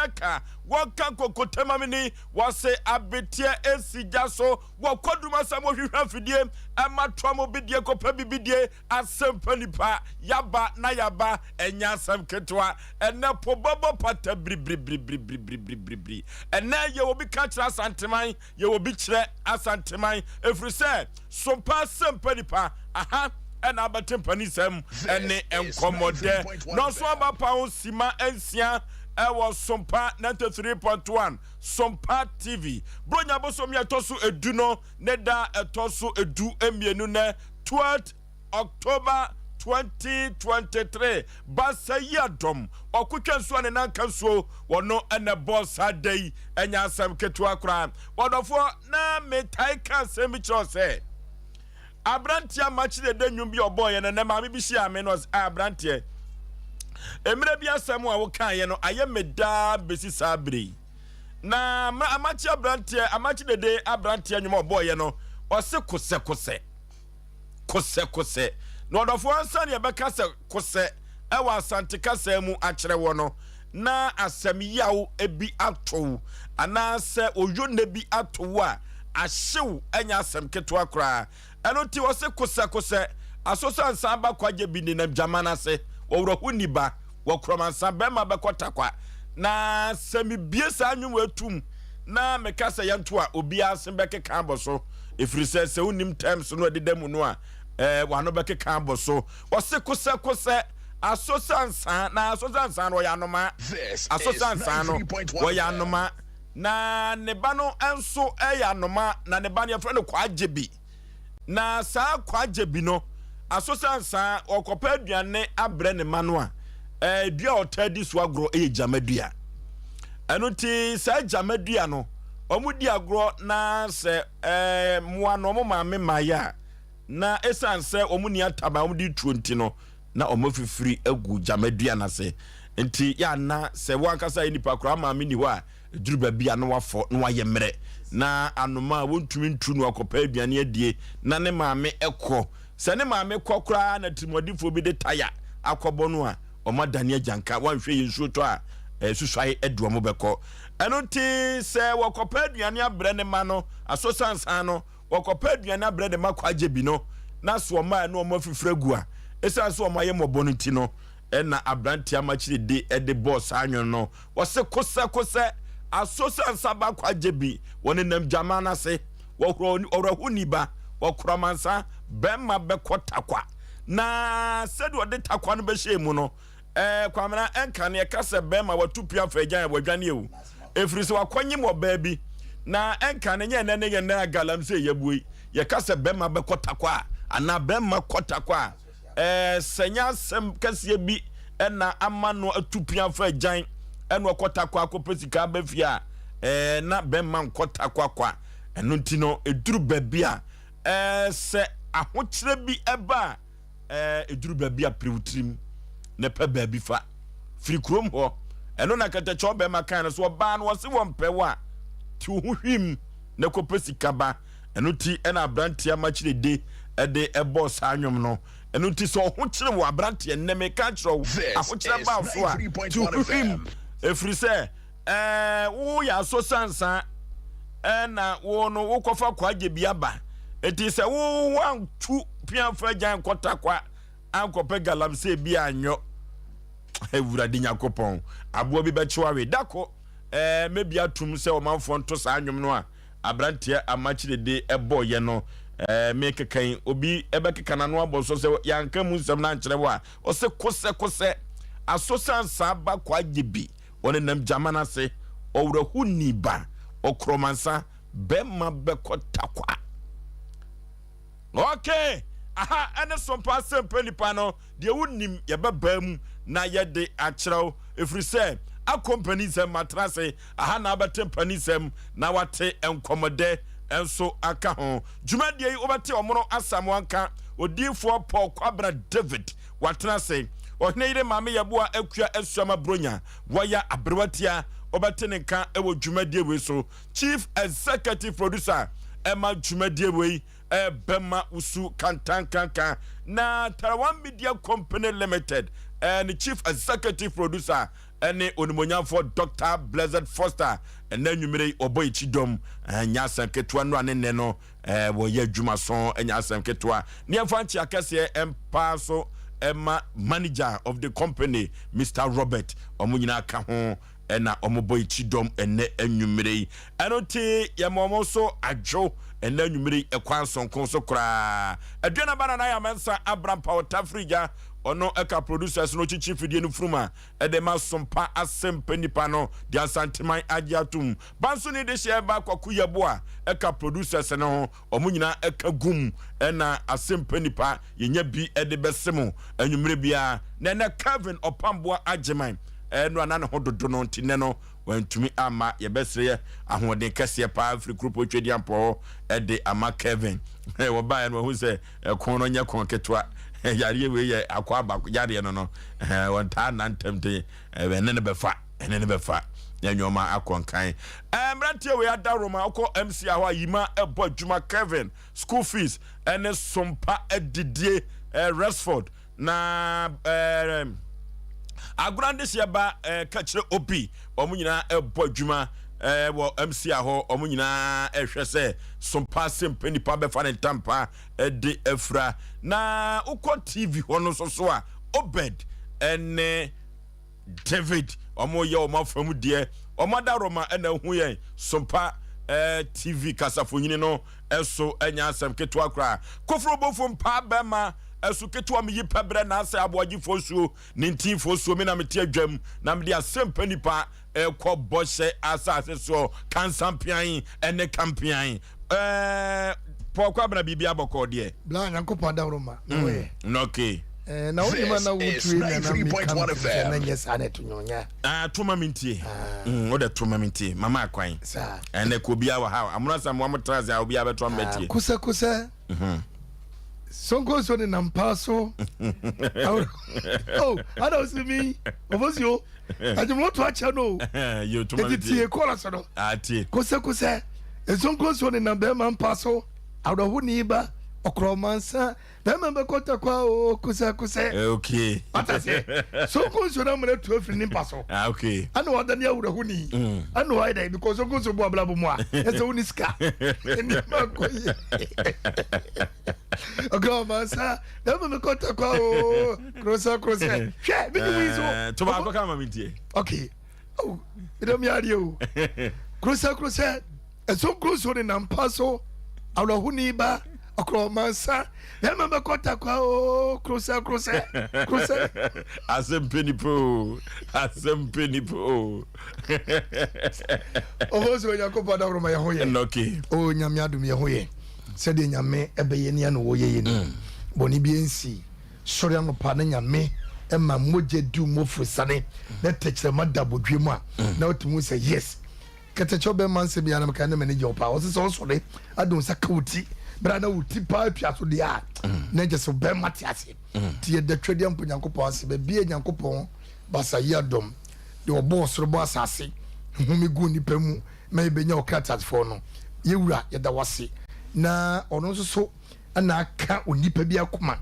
America waka kokotema mini wase abetie esijaso wakoduma samo hwehwa fidie amatwa mo bidie kopa bibidie Asem Mpe Nipa yaba na yaba enya asem ketwa ene pobobo pata bri ene ye obi ka kira asanteman ye obi kire asanteman efrise Sompa Asem Mpe Nipa aha ena abatem panisem ene enkomode no so abapa sima ensia ewo Sompa 93.1 Sompa TV bronya bosom ya tosu edu no neda etosu edu emienu ne 12 October 2023 basa yadom okutwa nso ne nanka nso wono ene boss adai enya asem ketua kra wodofo na metai kan semi chose abrantia match de nwum bi oboye ne ma bi hia me no abrantia emre bi asem a wo kan ye no aye meda besi sabre na amachi abrantia amachi de abrantia nwum oboye no ose kose no odofo ansa ne be kase kose ewa asante kase mu akere wo no na asem yaw ebi ato ana se oyo ne bi ato a ahyew enya asem keto akra eno ti wose kose asoso ansa ba kwaje bi ni na jamana se wowro niba wokromansa bema bekotakwa na semi biesa anwum atum na mekasa yanto a obi asem bekeka aboso efrise se unim times no adedam no a wano bekeka aboso wose kose asosansa na asosansa no ya noma asosansa no wo ya noma na ne ba no enso ya noma na ne ba ne frɛ no kwaje bi na saa kwaje bi no asosansa okopa aduane abre ne mano a dua otadi so agro jamadua eno ti saa jamadua no omudi agro na se moa no mo maame maya na esanse omuni ataba omudi 20 no na omofifiri agu jamadua na se enti ya na se wankasa nipa kra maame ni ho a duruba bia no wafo no waye mre na anoma wontumi ntu no akopa aduane adie na ne maame ekọ se ne maame kokra na timodifo bi de taya akobo no a omadania janka wanhwe yensuo to a suswai eduomo beko eno ti se wakopa aduane abre ne ma no asosansan no wakopa aduane abre ne makwaje bi no na so ma no omafifiragu a esa so omaye mobo no ti no na abrantia machire de boss anyon no wose kose asosansa ba kwaje bi woni nam jamana se wokro niba wokromansa bemma bekotakwa na sed wode takwa no be hyemu no kwamena enka ne kase bemma watupia fajan wadwane ewu efiri se wakonye mo baabi na enka ne nye ne galam se yebui ye kase bemma bekotakwa ana bemma kotakwa senya sem kase bi na amano atupia fajan eno kotakwa akopesika bafia na bemma kotakwa kwa eno ntino eduru babia se ahokyere bi eba eduru babia prewtrim ne pe baabi fa firi krom ho eno na katacho bemma kan so ba no wose wompewa ti ohwim ne kopesika ba eno ti ena abrantia machire de boss anwom no eno ti so ahokyere wo abrantia ne me ka kiro ahokyere ba so a ti ohwim efiri se wo ya so sansa na wo no wo kofa kwaje biaba eti se wo wantu pianfa jan kotakwa ankope galamse bi anyo ewurade nyakopon abo bi bechiwa we dako mebi atum se o manfo nto sa anwom no a abrantia amachire de ebo ye no mekekan obi ebekeka na no aboso se yanka mu nsem na nkyere wo a o se kose asosansa ba kwaje bi woni nam jamana se owrahu niba okromansa bemma bekotakwa okay aha ene Sompa Asem Mpe Nipa no de wonim ye bebam na ye de akyerew efrise a company sem matrase aha na abatem panisem na wate enkomode enso aka ho dwumadie yi obate omoro asamwanka odifo Paul Kwabra David watrase ohneire mame yeboa akua asuama bronya waya abrewatia obate nenka ewo dwumadie we so chief executive producer ema dwumadie we bema usu kantankanka na Tarawan Media Company Limited and chief executive producer ene onimonya for Dr. Blessed Foster ene nwumere oboy chidom nya asem ketua no ane no wo ye adwuma so nya asem ketua ne fanchi akese empa so Emma manager of the company Mr. Robert omunyina ka ho ena omoboy chidom ene enwumere enoti yemomo so adwo ene enwumere ekwan sonko so kra aduana bana na ya mensa Abraham Power Tafrija ono eka producers no chichi fidie no fruma edema Sompa Asem Mpe Nipa no di asanteman agiatum banso ni de share ba kwaku yeboa eka producers no omunyina eka gum ena Asem Mpe Nipa yenya bi ede besemu enwumere bia na Kevin Opamboa Ageman eno anane hododo no ntine no wantumi ama yebesre ahoden kase pa Afri group otwedi ampo ede ama Kevin wo ba no hu se kon no nya kon ketwa yare we ye akwa ba yare no wonta nantemte enene befa nyanyoma akonkan mrantie we adaroma akọ MC aho yima ebo adwuma Kevin school fees ene Sompa edidie Resford na agrande siaba kachire obi omunyina ebo adwuma wo MC aho omunyina ehwe se Sompa Asem Mpe Nipa be fa ne tampa de efra na uko TV hono so a Obed ene David omoye omafam die omadaroma ena hu yen Sompa TV kasafonyini no eso enya asem keto akra kofro bofo mpa bema esu keto am yipa bre na Osei Aboagye Oforisuo 19 Oforisuo me na meti adwam na me de Asem Mpe Nipa ekọ boshe asase so kansampian ene kampian pokwa bra bibia bokọ de bla nyankopọ adaroma okay na woni ma na wutri na na 3.1 FM na nyesa na tunyonya tuma mintie o de tuma mintie mama akwan sa ene ko bia wa ha amuna sam wa mutraze a obi abeto mbetie kusa sonko so ni nampaso oh ada osimi obosio ajumlo to acha no yo tuma mintie tie kola so no ati kusa sonko so ni namba mampaso awdo ni ba okromansa bema bekota kwa o kusa okay atase sonko so na mre to afiri ni paso okay ana wada ni awdo huni ana wada because sonko so bo abla bo mo a ese huni ska ni makoye okromansa bema bekota kwa o kusa she bi ni wizo to ba ko kama mintie okay oh ido mi ari o kusa sonko so ni nampaso awdo huni ba okromansa yama bakota kwa o krosa Asem Mpe Nipa obozo yakoba da roma yahoye okay o nyame adum yahoye sede nyame ebeye ne no wo yeye ni boni bi ensi sori ano pa na nyame ema moje du mo frusane na techere madabodwe mu a na otumu say yes ketecho be man se bia na meka na manager opa o se so sori adun sakawuti brada wuti pa piaso dia na je so be matiase tie de twede ampo nyankopon ase be bia nyankopon basa yadom de obo soro bo asase humi gu ni pemu me be nya okata fo no yewura yeda wase na ono so na aka onipa bi akoma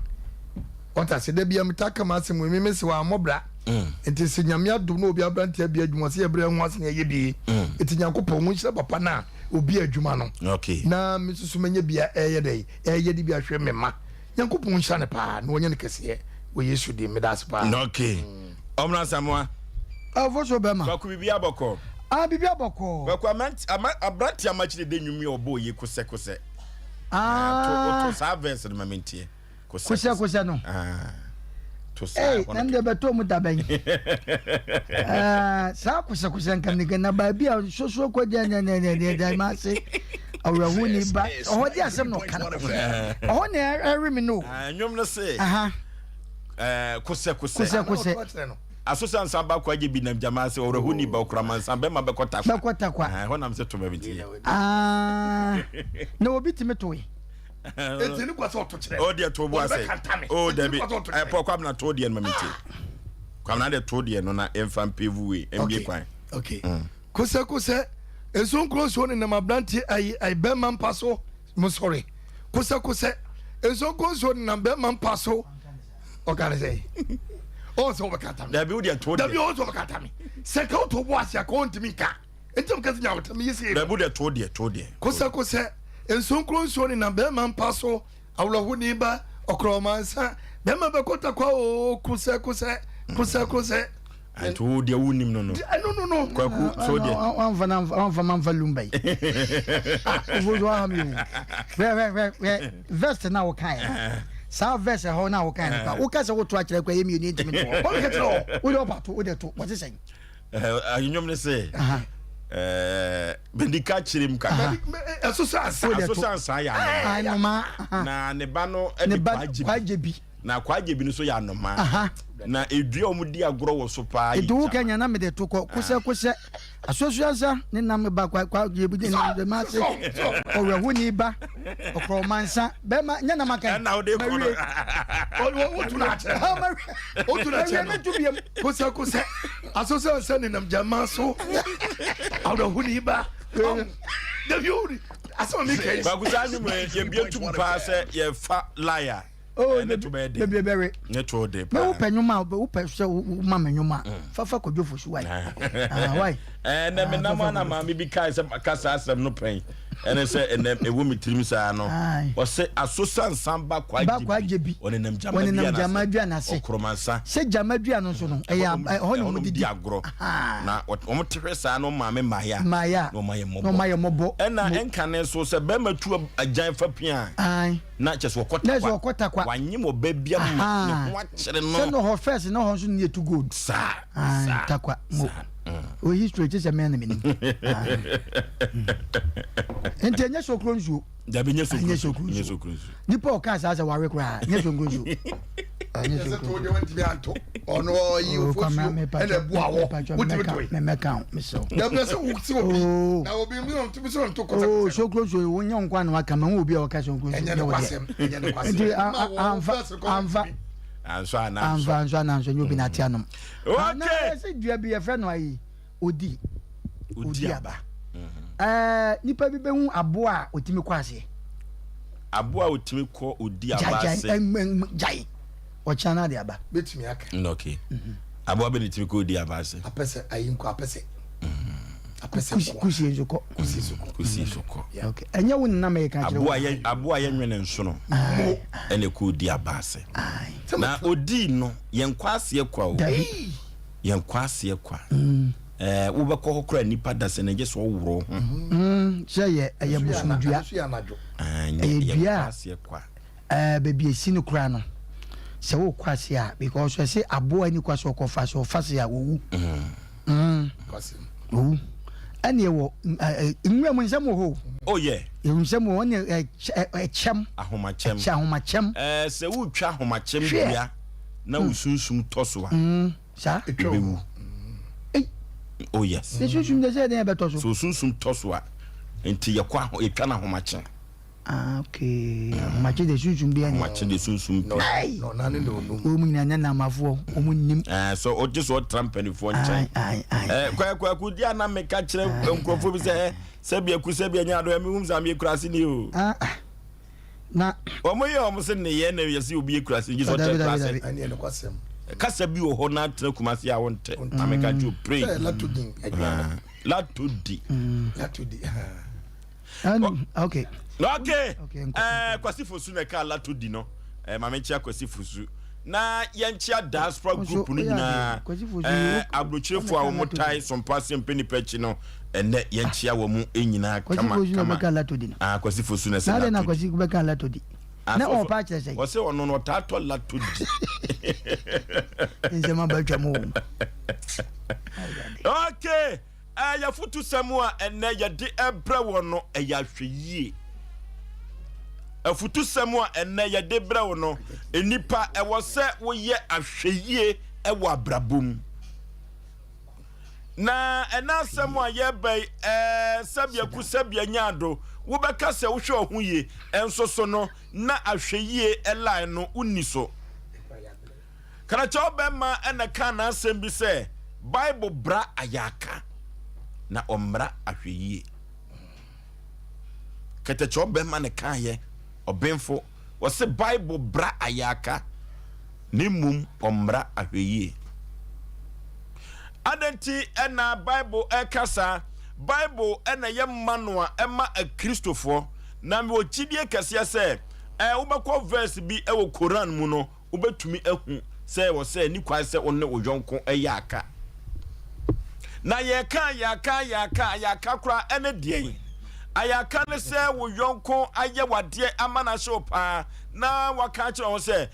wata se de bia mitaka ma ase mu me se wa mobra enti se nyame adom na obi abrante bia adwuma se yebra hu ase na ye bi enti nyankopon mu hira papa na obi adwuma no okay na misusu menye bia eye di bia hwe mema nyankopon hira ne pa na onye ne kese we Yesu di medas pa okay omra samwa avoso bema kwa ku bibia boko bibia boko kwa abrante amachire de nwumi obo ye kose to service de momentie kose no to say na nde beto mu daben sa kose nkan na ba bia so ko je ne ma se awra huni ba o di asem no kan o ne every me no nwom no say kose asosan samba kwa je bi nam jama se awra huni ba okra man samba ma be kota kwa ho nam se to ma binti na obi timi to yi eti ni kwaso to kire o de to bo ase o de bi po kwa na to de no ma binti kwa na de to de no na emfam pevuwe mbie kwan okay kose eson kroso ne na mabranti ai be man paso mo sorry kose eson kroso ne na be man paso o kan say also overcatami. There be the told. There be also overcatami. Second to wash your count to me car. And some cousin out to me. There be the told you. Kosa kosa. And so close on in a Berman Paso. I will have neighbor or Cromansa. Bema Bakota Ko Kusa. I told you wouldn't no. No. So I'm from Valumbe. Vest now kind. South Vest, how now kind of. Who can say what to actually you need to me? What about what is saying? You know, say, Bendika Chirim, I know, ma. Na nebano and the Bajibi. Na kwaje bi no so ya no ma na edua omudi agro wo so pa yi edu kanya na me de to kose asosuasa ne nam ba kwaje bi de ma se o we huni ba okro mansa be ma nya na maka na o de ko o tu na che me tu biem kose asosuasa ne nam jama so o we huni ba de yuri aso me kai ba kusa me ye bia tu pa se ye fa liar. Oh, baby, net to de. No, Penuma, Mamma, Numa, Fafa could do for sure. Why? And then Namana, mammy, because of Casa, no pain. And I said, and then a woman Trimsano or say, a Susan Samba quite Jibi, or in them Jamadiana, say, Cromansa, said Jamadiano, I am only Diagro. Now, what almost Teresa, no mamma, Maya, no my mobo, and I can so say, Bemba to a giant for pian. Aye, not just what when you will baby, watch no her first, no one near to good, sir. Takwa, oh, history is a man. And then yes, so close you. There be yes, so close. Nipo cast as a warrior cry. Yes, so good. I told you went to be Anto. Oh no, you come and a bow. What do you do? Me count, Miss. Now will be million to be so to oh, so close you when young one will come and will be our cash on good. I'm so I'm you'll be not Tianum. Okay, I said you be a friend. Why, Udiaba. Nipa bi behu aboa otimi kwase aboa otimi ko Udiaba se jai o chana de aba betimi aka okay aboa be nitimi ko Udiaba se apese ayinko apese kusi zuko okay enya won na me ka kire aboa ye nwene nso no ene ko Udiaba se na odi no yen kwase kwa o yen kwase kwa wo be ko hokra nipa da se na je so woro se ye busumdua ya kwase kwa baby esi no kra no se wo kwase a because we say aboa ni kwase okofa so fase a wo kwase ane wo nwura mu nsam ho oh yeah nsam wo ne chem ahomachem se wo twa ahomachem bia na usunsum toso a sa ebewu oh yes se sunsum de se de beto so sunsum toso a enti ye kwa etwa na ahomachem okay mache de sunsum bia ni mache de sunsum no na no o mu nyanya na mafo o mu nim so o just what trampany for nchen kwa ku dia na me ka kire nkrofo bi se bia ku se bia nya do me hum zam ye kurase ni o na o mo ye o mo se ne ye na ye se obi ye kurase ji so te kurase ani no kwasem kasa bi o ho na tra kumase ya wonte ameka ju pray latudi okay kwasi fosu na ka latudi no mama chia kwasi fosu na yenchia diaspora group no nyina abrochirefo a wo tai Sompa Asem Mpe Nipa chi no ene yenchia wo mu enyina kama kwasi fosu na se na kwasi ku beka latudi na o pa che sei wo se ono no tato latudi nzema ba twa mu okay ya futu samua ene ya de ebra wo no ya hweyie afutu samua ene ya de bra wo no enipa ewo se wo ye ahweyie ewo abrabom na ena samua ye bai sabia ku sabia nyado wo beka se wo hwe ohunye enso so no na ahweyie elai no uniso kana cho be ma ena kana asem bi se Bible bra ayaka na omra ahweyie kete cho be ma ne kan ye obenfo wo se Bible bra ayaka nimum omra ahweye adenti ena Bible ekasa Bible ena ye manoa ema a Christopher na me ochidie kase se wobekọ verse bi ewo Quran mu no wobetumi ehu se wo se ni kwa se onne ojonko eyaka na yaka kura ene die ayaka ne se wo yonko aye wade amana shopa na waka kire ho se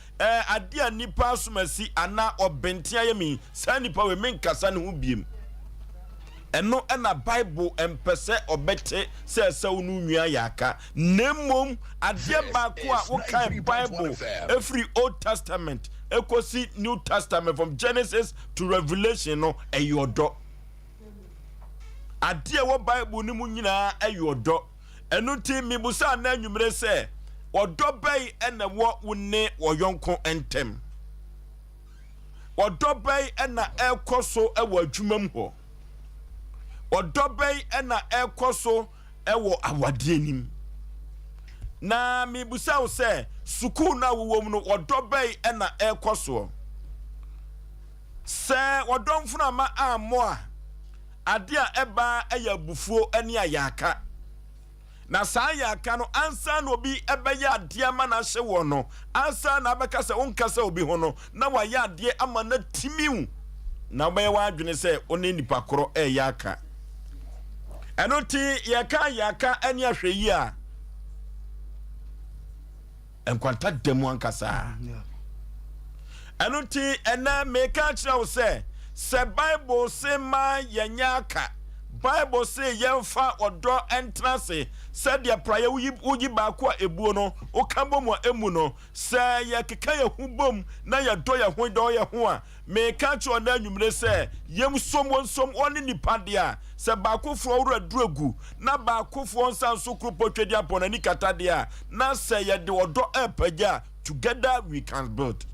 ade anipa asomasi ana obentia yemi sa nipa we menkasa ne ho biem eno ena Bible empese obete se unu nua yaka nemom ade ba ko a wo kan Bible every Old Testament ekosi New Testament from Genesis to Revelation no eyodo ade wo Bible ni mu nyina eyodo eno ti mibusa na anwumre se odo bai ena wo wone woyonko entem odo bai ena ekoso ewo adwumam ho odo bai ena ekoso ewo awade anim na mibusa wo se sukuu na wo mu no odo bai ena ekoso se odo mfuna ma amoa ade a eba eya bufuo ene ayaka na saa yaka no ansa na obi ebe ya ade ama na hye wo no ansa na abeka se onkasa obi ho no na wa ya ade ama na timiu na obe wa adwene se oni nipa koro yaka eno ti yaka ene ahweyi a enkwanta demu ankasa eno ti ena meka kira wo se Bible say ma yanyaka Bible say yemfa odo entrance said ya prayer uji ba ko ebuo no o kambo mo emu no say ya keka ya hubom na ya do ya ho do ya ho a me ka cho na anwumre say yem som oni nipa dia se ba ko fo wura duragu na ba ko fo nsan so kropotwedi apona ni kata dia na say ya de odo epaja together we can build.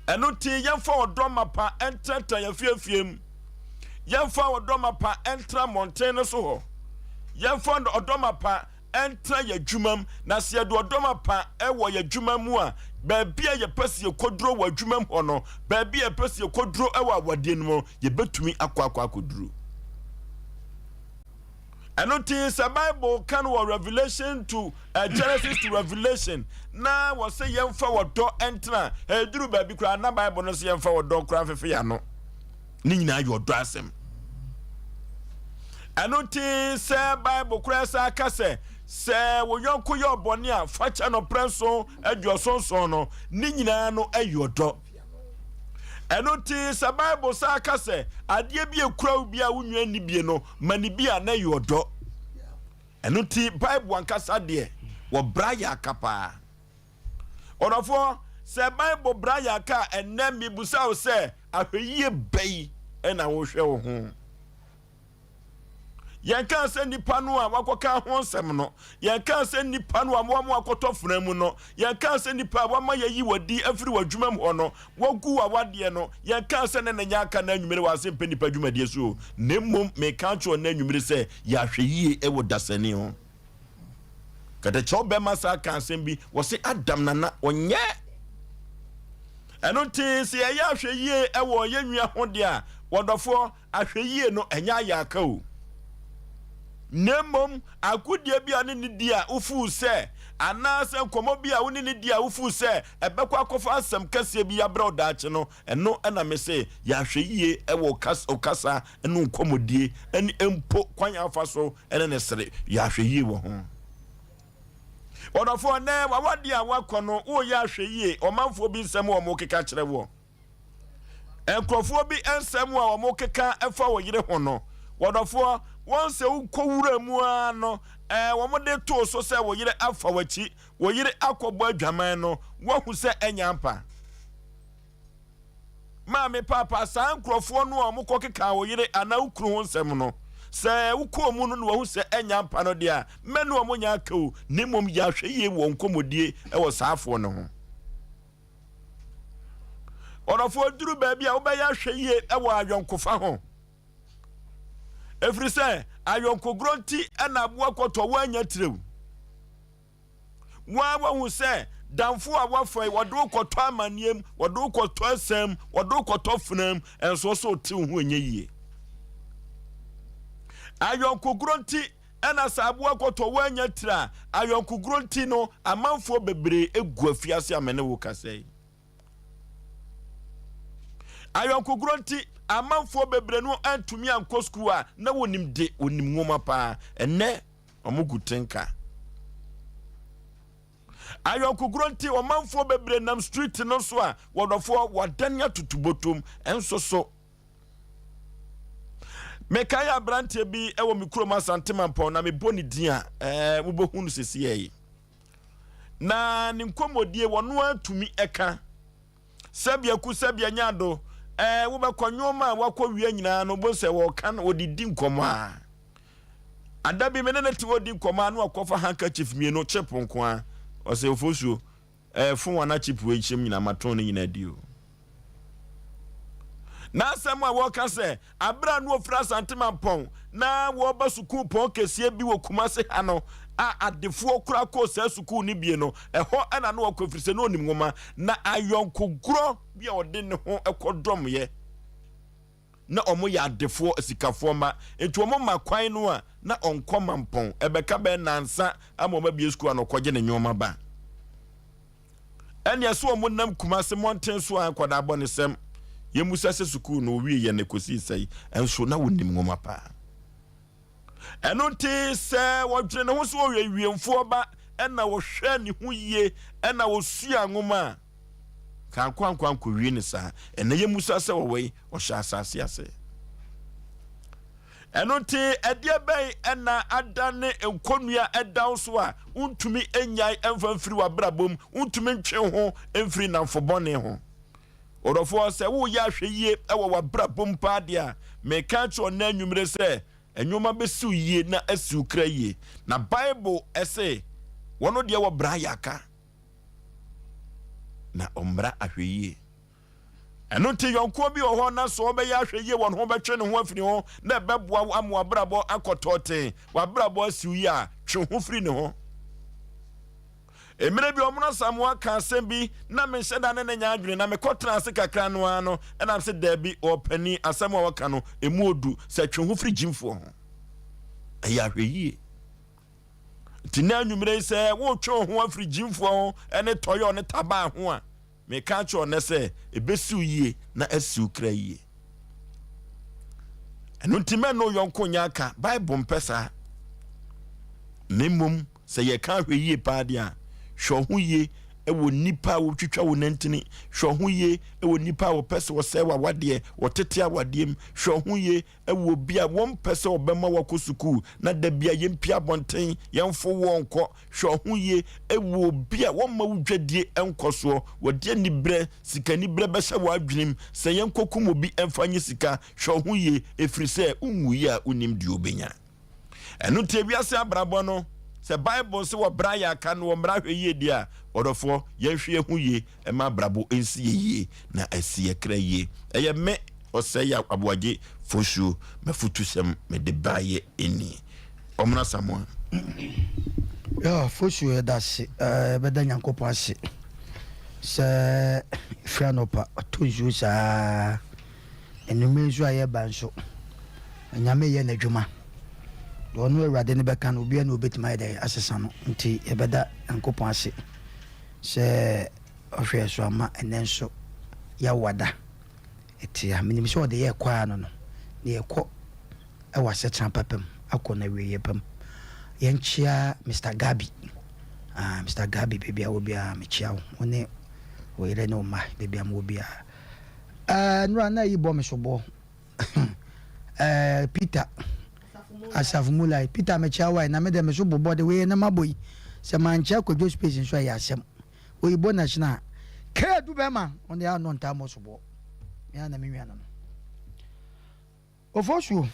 Eno ti yemfa odo mapa entrata ya fiefiem yemfa odo mapa entra mountain so ho yemfa odo mapa entra ya dwumam na se do odo mapa ewo ya dwumamu a ba bia ye pese ye kodro wa dwumam ho no ba bia ye pese ye kodro ewo awade nmo ye betumi akwa kodro. Eno ti se Bible kan wo Revelation to Genesis to Revelation na wo se yemfa wodo entra eduru ba bi kura na Bible no se yemfa wodo kura fefe ya no ni nyina ayo do asem. Eno ti se Bible kura sa ka se wo yonko yo boni a facha no prenso adwosonson no ni nyina no ayo do. Eno ti se Bible sa ka se ade bi ekura bi a wunwa ni bie no mani bia na yodo. Eno ti Bible ankasa de wo braya kapa orofo se Bible braya ka enem mi busa wo se ahweye bai ena wo hwe wo ho yanka se nipa no a wakoka ho nsem no yanka se nipa no a mo akotofuna mu no yanka se nipa wa ma yayi wadi afiri wadwumam ho no wogu awade no yanka se ne nya aka na anwumere wa Asem Mpe Nipa dwumade so nemmom me kancho na anwumere se ya hweyie ewo dasani ho kada chobe masa kan Asem bi wo se Adam nana onye eno ti se ya hweyie ewo ye nwia ho de a wodofo ahweyie no enya ya aka o nemom akudie bia ne dia ufu se anase nkomo bia woni ne dia ufu se ebekwa kofa asem kase bi ya bro daache no eno na me se ya hweyie ewo okasa eno nkomodie eni empo kwanya afaso ene ne sere ya hweyie wo ho odofo ne wawade a wakono wo ya hweyie omanfo bi nsem wo mo keka kire wo enkrofo bi ensem wo mo keka efa wo yire ho no wodofo won se ukowura mu ano wo mo de to so se wo yire afa wachi wo yire akobo adwaman no wo hu se enyampa maame papa san krofo no o mo kokeka wo yire ana ukru ho nsem no se uko mu no wo hu se enyampa no de a menu o mo nya akau nimom ya hweye wo nkomodie wo saafo no ho orofo duru ba bia wo ba ya hweye wo adwonkofa ho every say ayonko gronti ana aboa koto wanya tirew wa hu say damfo a wafai wado kɔtɔ amaniem wado kɔtɔ asɛm wado kɔtɔ funam enso so te ho enye yie ayonkogronti ena sabu akɔtɔ wanya tira ayonkogronti no amanfo bebre egu afiase amene wo kasai ayonkogronti amanfo bebre no antumi ankɔ school a na wonim de onim ngoma pa ene omugutenka ayonkogronti omanfo bebre nam street no so a wodofo wadanya tutubotom enso so mekaya brante bi ewo mikroma santemampo na meboni din a mubohunu sesiye na ninkomodie wono atumi eka sabia ku sabia nyado wo bekonwoma wakɔ wie nyina no bo se wo kan odidi nkomo a adabi menene ti odi nkomo a no akɔfa handkerchief mie no cheponko a Osei Oforisuo fun wana chipu ehyem nyina maton nyina dio na asɛm a wɔka sɛ abra no ofra santemapɔn na wɔba sukuu pɔn kesie bi wɔ Kumase ha no a adefoɔ kura kɔ sɛ sukuu ni bie no ɛhɔ ɛna no wɔkɔfiri sɛ no onim ngoma na ayonkogro bi a ɔde ne ho ɛkɔdɔm yɛ na ɔmo yɛ adefoɔ asikafoɔ ma etu ɔmo ma kwan no a na ɔnkɔ mampɔn ɛbɛka bɛ nansa ama ɔmo bie sukuu a no kɔgye ne nyoma ba ɛne ɛso ɔmo nam Kumase mɔnten so a nkɔda abɔ ne sɛm yemusa se sukuu no wi ye ne kosi sai enso na wonim ngoma pa eno nti se wodwene ne ho so wiemfo ba ena wo hwe ne ho yie ena wo sua ngoma kan kwankwan ko wi ne sa ena yemusa se wo wei o hya asase ase eno nti ede bai ena adane enkonua edaw so a untumi enyai emfamfiri wa brabom untumi ntwe ho emfiri na mfobone ho Orofo se wo ya hweye ewo wabra bompa dia meka cho na nwumre se enwoma besiu yie na asiu kra yie na Bible ese wono de wo bra yaka na ombra ahweye eno nti yonko bi ho na so be ya hweye won ho betwe ne ho afiri ho na beboa amu abrabo akototen wabrabo asiu yi a twe ho firi ne ho emire bi omuno samwa kan sembi na me hyeda ne nya adwene na me kotra ase kakra no ano na se da bi opani asamwa waka no emu odu se twe ho firi jimfo ho eya hweyie tina nwumire se wo twe ho afiri jimfo ho ene toyo ne taba ho a me ka cho ne se ebesiu yie na asiu kra yie eno ntime no yonko nyaka Bible mpesa nemum se ye ka hweyie pa dia hwohuye ewo nipa wo twitwa wo nantini hwohuye ewo nipa wo pese wo sewa wade wo tete awadiem hwohuye ewo bia wo pese obema wakosuku na da bia yempia bonten yemfo wonko hwohuye ewo bia wo ma wudwadie enkoso wode nibre sika nibre be hye wo adwenem se yenkokum obi emfanye sika hwohuye efiri se unwuye a unim di obenya enu te wiase abrabo no se Bible se wo bra ya ka no mra hweye dia odofo ye hwe hu ye e ma brabo ensi ye na asi ye kra ye eye me Osei Aboagye Oforisuo mafutusem me de baye eni omna samwa ya Oforisuo edase beda nyankopo ase se franopa toju sa enumezu aye banso nyame ye nadwuma ono awurade ne beka no bia na obetima ide asesa no nti ebeda ankopon ase se ohwe so ama enenso ya wada eti aminim so de ye kwa no no ne yekɔ ewa se trampapem akɔ na wiye pam yenchia Mr. Gabi Mr. Gabi bebia wo bia mechia wo one wo ire no ma bebia mo bia nura na yi bo me so bo Peter Asafumula Peter mechawa na mede me so bobo de we na maboyi se mancha kwadwo space so ya asem oyibo national ka du be ma on ya no ntamo so bo ya na menwa no Oforisuo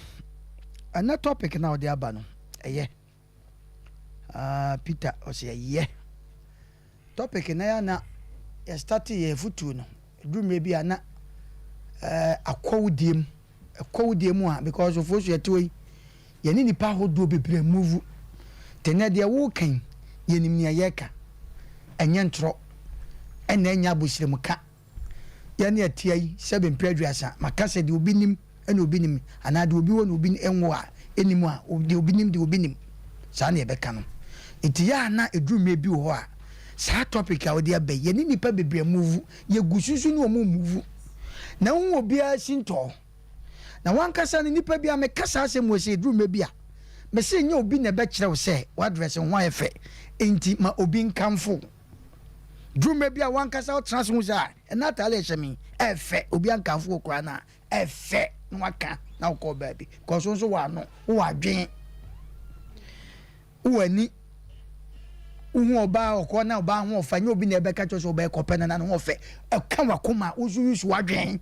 ana topic na odi aba no eye Peter Osei ye topic na ya na ya start ye futu no dumre bi ana akwodiem a because Oforisuo yetoi yeni nipa hodo bebre move tene de wo kan yenim ne yeka enye ntro ɛna anya abosire ka yɛne atia yi sɛbe mpɛduasa maka sɛ de obi nim ɛna obi nim ana de obi wɔ na obi enwo a enimu a de obi nim saa na yɛbɛka no enti ya na edurume bi wɔ hɔ a saa topic a wɔde aba yɛ ne nipa bebree move yɛ gususu no ɔmo move na wo obi a sinto na wankasa ne nipa bi a mekasa asɛm wɔ sɛ edurume bi a me se nye obi na ɛbɛkyerɛ wo sɛ wadress ho ayɛ enti ma obi nkamfo drume bi a wankasa wo trans ho sɛ ɛna atale ɛhyɛ me ɛfɛ obi ankamfo kora na ɛfɛ na waka na wo kɔ baabi kɔso nso wɔ ano wo adwen wo ani wo ɔbaa ɔkɔ na ɔbaa ho ɔfa nye obi na ɛbɛka kyerɛ sɛ ɔbɛyɛ kɔpɛ na ho ɔfɛ ɛka wakoma wo so yusu wadwen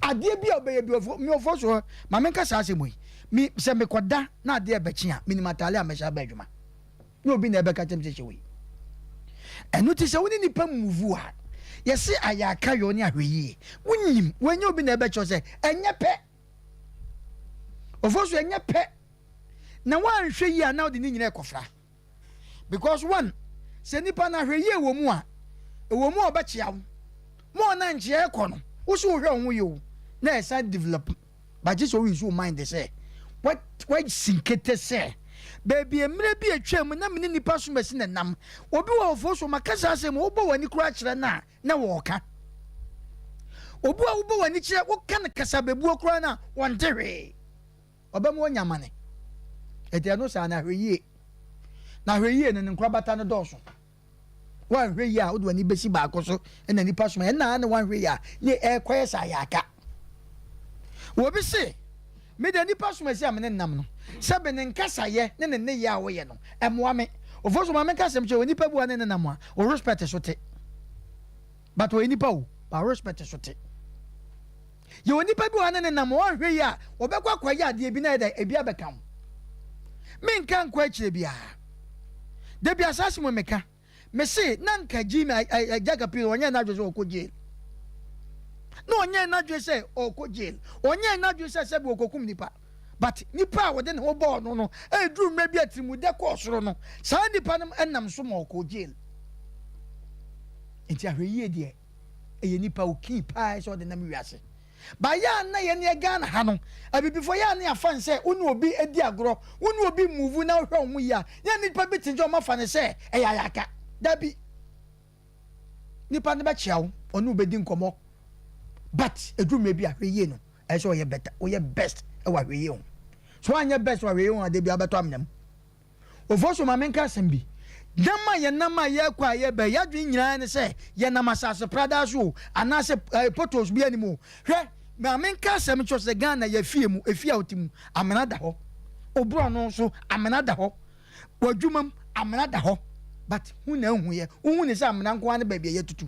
adeɛ bi a ɔbɛyɛ bi ɔfɔ so ma menka saa asɛm yi mi sɛ mekɔda na adeɛ bɛkye a menim atale a mɛhyɛ aba adwuma ne obi na ɛbɛka kyɛm sɛ wei ɛno te sɛ wone nipa muvu a yɛse ayɛaka yɛ ne ahwɛ yie wonyim wɔnyɛ obi na ɛbɛkyerɛ sɛ ɛnyɛ pɛ ɔfo so ɛnyɛ pɛ na woanhwɛ yie a na wode ne nyina ɛkɔfra because one sɛ nipa no ahwɛ yie wɔ mu a ɛwɔ mu a ɔbɛkyea wo ma ɔna nkyeɛ ɛkɔ no wo so wohwɛ wo ho yɛ o na ɛsa develop bagye sɛ woyi so wo mind sɛ what sinkete sɛ baby emre bi atwam na me nipa so masi na nam obi wo ofo so makasa asem wo bo wani kura kyerɛ na wo ka obi wo bo wani kyerɛ wo ka na kasa bebu kura na wontewe obam wo nyamane eti ano sa na hweye ne nkura bata no dɔso wan hweye a wo do wani besi ba akoso na nipa so na wan hweye a ne ekwaye sa yaka wo bi se me de nipa so masi amene nam no sebe ne nkasa ye ne ye a wo ye no emoa me ofo so ma me nkasa mche nipa bu ne nam a o respect so te but o nipa o ba respect so te ye nipa bu ne nam o hwe ye a obekwa kwaye ade bi na eda ebi abekam me nka nkwa akire bia de bia asase mo meka me se na nka ji me jagapi onye na adwo okoje no onye na adwo se okoje onye na adwo se sebe okokum nipa but nipa wode ne ho ball no eduru mma bi atimu de kɔ soro no saa nipa no enam so ma okoje enti ahwe yie de eye nipa o ki pa so de nam wiase ba ya na ye ne Ghana ha no abibifo ya na afan se unu obi edi agoro unu obi move na hwe omu ya ya nipa bi tinjo ma fa ne se eya yaka dabi nipa ne ba chiawo onu obedi nkomo but eduru me bi ahwe yie no e so ye better o ye best e wa hwe yie o so anya best wa hwe yie o ade bi abeto amnam ofo so ma menka sembi dama ye nama ye kwa ye be ya dwen nyina ne se ye nama sase prada so anase potos bi animu hwe ma menka sem cho se Ghana ye fie mu efia otimu amena da ho obro no so amena da ho wadwumam amena da ho but hu na hu ye hu ne se amena nko ane ba bia ye tutu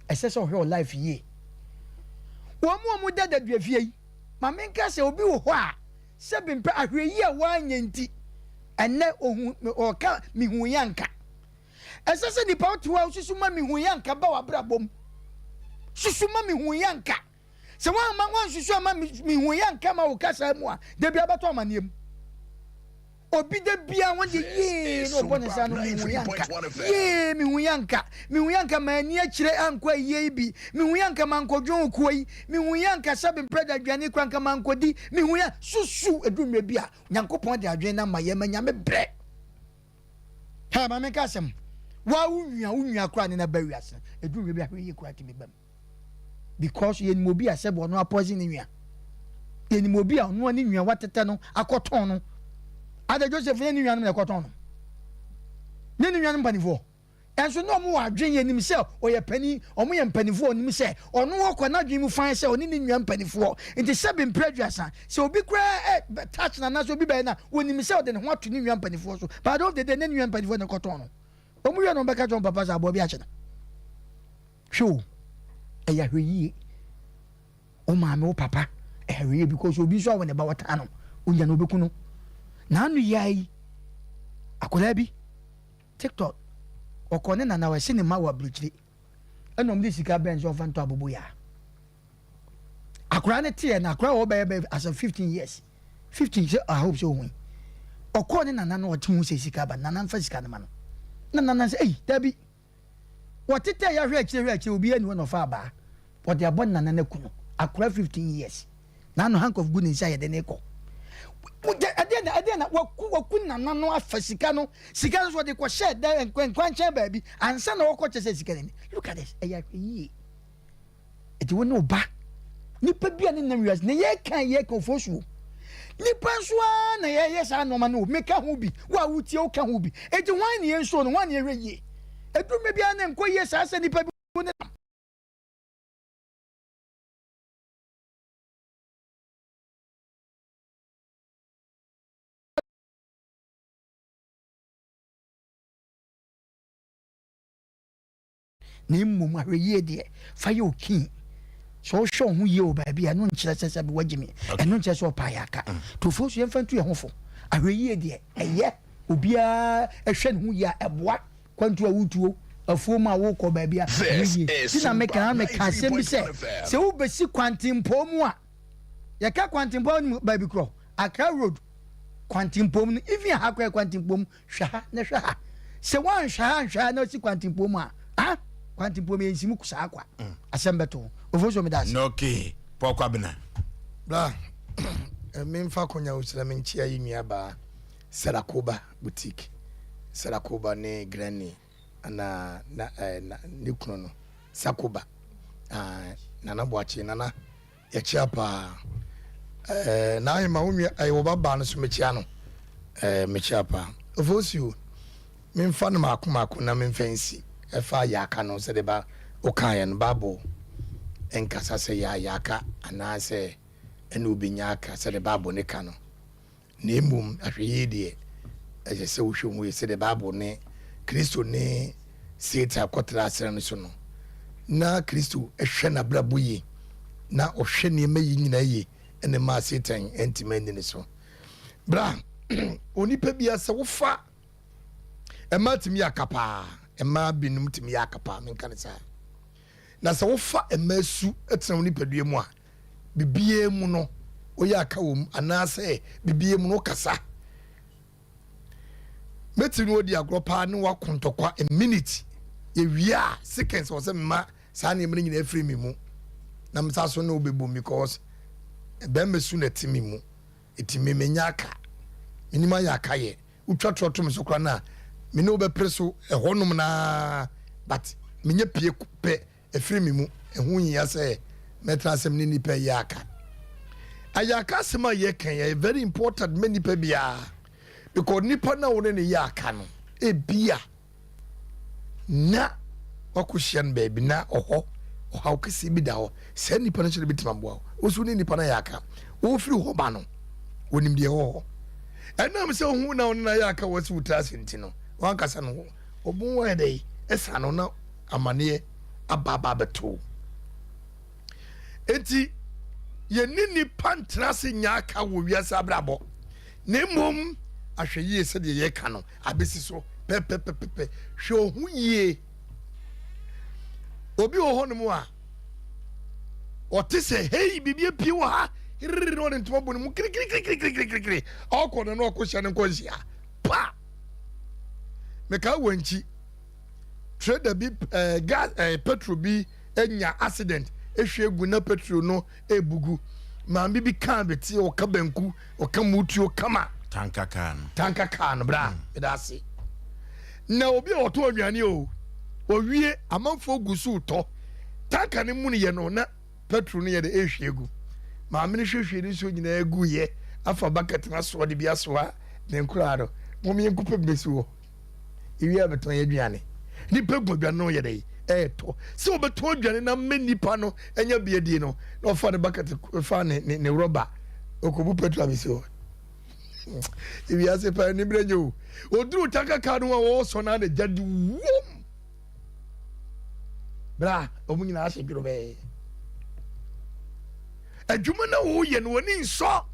ese so hwe life ye wo mu dada dua fie yi ma menka se obi wo ho a se bimpa ahwe yi a wanyenti ene ohun oka mihu yanka esese ni pautuwa susuma mihu yanka ba wa brabom susuma mihu yanka se wa ma wan susu ama mihu yanka ma wo kasa mu a de bia bato amanem obi de bia won de ye no bonesa no mihu yanka ye mihu yanka ma ni akire ankwa ye bi mihu yanka man kodwon kuoi mihu yanka sabe preda dwane kwanka man kodi mihu ya susu edumre bia nyankopon de adwen na ma ye manya me bre ha ma me kasem wa unwa kra ne na bawiase edumre bia hwe ye kra ti me bam because ye ni mobi asebo no apozi ni nwa ye ni mobi a no ni nwa watete no akoton no ada Joseph ne nwa no na akoton no ne nwa no mpanifo enso no mo adwen ye nim se oye pani omo ye mpanifo nim se ono okọ na adwen mu fan se oni ne nwa mpanifo nti sebe mpreduasa se obi kra touch na na so obi be na onim se ode ne ho ato ne nwa mpanifo so but of the day ne nwa mpanifo na akoton no omo ye no beka John papa sa abo bi ache na hwo eya hweyi o maame o papa hweyi because obi so awone ba wata no onya no obekunu na anu yai akola bi TikTok okone na we sinema wa bridge enom di sika bench of fanto abobo ya akora ne tie na akora wo be as of 15 years 15 I hope so win okone na no otimu se sika ba na mfa sika ne ma no na say hey dabi what it tell you rich will be anyone of our bar. But they are born and kuno. Akura 15 years. Now no hank of good inside the neko. Then what couldn't no Sikano. Sikano's what they could shed there and quench baby and son of coaches says look at this. It will no back. Nipa bia ne nam wiase na ye kan ye konfosu nipa so na ye yes anoma no meka ho bi wa wutie o ka ho bi enti wan ne ye nso no wan ne ye hweye edu me bia na nko ye sa asa nipa bi ne ni mmom ahweye de fa ye okin so show who you baby I don't chess as be wajimi and not just opayaka to force you infant to your home ahweye de eye obia ehwe hu ya eboa kwantu awutuo afoma wo ko baby a sina meka na meka se bi se wo besi kwantimpo mu a ya ka kwantimpo mu baby kro Accra road kwantimpo mu even ha kwa kwantimpo mu hwa na hwa se wan hwa na si kwantimpo mu a kwantimpo mu ensimu kusa akwa asembeto Oforisuo me das. Okay. Pokwa bina. Bra. Memfa konya usira menchia yi nuaba Sarakoba boutique. Sarakoba ne Granny na ne kuno no. Sakoba. Nana boachi nana ya chiapa na ai ma umi ai wo baba no so mechia no. Me chiapa. Oforisuo memfa no makoma na memfansi. Efa ya aka no se de ba okan no babo. Enkasa se ya yaka anase enu binyaka se de babo ne kano na emum ahweye de eje se wo hwemu se de babo ne Kristo ne seta kotra asere no so no na Kristo ehwe na brabo yi na ohwe ne mayi nyina yi ene ma Satan entimende ne so bra onipa bia se wo fa ematimi akapa ema binum timi akapa menka ne sa na se wo fa emasu etena ni padua mu a bibie mu no oya aka wo anase bibie mu no kasa metinu odi agropa ne wa kontokwa a minute ye wia seconds wo se ma sa na emre nyina afri mi mu na msa so na obebom because ebe mesu na timi mu etimi menya aka minima ya aka ye utwa trotom so kra na me no be preso ehonum na but menye pie pe efiri mi mu ehu yin ya se metra asem ni nipa yaka ayaka sema ye kan ya very important many nipa bia because nipa na woni ne yaka no e bia na wakuhyan baby na oho oha okisi bi da ho se nipa na chere bitima boa osu ni nipa na yaka wo firi ho ba no wonim de ho enam se hu na woni na yaka wasi utase ntino wankasa no obun wa dai esa no na amane ababa beto enti ye nini pantrase nyaka wo wiasa abrabo nemom ahweye se de ye ka no abesi so pepepepe hwe ohu ye obi oho no mu a otise hey bibie pie wo ha riri no ntoma bo no mu kri akọ no akọ ne nkosia pa meka wanchi trader bi gas petrol bi enya accident ehwegu na petrol no ebugu ma bi kan beti o ka banku o ka mutu o kama tanka kan bra medase na obi oto anwane o owie amanfo gusu to tanka ne mu ne ye no na petrol ne ye de ehwegu ma me ne hwehwe ni so nyina egu ye afa bucket na so de bia so ha ne nkurado mo me nkupe besu wo iwi abeton ye aduane ni pegu aduane no ye dey to se obeton aduane na menipa no enya biedie no na ofa de bucket fa ne rubber okobu petrol abisi wo iwi ase pa ni brenyo oduru tanka kanu wo so na de jadi wom bra omunyina ase biro be adwuma na wo ye no woni nso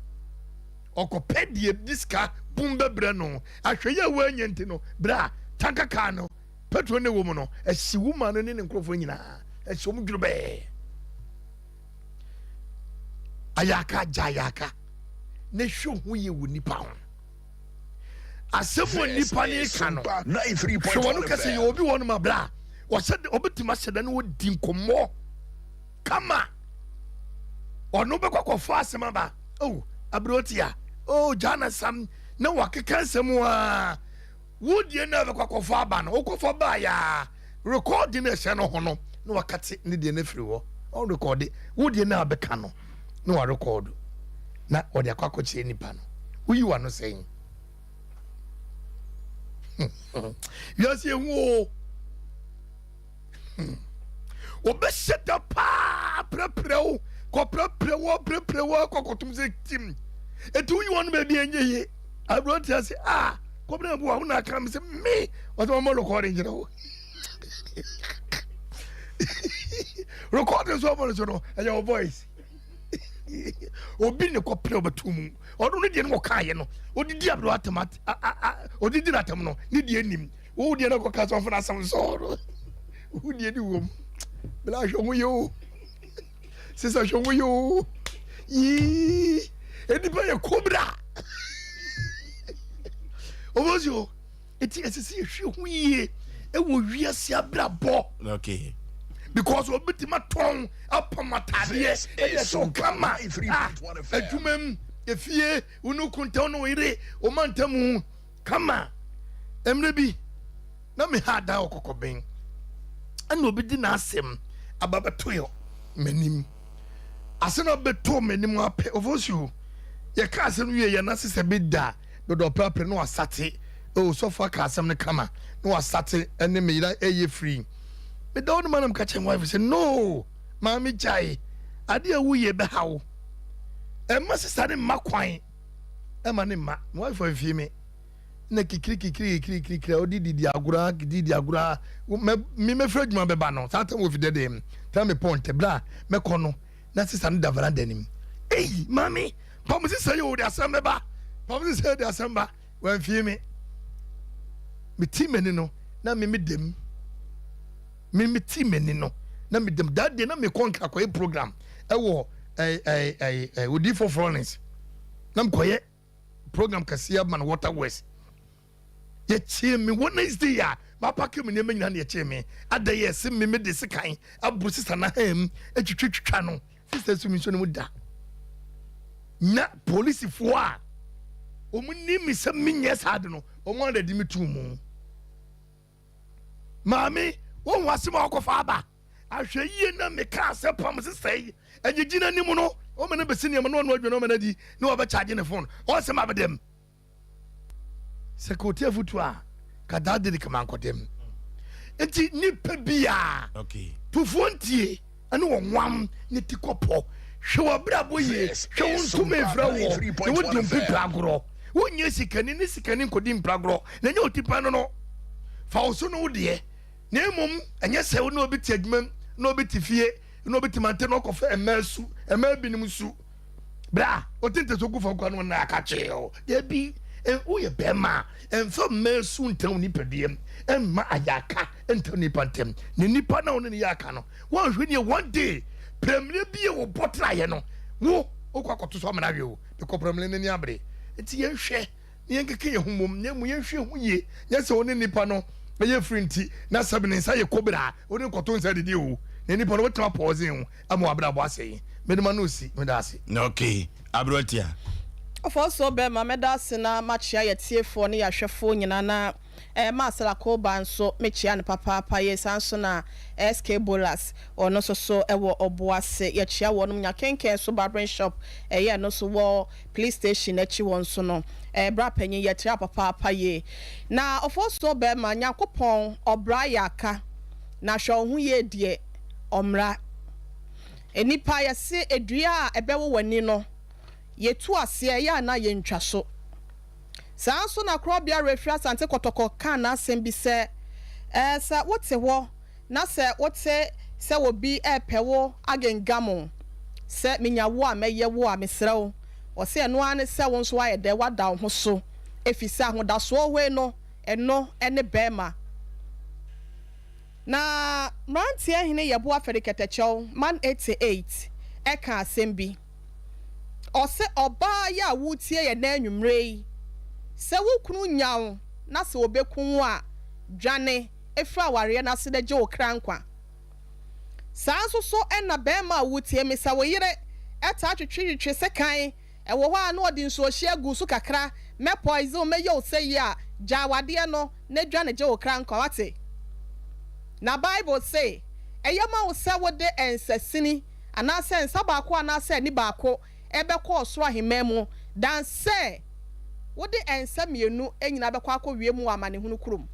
okopedie diska bumbe bre no ahweye wa nyenti no bra tanka kanu petrol ne wo mu no ehyi wuma no ne nkrofo nyina ehyi omu dwuro be ayaka jayaka ne hwe hu ye wo nipa ho asemo nipa ne ka no 93.1 kase ye obi wonu ma bra said obetima said no di nkomo kama ono be kwakọ fast maba oh abrotia oh jana sam na wakeka nsem a wodie na be kwakọ fa ba no okofo ba ya recording na se no ho no na wakate ne de na firi wo on record wodie na be ka no na wa record na ode akwakọ che nipa no uyi wa no sen yes you obesheta pa prepreo ko prepreo ko kotum se tim etu you want baby enye I brought you say ko na bu na kam say me what am recording you know recording so no and your voice obi ne ko pre obatum odo ne de no ka ye no odidi abro atamat odidi atam no ne de anim wo de na ko ka so funa sam so wo de di wom bla show yo sisa show yo yi edi ba ye kobra obozio eti esisi hwe hu yi e wo wiase abrabo okay because obitima ton apamatade e so kama adwumam efie unu kunta no ire o mantamu kama emre bi na me hada okokoben ana obidi na asem ababetoyo manim asena beto manim ape ovosio ye ka asem wie ye na sese bida dodo prapre no asate o so fa ka asem ne kama no asate ene me ira eye free me don't man am catching wife say no mami jai ade awuye be hawo e ma sister ne makwan e ma ne ma wife of me na kikiri odidi agura me fridge ma be ba no satan wo fi dede tell me point bra me kono na sister ne da veranda nim mami pam sister yo de asem be ba pam sister de asem ba wan fi me team ni no na me dem me team ni no na me dem that day na me konka ko program e wo odi for Florence na me koye program kasia man water west ye chie me Wednesday ya ma pack me nem nyina na ye chie me adaye se me de sekan abu sister na ham atwitwitwa no sister su mi so ne mu da na police fo a o mu ni mi se minye sad no o mo da di mi tu mu mami won wasema okofa aba ahwe yie na me ka se pam se sei agigina nimu no o me ne besini am no no adwo no me na di na oba charge ne phone o se ma bedem sekotia futu a kada de kama nkodem enti nipa bia okay tufontie ane wonwam ne tikopo hwe wabrabo ye hwe wontu me fra wo ne wodi mpipa agoro wonye sikani ne sikani nkodi mpragoro na nya otipa no fa oso no de na emom enye se wo no obiti adwuma no obiti fie no obiti mante no kofa emasu emabinim su bra otinte so gufa kwa no na akache o de bi wo ye bema emfa masu ntam ni pediem emma ayaka ntam ni pantem ni nipa na woni yaka no wo hwe ni one day premier bi wo botra ye no wo okwakoto so amana we o de ko premier ni abre enti ye hwe ni yenkeke ye humom nyemu ye hwe hu ye ye se woni nipa no ye frinti na sabine nsa ye kobra woni koto nsa didi o ni nipa no wetra pause hu ama wabra bo asey medema no si medase okay abrotia for so be ma medase na machia ye tiefo ne yahwefo nyina na masala ko ban so mechia ne papa ye sanso na SK Bolas ono so ewo oboase ye chia wonum nya kenken so barbering shop ye no so wo police station echi won so no bra panyin ye tia papa ye na ofo so be ma nyakopon obra yaka na hwo hu ye die omra enipa ye se edua ebewo wani no yetu ase ya na ye ntwa so sanso na krobia refri asante kotoko kan na asem bi se sa wote ho na se wote se wo bi epewo agengamo se menyawo a meye wo a mesrewo wo se no ane se won so ayede wada ho so efisa ho da so hwe no eno ene bema na mantie hene yebo afediketechew man 88 eka asem bi ose oba ya wutie ye na anwumrei se wukunu nyawo na se obekun a dwane efra aware na se de gye wo kra nkwa saa nso so na bema wutie me sa wo yire eta atwetwe sekan ewo ho a na odi nso ohia gu so kakra me poison me yo say ya jawade no na dwa ne gye wo kra nkwa wate na Bible say eyama wo se wo de ensasini ana se nsa baako ana se ni baako ebekọ osoro ahememu dan se wo de ensa mienu enyina bekọ akọ mu amane hunu kurum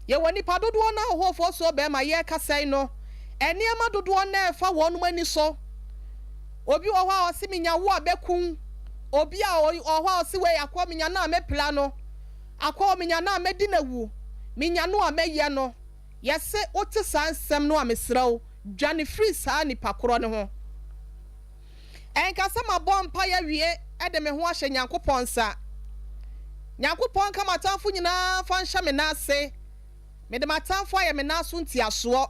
ye woni padodo na hofo so be ma ye kasai no eni ama dodo na efa wonu mani so obi wo ha osiminya wo abekun obi a oho osiwe akọ minya na mepla no akọ minya na medi na wu minya no ameye no yese ote sansem no amesraw dwane free saa nipa koro ne ho enka sama bompa ya wie ede me ho ahye Nyankopon sa Nyankopon ka matamfo nyina fa nhya me na ase me de matamfo aye me na so ntiaso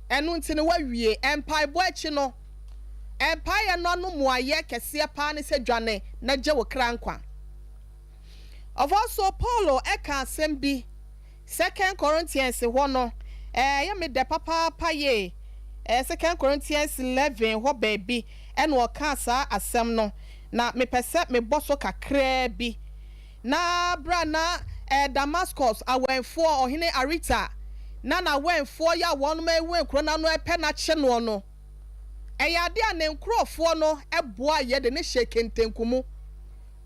enu nti ne wa wie empai bo achi no empai ya no no muaye kese pa ne se dwane na gye wo kra nkwa of also Paulo eka asem bi 2 Corinthians ho no ya me de papa ye 2 Corinthians 11 ho baby eno oka sa asem no na me pese me boso kakra bi na bra na Damascus awenfo ohene Arita na wenfo ya wonu ma ewu enkro na no epe na che no no eyade a ne nkrofo no eboa ye de ne shekentenkumu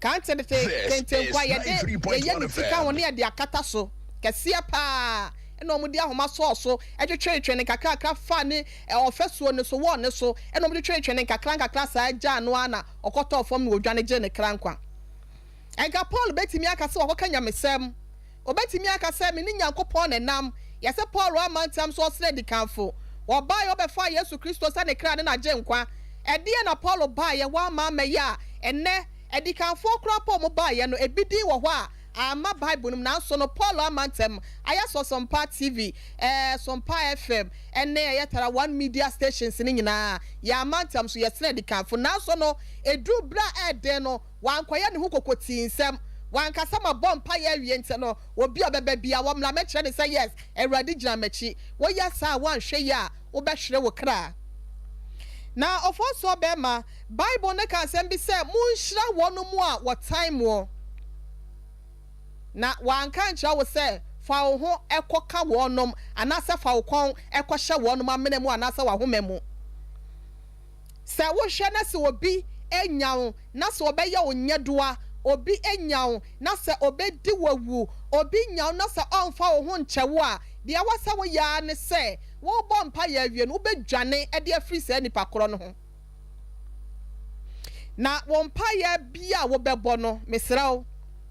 kan te de kentenkwa ye de ye ne sika woni ye de akata so kese pa eno omudi ahoma so etwetwe ne kakra fa ne ofesuo ne so wo ne so eno omudi twetwe ne kakra sa agya no ana okoto fom odwane gye ne krankwa enka Paul betimi akase wakoka nyamesem obetimi akase me ni Nyankopon ne nam yese Paul amantam so sre di kanfo wo ba yo be fa Yesu Kristo sa ne kra ne na gye nkwa ede na Paul ba ye wa ma ya enne edi kanfo kra pa mo ba ye no ebidi wo ho a ama Bible num na so no Paul amantem aya so Sompa TV Sompa FM enne ya tara one media stations ni nyina ya amantem so yesre di kanfo na so no edu bra ede no wankoya ne hu kokoti nsem wankasa ma bompa ya wie nte no obi obebe bia wo mla mekire ne say yes Ewrade gina mechi wo yesa wan hwe ya wo be hwere wo kra na ofo so be ma Bible ne kan sem bi say munhira wonu mu a wo time wo na wanka ncha wo say fa wo ho ekoka wonom anasa fa wo kon ekɔhye wonom amene mu anasa wa homemu se wo hwe na se obi enyawo na se obeye onyedoa obi enyawo na se obedi wawu obi nyawo na se onfa wo ho nchewo a de awasa wo ya ne se wo bompa ya wie no obedwane e de afiri se nipa koro no ho na wo mpa ya bia wo bebo no mesrawo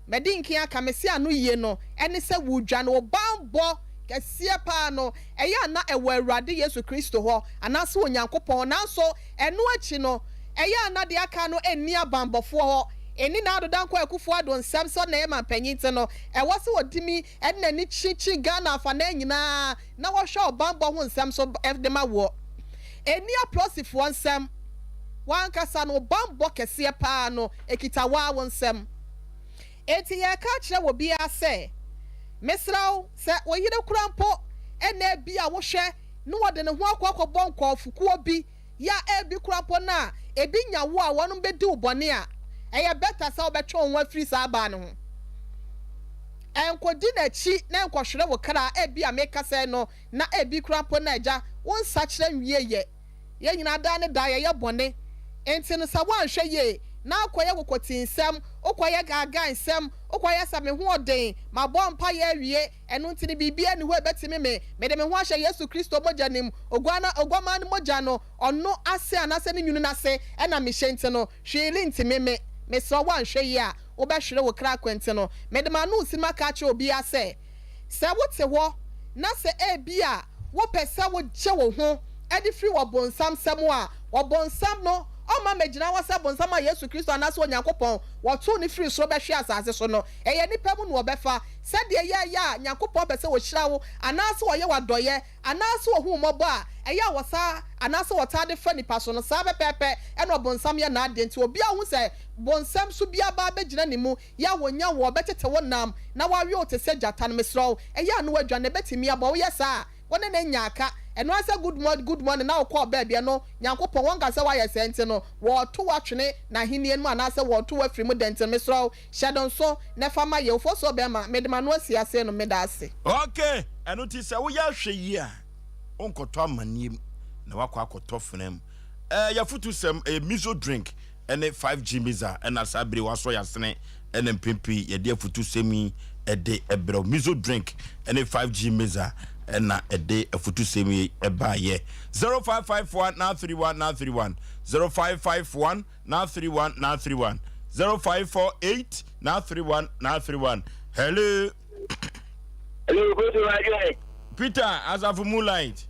medinki aka mesi anu yie no ene se wo dwane wo bambo kese pa no eya na ewo Ewrade Yesu Kristo ho anase Onyankopon nanso eno achi no eya na de aka no eni abambofo ho eni na adodan kwa akufo ado nsam so na ema panyinte no ewo se wodimi ena ni chichi Ghana afa na nyina na wo hwe obambo ho nsam so efdema wo eni aprosifo nsam wankasa no bambo kese pa no ekita wa wo nsam eti ye ka kire wo bia se mesraw se wo yire kurampo ena bia wo hwe no wode ne ho akwa bonko fukuo bi ya ebi kurampo na ebi nyawo a wonum bedi ubone a eye better sa obetwe won afiri sa aba ne ho enkodi na chi na enkohwere wo kra ebi ameka se no na ebi kurampo na agya won sa kire nwie ye nyina da ne da ye bone enti no sa wan hwe ye na akoye kokoti nsem okoye gaga nsem okoye sa me ho oden ma bompa ye wie enu ntini bibia ni ho betimi me de me ho ahye Yesu Kristo moja nim ogwama ni moja no ono ase anase ni nwunu nase ena me hyenti no hweli ntimi me so wan hwe ye a wo be hwere wo kra kwenti no me de ma no usima ka che obi ase se wote ho na se ebia wo pese wo gye wo ho edi free wo bonsam sam a wo bonsam no ọma megyina wasa bonsama Yesu Kristo anaso Onyankopon wotu ni free so behwe asase so no eye nipa mu no obefa sade ya Nyankopon pese wo hyira wo anaso wo ye wadoye anaso wo hu mobo a eye wasa anaso wota de fa nipa so no sa pepepe eno bonsam ya na ade nti obi a hu se bonsam so bia ba begyina ni mu ya wonya wo betete wonam na wawe o te se jata no mesro eye anu wadwa na betimi aba wo yesa wona na nyaka eno asa good morning na okọ baby no Nyankopon won ka se wa yesente no wo to watwene na henie mu anase wo to wa free mu dente mesro shadon so na fama ye ofo so be ma medema no asiase no medase okay eno ti se wo ya hwe yi a onkoto amanim na wakọ akoto fenam ya futu sem miso drink ene 5G miza ena sabre waso yasene ene mpempi ye de futu semi ede ebro miso drink ene 5G miza ena ede afutu semi eba ye 0551 0551 0548 0548 hello good morning Peter Asafu Moonlight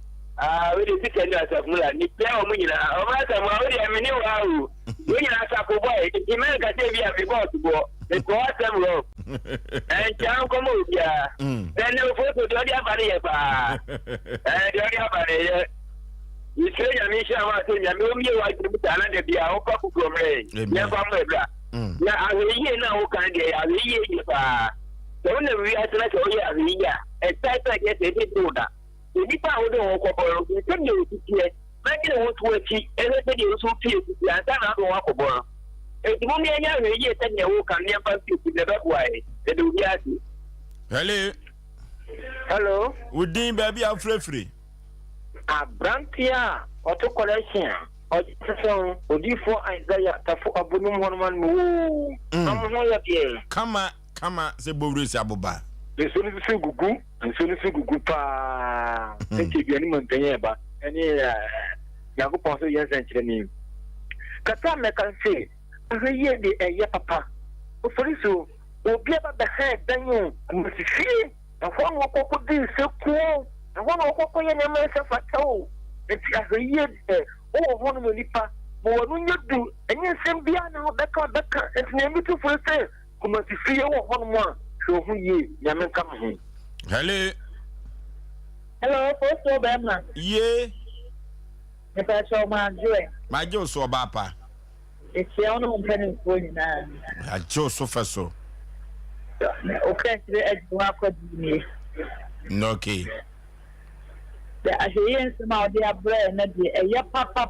we dey pick any Asafu Moonlight ni play o munyina o ma sa mo we dey amini wa o munyina Asafu boy the man ka say be a boss bo the go Asem rock and chan ko mo bia then no photo do dia bari ye pa do dia bari ye you say ya mi sha wa say ya mi o mi wa ti ta na de bia o pa ku promre ya fa mo bra na awe na o kan de awe ye pa so na we asena so ye awe ya e tight get e do da ni pa o do ko boro ni se ni o ti tie na ki o tu achi e se de o so tie ti anta na do wa ko boro e ti mo mi anya we ye se ni o kan ni pa ti ti le ba kwai e do bi ati hello udin baby afrefre abrantia auto collection ojiso odifo Isaiah tafo abunum honoman mu amho ya bie kama se bowresi aboba nsoni se gugu pa eke bia ni mantenye ba eni Yakopon so yes enchire ni kata me kan se ahye de eye papa Oforisuo obi aba be ha danyo musifie afọ no kokko di se ko afọ no kokko ye nyama se fatao enti ahye de o ho no nipa mo wonu nyedu enye nsem bia na obeka enti na mi tu fo se musifie wo ho no a so hu ye nyame kam ho hello Osei Aboagye ye Nipa cho ma jo so ba pa eti ono mpeni ko nyina a jo so feso okay the edwa kwadi ni no okay the aheyen sema odi abra na de eye papa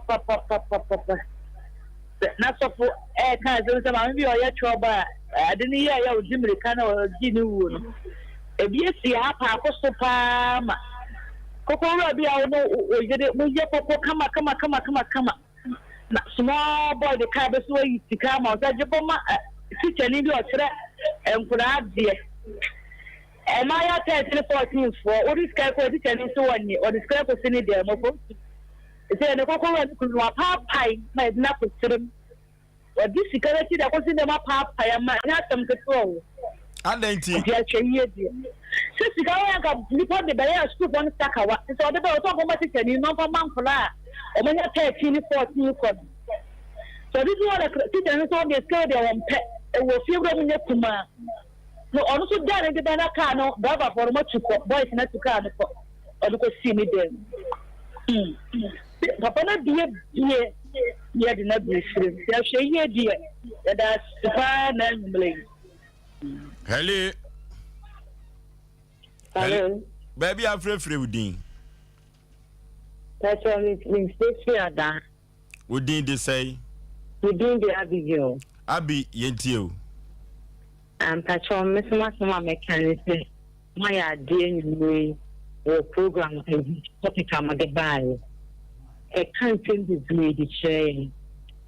na sofo kan ze sema mbi oye choba ade ni ya ojimri kana oji ni wu no ebi esi apa akoso pa ma kokoro bi a no oyede mo ye popo kama na small boy the car be so yi sika ma o saje boma teacher ni bi o kire enkura ade e ma ya 13-14 for o disca ko teacher ni so woni o disca ko sini de mo ko se ne kokoro ni ku wa papai na na ko tirim o disca ka ti da ko sini ma papai ma na tam ko to adenti ya chenye die sisi gawa ga nipo de baya school bon sakawa so de be to ko ma teacher ni no fa mankola o ma nya 13-14 ko so this one teacher ni so de scale de won pe e wo fi bro nya kuma no onu so dare de bana ka no baba for mo chuko boys na chuka no ko o de ko si ni de papa na die de na bi shire ya sheye die ya da sifa na mble hello baby afrefre udin that's all we stay ada udin de say udin de Abigail abi yentio patron mesma mechanic my idea ni o program topic am de buy e can't change the way the chain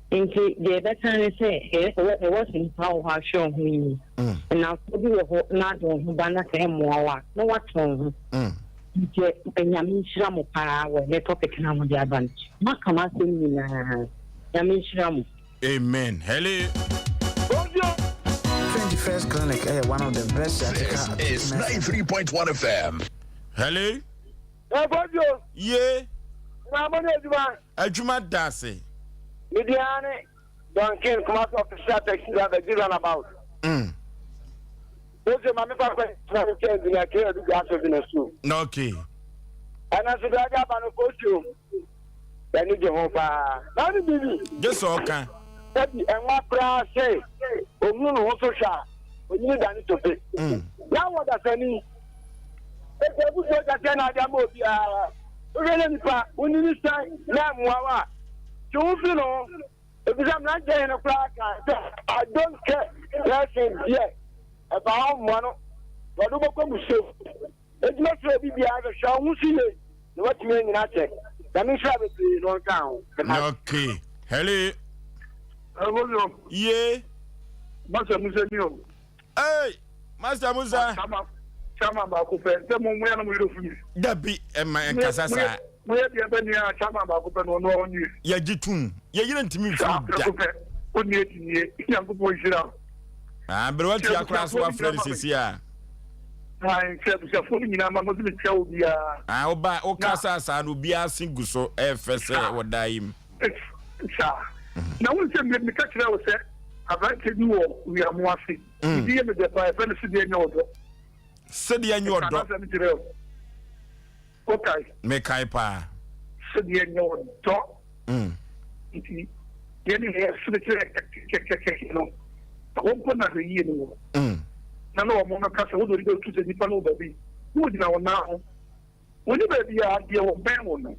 into the better say it was in how show me and now we were not on bana say mo no what on je nyame nhira mo pa we le topic na mo dia ban makama se ni na nyame nhira mo amen hello 21st Clinic, one of the best. This is 93.1 FM. Hello? Aboagye Yeah. na mo na ejuma Ajuma dase. Midiane, Duncan, come out of the shop, taxi driver, give an about. Those are my papa, in a care to gas in a soup. Okay. And as a drag up on a costume, then you go home. Now, Just okay. And what prayer say, oh, no, also shall. We need to pay. Now, what does any? If you say that then I am we need to say, now, you know, if I'm not getting a plaque, I don't care. That's it, about one. What do you come to say? It's not so big. I shall see it. What you mean, I check. Let me try it on town. Okay. Hello. Yeah. Master Musa, hey, Master Musa. Chama Bakupe, the moment we do for you. Dabi and Casasa. Where the Abenia Chama Bakupe on you. Yajitun. Yayin to me from young boy. Ah, but what your class was friends is here. I said, fully in our mother tell you. I'll buy Ocasas and will be asking Guso, FSA or Dime. Now, we said, let me catch it out. I'd like to know we are more free. The end of the fire, said the annual dog. Okay. Make I pa. Said the annual dog. Getting here, you know. Open as a year. None of Mona Castle would go to the Nipano baby. Who did our now? When you be the idea of Bamon,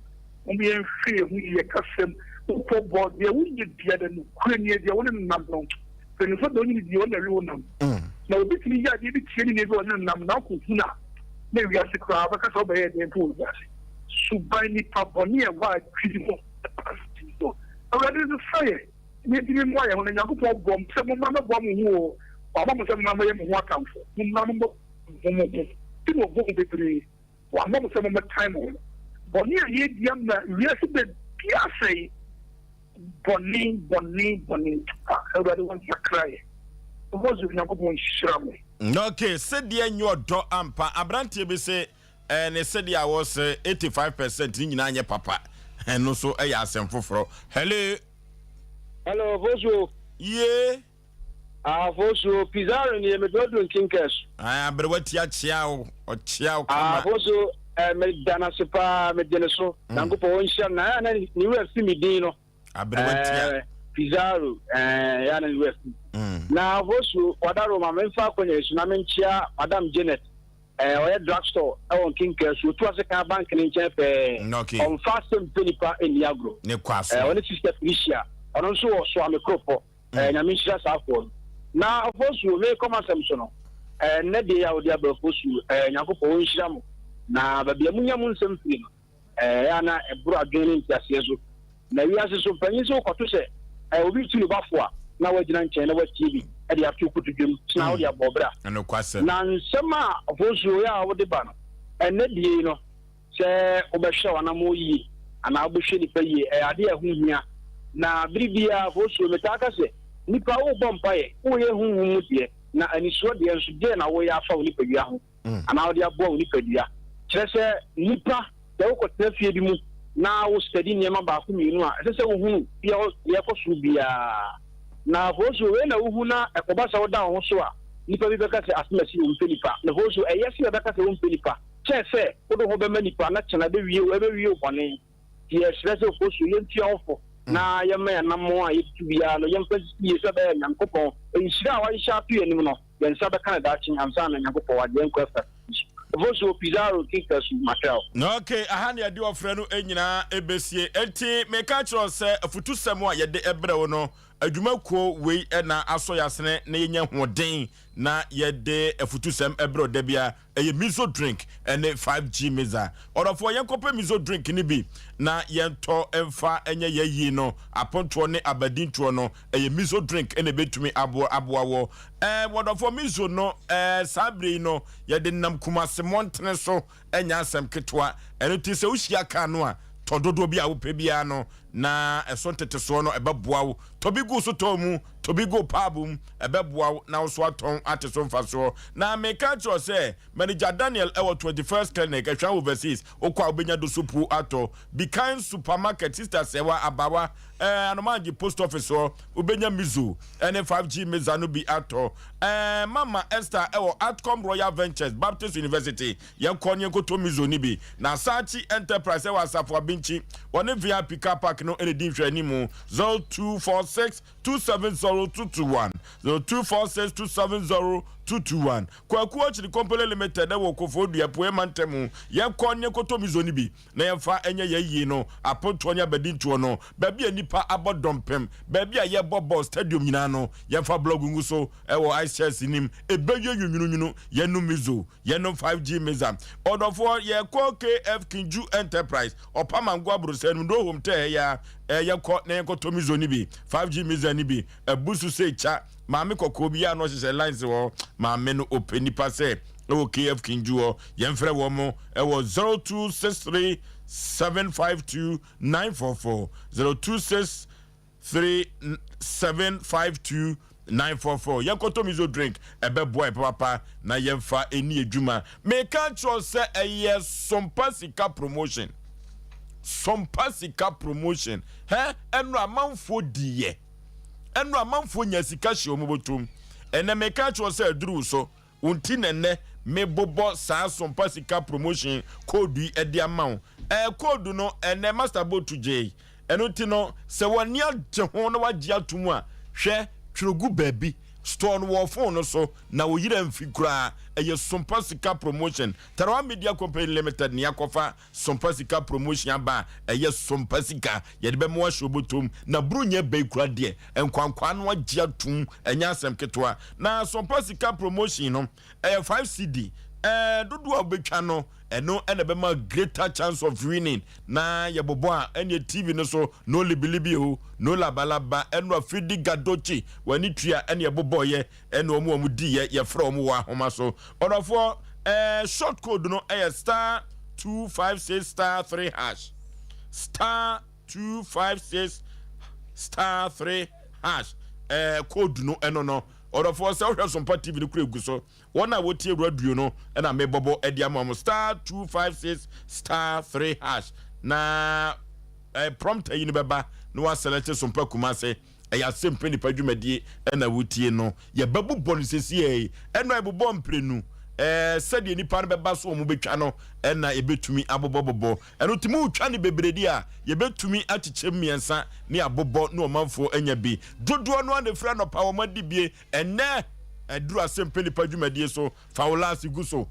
and be in fear, we are custom. Board, they wouldn't get the other queen, the only number. Then you don't need the only one. Now, this is the idea of killing everyone now. Maybe I should cry because of the pool. Subani Paponia, why critical. Already the fire. Maybe why when you go bomb, some mamma bomb war, or mamma some mamma walk out. Mamma people go between one mamma some time on. Bonia, young, yes, the Piasse. Bonnie. Everybody wants to cry. Because you never going to show me. Okay, said the annual door ampa. Abranti be say, and they said I was 85% in Nanya Papa. And also a Asem Fufro. Hello. Hello, Vosu. Yeah. Vosu, Pizarro, and you go to Kinkers. I am but what ya chiao or chiao. Vosu, Medana Sepa, Medeneso, Nango Poinshan, and you have seen me Dino. Pizarro, Yan West. Now, Vosu, Wadaro, my main falcon, Namentia, Madame Janet, or drugstore, on Kinkers, who was a car bank in Chepe, on Asem Mpe Nipa in Yagro, on the sister Felicia, and also Swami Cropo, and Amisha Southward. Now, Vosu, may come as Samson, and Nedia Diabo Vosu, and Yakopo Sham, now, but the Amunamun something, Anna, a broad gaining Yassu. Na we are so panizo ko to say I will be to bafwa na wagina nche na TV e dey atuku to dwem na wo dey abobra no kwase na nsema vozu ya wo dey ba no ene die no se obehwe wana mo yi ana obehwe ni pa yi e ade ehunhia na bribia vozu metaka se nipa wo bompaye wo ye hunhu die na anisuo de nso de na wo ya afa wo nipa dua ho ana wo dey abo wo nipa dua kire se nipa de wo ko trafie bi mu na wo study niema ba ko mienu a ese se wo hu ye ko su bia na vozo we na wo hu na ekoba sa wo da wo so a nipa bi beka se asmasi wo Mpe Nipa na vozo eyesi e beka se wo Mpe Nipa che se wo do ho be ma nipa na chena be wie wo bone ye stress of vozo ye ntia ofo na ye ma na mo a ye tu bia no ye mpa ye se be Nyankopon e shira wa sha tu enim no ye nsa be kan da chin amsa na Nyankopon wa de nko fa Vozo Pizarro Kinkers Mattel. Okay, ahani adi ofrenu enyina ebesie enti meka chiro se afutu semo a yede ebre no adwumakuo wei na aso yasene na yenya hoden na yede afutu sem ebre da bia eye miso drink ene 5G meza orofo yenkope miso drink ni bi na yento emfa enye yeyi no aponto ne abadinto no eye miso drink ene betumi aboawo wodofo miso no sabre no yede nam kumase montene so enya asem ketwa eno ti se uhia ka no a tododo bia wo pe bia no na ɛso tete so no ɛbɛboa wo tobi gu so tɔ mu tobi gu paabum ɛbɛboa wo na wo so atɔn ate so mfa so na meka kyerɛ sɛ manager Daniel ɛwɔ 21st clinic ɛhwa overseas okɔ obenya do supu atɔ Bikan supermarket sister sewa abawa anomanji post office so obenya mizu ɛne 5G meza no bi atɔ mama Esther ɛwɔ Atcom Royal Ventures Baptist University yɛnkɔ to mizu ni bi na Sachi Enterprise ɛwɔ Asafo Abinchi wɔne VIP car park no ɛne di hwɛ ni mu 0246 270221 0246 270221 kwaku achiri company limited ɛwɔ Kofodua Poe Mantemu yɛnkɔ koto mizu ni bi na yɛmfa ɛnyɛ yɛyie no aponto nya badintuo no baabi a nipa abodompem baabi a yɛbɔ stadium nyina no yɛmfa blog ngu so ɛwɔ iChess nim ebeye nwunwunu yɛnum mizu yɛnum 5G meza odofo yɛkɔ KF Kinju Enterprise ɔpamango abrosɛnum do home te ya yɛkɔ na yɛkɔ mizu ni bi 5G meza ni bi ebusu se cha maame kokko bi ya no hyehyɛ lines wɔ maame no Mpe Nipa sɛ ɛwɔ KF Kinju hɔ yɛmfrɛ wɔ mo ɛwɔ 0263 752 944 0263 752 944 yankoto mizo drink ebe boy papa na yemfa eni edwuma meka cho se eye Sompa sika promotion he enu amanfo diye enu amanfo nya sika hye omobotom ene meka cho se aduru so unti nene me bobo sa Sompa sika promotion code e di amount code no ene master boat to j eno ti no se woni ade ho na wagye atum a hwe twirogu baabi store no phone no so na wo yira mfi kura eye Sompa sika promotion Tarawa Media Company Limited ni akofa Sompa sika promotion aba eye Sompa sika ye de be mo ahwobotom na brunya be kura de enkwankwa no agye atum enya asem ketwa na Sompa sika promotion no 5 CD dodo obetwa no eno ene be ma greater chance of winning na yebobo a ene TV no so no libilibi o no labalaba eno afidi gadochi wani tua ene yebobo ye ene omu di ye fra omu wa homa so odofo short code no star 256 star 3 hash star 256 star 3 hash code no eno no or for South Sompa TV no kure so one a wotie radio no and a mebobo ediamom star 256 star 3 hash na prompt yin beba no wa select Sompa Kumase Asem Mpe Nipa dwumadie na wotie no ye babu bonisesi e eno ebobɔ mprenu sɛde nipa no bɛba so mu betwa no na ebetumi abobobobo eno timu utwa ne bebredi a ye betumi akyekye miensa ne abobo ne omanfo anya bi dodo no ane fra no pa wo madi bie ene duru Asem Mpe Nipa dwumadie so fawolasi guso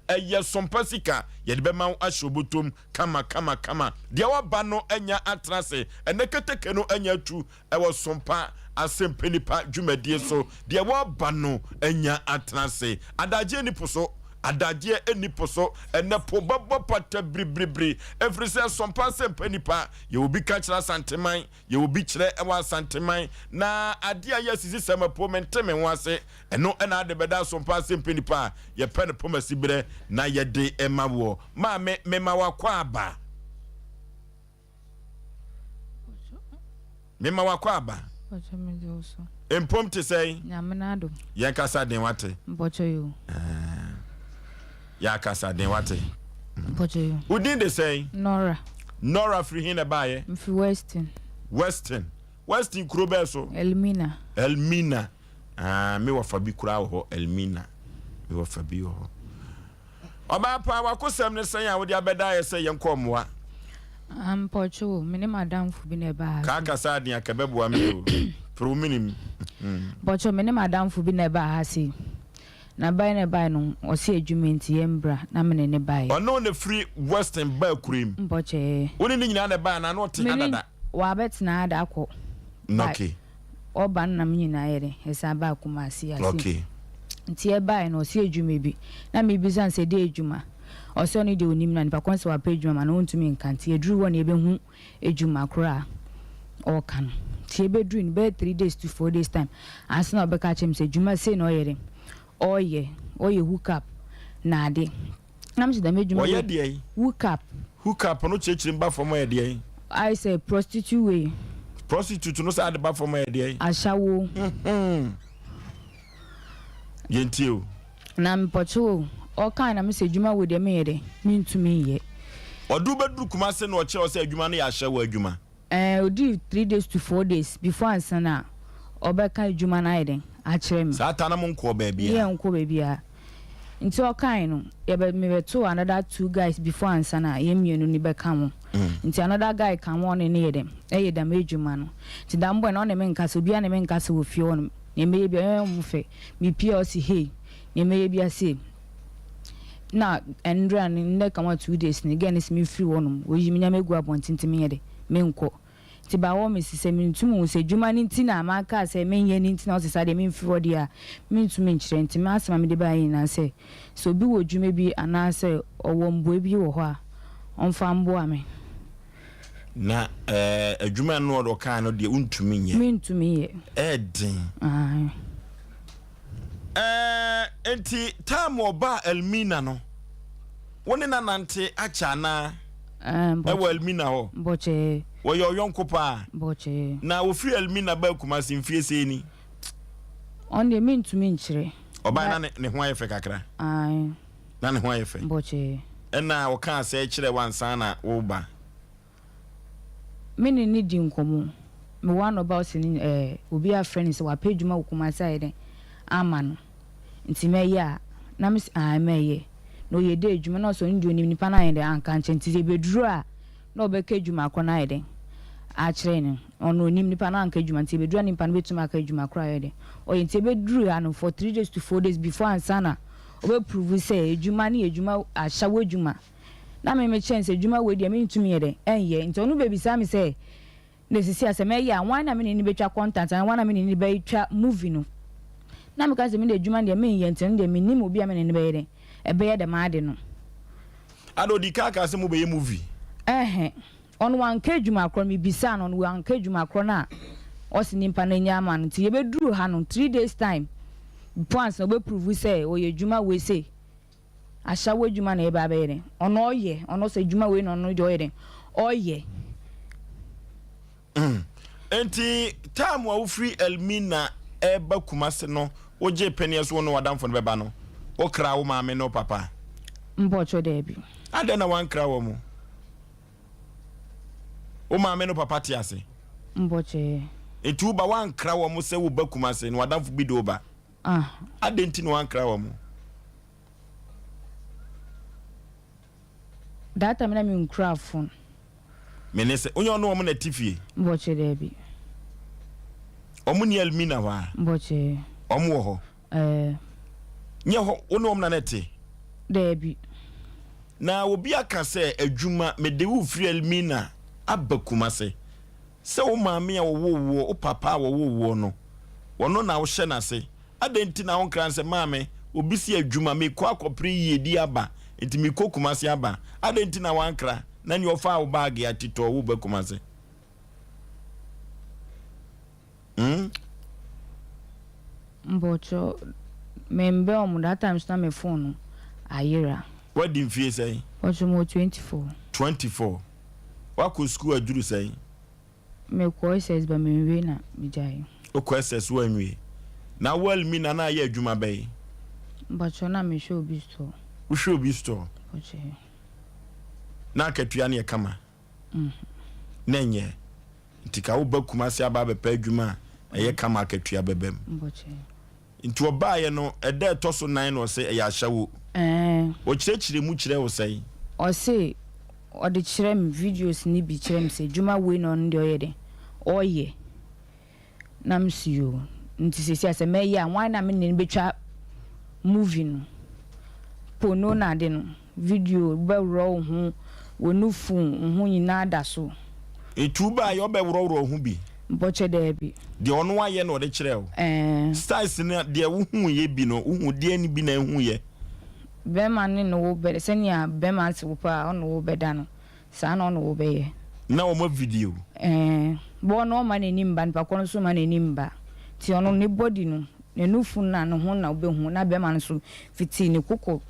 eye Sompa sika ye de bema ahyobotom kama de waba no anya atrase ene keteke no anya tu ewo Sompa Asem Mpe Nipa dwumadie so de waba no anya atrase adagye eni poso ene po babo pata bribri every say Sompa Asem Mpe Nipa ye obi ka kira santeman ye obi kire ewa santeman na ade aye sisi sema po menteme ho ase eno ena ade beda Sompa Asem Mpe Nipa ye pen pomasi bere na ye de emawo ma me wakwa aba mema wakwa aba empom te say nyamenado ye kasa den wate mbocho yo ya kasa den wate mbocho yo udin de say Nora free hin abaye mfi Western kuro so Elmina me wa fabi kura ho Elmina me wa fabi ho oba pa wakosem ne san ya wo de abeda ye say yenkomoa mpocho mene madam fu bi na ba ka kasa den akabeboa me o pro minim pocho mene madam fu bi na ba ha si na bai na bai no osi adwumenti yembra na mene ne bai ono ne free Western ba kurim mpoche woni ni nyina na ba na no te adada wa betina ada akọ okay oba na mnyina yere hesa ba Kumasi asi okay nti e bai no osi adwuma bi na me bi san se de adwuma oso ni de onim na nipa konse wa pa adwuma ma no ntumi nkanti eduru woni ebe hu adwuma kora o kan ti ebe duru ni be 3 days to 4 days time asna obeka chem se adwuma se no yere oye hook up na ade na mse da medwuma oye de hook up no chechiri mba fo mo ye de I say prostitute way. Prostitute no say adeba for my dey. Ashawo. Yentio. Na mpocho all kind na me say adwuma we dey me dey. Me ntumi ye. Odu bedru kuma se no o che o say adwuma no ya ahyawo adwuma. Odi 3 days to 4 days before ansana obeka adwuma na iden a kire me. Sa ta na mo nko ba bia. Ye nko ba bia. Nti all kind no ye be me beto another 2 guys before ansana ye mienu ni beka mo. Nti another guy kan won ne ye dem. Eye dem adwuma no. Nti dambo na o ne me nkasa obi a ne me nkasa wo fie won. Ne me bia mu fe. Me PLC hey. Ne me bia say na Andrea ne kama 2 days ni again is me free wonum wo yi me nyame gu abontinti me ye de me nko ti ba wo me sise me ntumu se djuma ni nti na ma ka se me ye ni nti na o se sa de me free wodi a me ntumi nkyere nti me asema me de ba yi na se so bi wo djuma bi ana se owo mbo bi wo ho a onfa mbo ame na adwuma no do kan no de untumi nye me ntumi ye edin enti time oba Elmina no woni na nante acha na ewo Elmina ho boche wo yo yonko pa boche na wo free Elmina ba kuma simfie se ni on de me ntumi nkyere oba na ne ho ayefe kakra na ne ho ayefe boche na wo kan se kyere wansan na wo ba me ni di nkomo me one about sin obi a friend se wa pedwuma wo kuma sai den ama no nti meya na me meye no ye de adwuma na so ndi onim nipa na ye de anka nche nti ze beduru a na obeka adwuma akọ na ye de a kire ni ono onim nipa na anka adwuma nti beduru nipa na betuma aka adwuma akọ ye de o ye nti beduru a no for 3 days to 4 days before ansana obe prove say adwuma ni adwuma ahyawo adwuma na me chance adwuma we de me ntumi ye de enye nti ono bebi sa me say ne sisi aseme ya wan na me ni betwa content and wan na me ni betwa movie no na me ka se me de adwuma de me ye nti de me ni mo bia me ni be ye ebe ye de ma de no ado di kaka se mo be movie on wan ka adwuma akro me bisa no wan ka adwuma akro na o si nimpa na nya ma no ti ye be duru ha no 3 days time once no be prove say o ye adwuma we say asha we adwuma na e ba be ye ono oye ono se adwuma we no no de oye oye enti time wa free Elmina eba kumase no oje penies wo no wadamfo no beba no o kra wo maame no papa mbocho debi ade na wan kra wo mu o maame no papa ti ase mboche etu ba wan kra wo mu se wo ba kumase no wadamfo bi do ba ade nti no wan kra wo mu data me na me nkra phone menese onye ono mo na tifie mboche debi omu ni Elmina wa mboche omu wo ho nye ho ono na nete debi na obi aka se adwuma mede wo free Elmina abakumase se wo maame a wo o papa wo no wono na wo hye na se adenti na won kran se maame obi si adwuma me kwa akopre yedi aba enti me kokumase aba adenti na wankra na ni ofa wo bag ya tito wo bakumase mbocho membe omu that time sta me phone ayira what din fie say ocho mo 24 wako school aduru say me ko SS ba me we na me jai o ko SS wo anwie na well mi na ya adwuma bai mbocho na me show bi store wo show bi store oche na katua na kama nenye ntika wo bakumase aba be pa adwuma eye kama katua bebem mboche nti obaye no ede toso 9 no se ya hyawo o kirechire mu kire wo sai o se o de kire me videos ni bi kire me se djuma we no ndi oyede oye na msiyo nti se sia se me ya wan na me ni betwa movie no pono na de no video be ro ho wonufu ho nyina da so etuba yo be woro ho bi mboche debi de ono aye no de kire o styles na de wo hu ye bi no hu de ani bi na hu ye be man no wo be senia be man se wo pa ono wo be da no sa na ono wo be ye na o ma video bo no ma na nimba npa kono so ma na nimba ti ono ne body no ne nufu na no ho na wo be hu na be man so fiti ne koko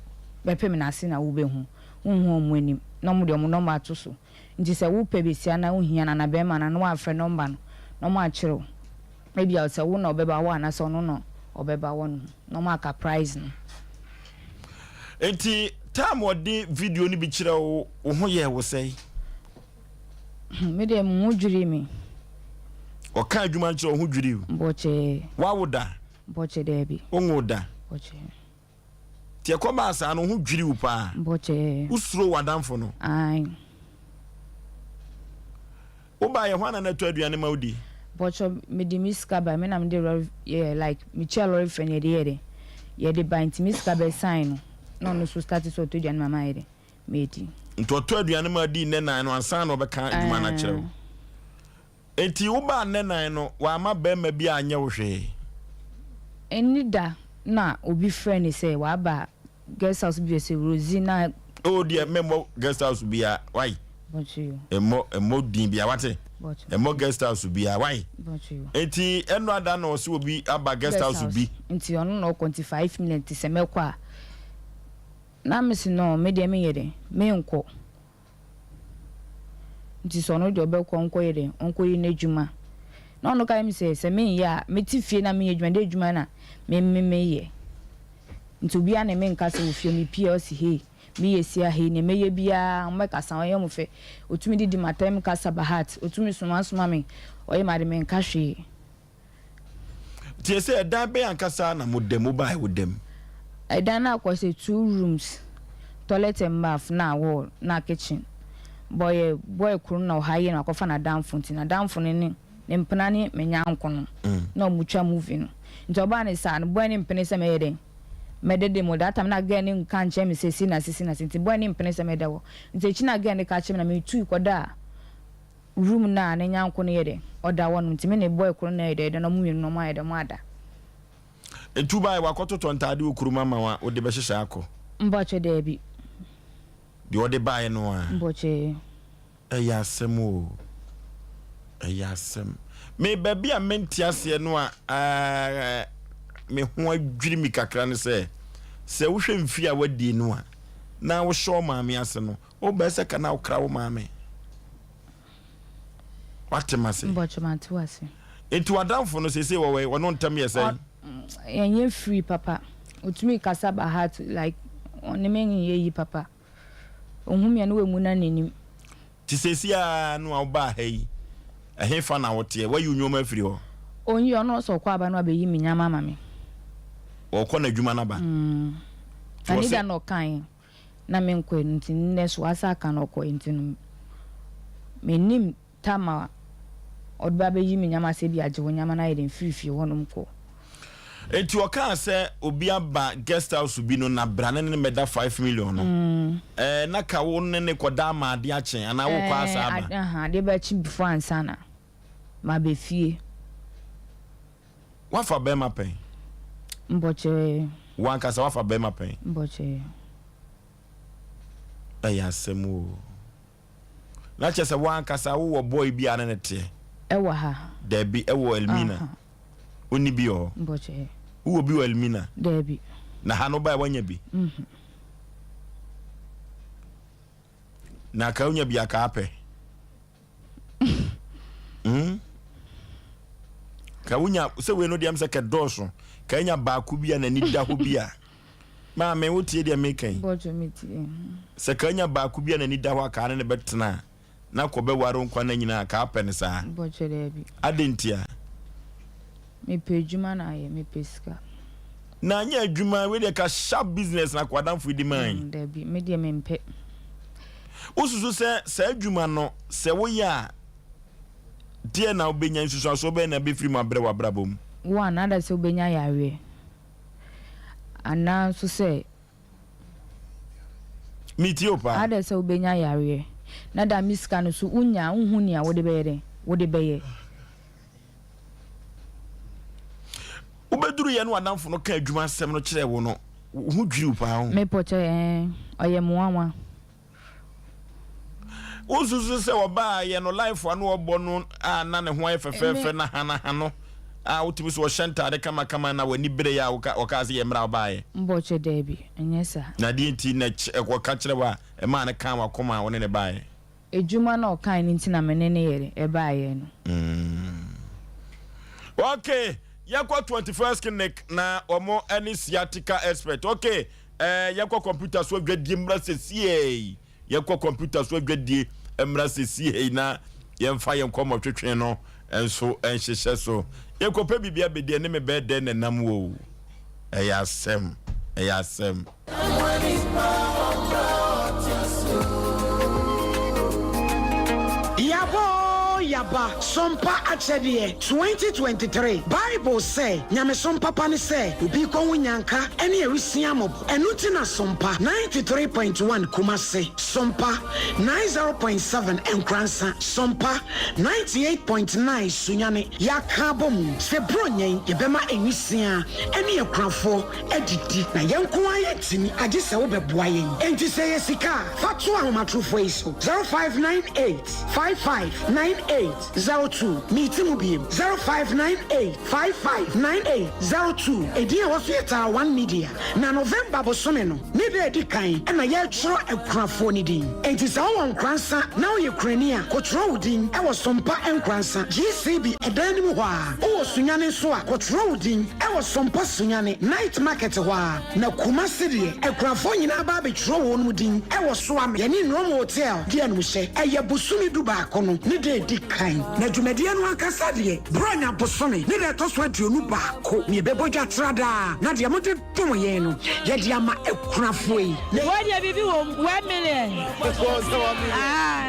be pem na ase na wo be hu hu mu anim na mo de mo no ma to so nti se wo pe besia na wo hia na be ma na no afre number no no ma akire maybe I say wo na obeba wo na so no obeba wo no ma ka price no enti time odi video ni bi kire wo ho ye wo sei me de mu dwiri mi o ka adwuma kire wo ho dwiri boche wa woda boche de bi onwoda boche tie ko ba sa no ho dwiri wo pa boche usuro wadamfo no ai wo ba ye hwana na to aduane maudi boche me di miska ba me na me de like me chelo fenye de ye ba inti miska ba sign no so start so to aduane mama ye me di nto to aduane maudi ne nan no ansan no be ka adwuma na kire wo enti wo ba ne nan no wa ma ba ma bi anya wo hwe enida na obi friend say wa ba guest house bi say Rosina oh dear memo guest house bia why bochi emo din bia wate bochi emo guest house bia why bochi enti eno ada na so obi aba guest house bi enti ono no 25 minutes se mekwa na mesi no me de me yede me nko nti so no de obekọ nko yede onko yi na djuma na ono ka mi se me ya me ti fie na me adwuma de djuma na me ye nti obi a na me nka se wo fie mi PLC he mi yesia he ne meye bia mo ka san ye mo fe otumi di matem ka sabahat otumi suma me oye ma de me nka hwe tie se dan be ankasa na modem mobile wodem dan na kwose 2 rooms toilet and bath na wall na kitchen boy kuru na haye na kofa na damfo nti na damfo ne mpena ne menya nkono na omutwa movie no nti oba ne sa no boy ne mpene se meye den medede mo data na ga ne nka nche me sesi na nti boy ne mpene se mede wo nti chi na ga ne ka che na me tu ikoda room na ne nya nkono ye den oda wo no nti me ne boy kuru na ye den no mu no ma ye den mo ada etuba wa kototo ntade okuruma ma wa ode be hyehyɛ akọ mboche de bi de ode bae no a mboche eya asem o eya asem me baby a menti ase no a me ho adwiri mi kakra ne se wo hwɛ mfi a wadi no a na wo hye maame ase no wo ba se kana wo kra wo maame watemase mboche mantu ase etu adamfo no sese wo no ntam ye say yenye free papa otumi kasaba heart like onemenyi yeyi papa ohumia no wemu na nanim ti sese a no oba hai ehefa na wote wa yu nyoma afiri ho onyi ono so kwa aba no abeyi minyama mame okọ na adwuma na ba ani da no kan na menko nti nne so asa kan okọ nti no menim tama odba beyi minyama se bi agye wonyama na yeden fifi honom ko enti oka se obi aba guest house bi no na brane ne meda 5 million no na ka wo ne koda ma ade achen ana wo kwa asa aba de ba chi before ansana ma be fie wafa be ma pen mboche wanka sa wafa be ma pen mboche aya semu na che se wanka sa wo boy bi ane ne te ewa ha debi ewo Elmina oni bi o mboche wo bi o Elmina debi na ha no ba wanya bi na ka unya bi aka ape ka unya se we no diam se ke doso ka nya ba ku bia na ni da ho bia ma me wotie dia me kan mboche metie se ka nya ba ku bia na ni da ho aka ne betena na ko be waro nkwa na nyina ka ape ne sa mboche debi adentia me pejuma na ye me peska na nya adwuma we de ka sharp business na kwadam fu di man debi me de me mpe ususu se adwuma no se wo ya die na obenya nsusu so be na be free ma bre wa brabom one ada se obenya yawe ana so se mitiopa ada se obenya yawe na da miska no so unya unhuni a wode beye ubeduru ye no adamfo no ka adwuma sem no kire wo no hu dwiri pa ho me poche oye muanwa ususu se oba ye no life anu obo no na ne ho efefefe na hano utimi so shenta de kama na wani bere ya oka se ye mra oba ye mboche debi enyesa na di nti na ko ka kire wa e ma ne kan wa koma woni ne ba ye ejuma na okan ni ntina menene yere eba aye no okay yakwa 21st clinic na omo any sciatica expert okay yakwa computer so dwedie mrasesi yakwa computer so dwedie mrasesi na yemfa yenkomo twetwe no enso enhyehye so yakwa pe bibia bedie ne me bede ne nam wo Asem Yaba Sompa Achedie 2023 Bible say Nyame Sompa pani say Ubi konwu nyanka eni erisia mob enuti na Sompa 93.1 Kumase Sompa 90.7 Nkransa Sompa 98.9 Sunyane Yakabom se bronyen yebema enisia eni ekranfo edidi na yenko ayetini age se wo beboa yen enti se yesika fatu ahomatrofo iso 0598 559802 meeting bi 0598559802 ediya wafeta 1 media na November bosome no ni be edi kan na ye tro ekrafo ni din enti sa won kransa na ye krania kotro udin e wo Sompa enkransa GCB edanim ho a o sunyane so a kotro udin e wo Sompa sunyane night market ho a na Kumase de ekrafo nyina ba be tro won mudin e wo so am ye ni no hotel de anu hye e ye busumi du ba kono ni de edi kan na dwumadie no akasa de bronya bosome ni de to so aduonu ba ko ni bebodwa trada na de amode tom ye no ye de ama ekrafo yi wo de bibi wo 1 million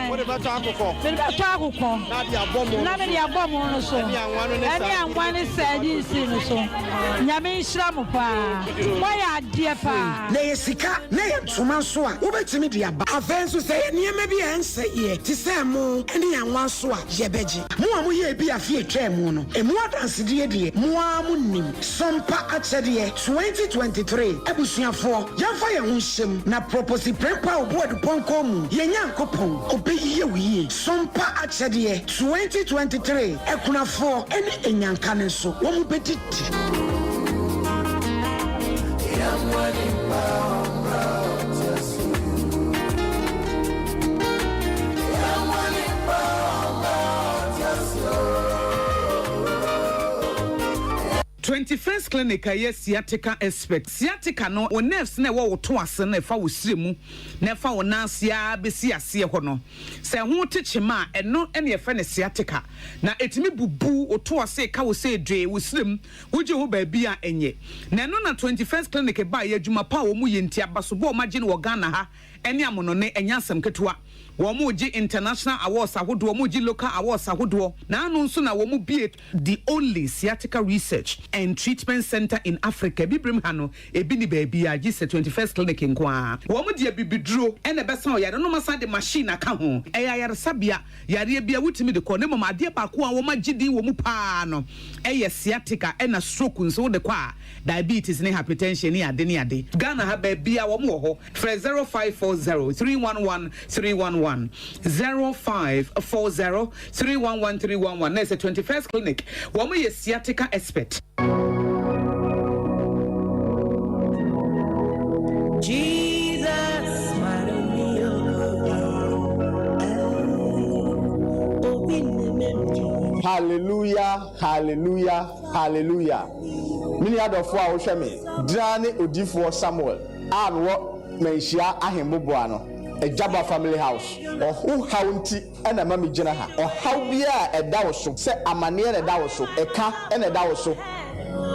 What about Taco? na de abomo no so eni anwane sadi si no so nyame nhira mo pa mo ya de pa na yesika na yetuma so a wo betimi de aba afenso se niema bi ense ye ti se mo eni anwan so a ye beji mo amu ye bi afie etwa mu no emu adanse de mo amu nim Sompa Achedie 2023 ebusuafo yamfa ye ho hyem na propose prepa obodu ponko mu ye nyankopon obeyiye wiye Sompa Achedie 2023 ekunafo eni enyanka ne so wo mu bedidi 21st clinic yes sciatica expert sciatica no o nerves na wo to ase na fa wo siremu na fa wo nansia besi ase ho no se ho techema eno ene ye fa ne sciatica na etimi bubu o to ase ka wo se dwe wo sirem wo je ho ba bia enye na eno na 21st clinic ba ye adwuma pa wo mu ye ntia baso bo ma je no Ghana ha ene amono ne enya asem ketewa wo mu ji international awards ahodo wo mu ji local awards ahodo na anu nso na wo mu be the only sciatica research and treatment center in Africa bibrim ha no ebi ni ba bia ji se 21st clinic nko wo mu de bibiduro ene besa o yare no masa de machine aka ho yare sabia yare bia wutimi de ko ne mama ade ba ko a wo ma gidi wo mu pa no sciatica ena stroke nso de kwa diabetes ne hypertension ne ade Ghana ha ba bia wo mu ho 0540 311 311 0540 311 311 That's a 21st clinic. Woman is sciatica expert. Jesus, hallelujah, hallelujah, hallelujah. Many other four hours me. Drani Odifo Samuel. And what Menshia Ahimbuano. A Jabba family house or who county and a mammy Janaha or how be a dawaso, say a mania a dawaso, a car and a dawaso.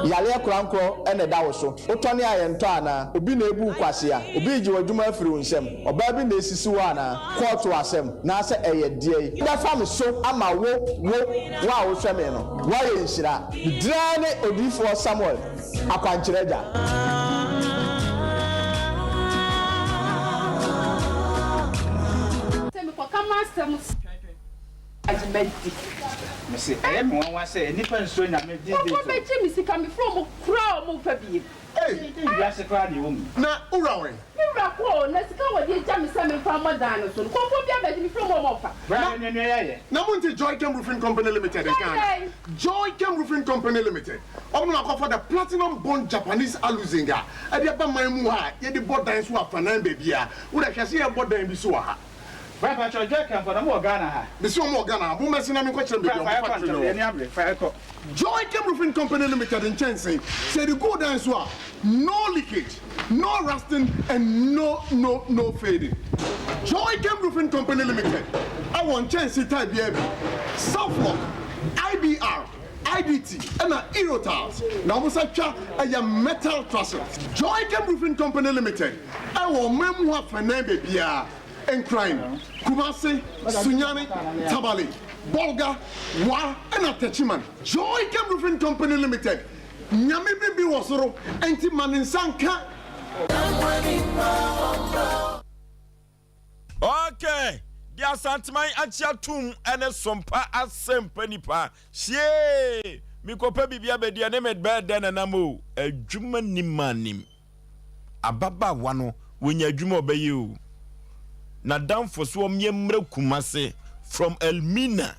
Yalia Cranco and a dawaso, Otonia and Tana, Ubinebu Quasia, Ubiji or Juma Frunsem, or Baby Nesisuana, call to Asem, Nasa a day. That family so I'm a wow, Femino. Why is that? Drane Odifo Samuel, a Panchreja. Missy, I am one say, Nippon Swing, I made this. Coming from crow move for you. Hey, that's a crowd, you woman. Now, Urawi. Let's go with the Jamie Salmon from Madonna. So, come from Mofa. Now, to Joy Cam Roofing Company Limited. Joy Cam Roofing Company Limited. I'm not offer the platinum bond Japanese aluzinga. I did my mua, yet the board dance were for 9 baby. Would I see a board dance? Papa cho Joy Camp for the more Ghana. This one more Ghana. Who messing up in question? Joy Camp Roofing Company Limited in Chelsea say the good answer: no leakage, no rusting, and no fading. Joy Camp Roofing Company Limited. I want Chelsea type baby. Southlock, IBR, IDT, and Erotiles. Now we say a metal trusses. Joy Camp Roofing Company Limited. I want memoir for name baby. And crime, Kumasi, Sunyani, Tabali, Bolga, Wa, and Atachiman. Joy Camp Roofing Company Limited. Nyami Bibi Wasoro, Anti Maninsanka. Okay, dear Santimai Achiatum and a Sompa Asem Mpe Nipa. Shee, Mikope Bibia Bedia named bad than an amu, a Juma Nimanim. Ababa Wano, when your Juma be you. Na down for so mre kumase from Elmina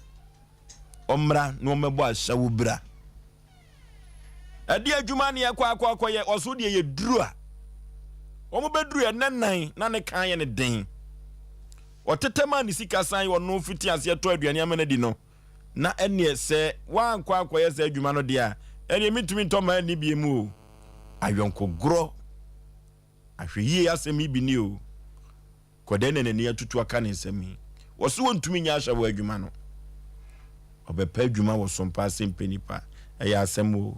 omra no mebo ashawubra ade adwuma ne yakwa ye oso de ye duru a omo beduru ye nanan na ne kan ye ne den otetema ne sika san ye no fiti ase to aduane amana di no na ene se wan kwa ye se adwuma no de a ene mitumi to ma ni bi mu ayonko gro ahwe asemi bi ni o kodene ne ne atutu aka ne nsemi wo so wontumi nya ahwa adwuma no obepa adwuma wo Sompa Asem Mpe Nipa eya asem o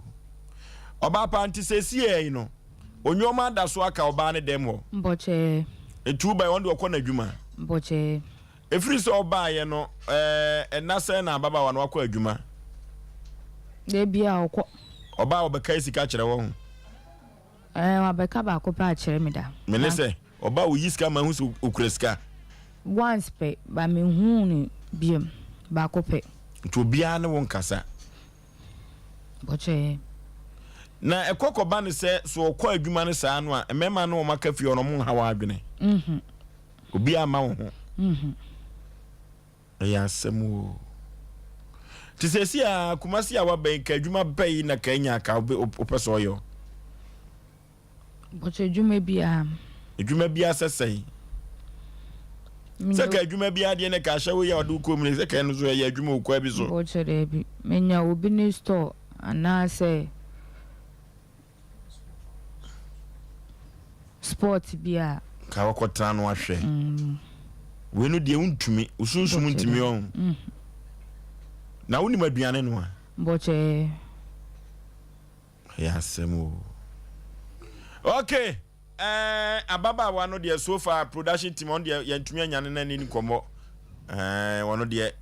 oba pa antisesi e no onyoma da so aka oba ne dem ho mboche etu by won de okọ na adwuma mboche efiri so oba ye no enase na baba wa no akọ adwuma de bia okọ oba obeka isika kire wo ho wabeka ba ko pa kire me da me se oba wo yiska ma hu so okreska once pe ba me hu ni biem ba ko pe to bia ne won kasa boche na ekokoba ne se so okọ adwuma ne saa no a emema no maka fi ono mo hawa adwene obi ama wo ho ya semu tisesi a kumasi a waben ka adwuma bai na kanya ka opeso yo boche adwuma bia sesei seka adwuma bia de ne ka hyewo ya odu ko mu seka no so ya adwuma okwa bi so boche de bi menya obi ne store ana se sport bia ka wakota no ahwe we no de untumi usunsum ntimi on na woni maduane no a boche ya semu okay ababa wa no de so far production team on de yantumi anyane na ni komo wono de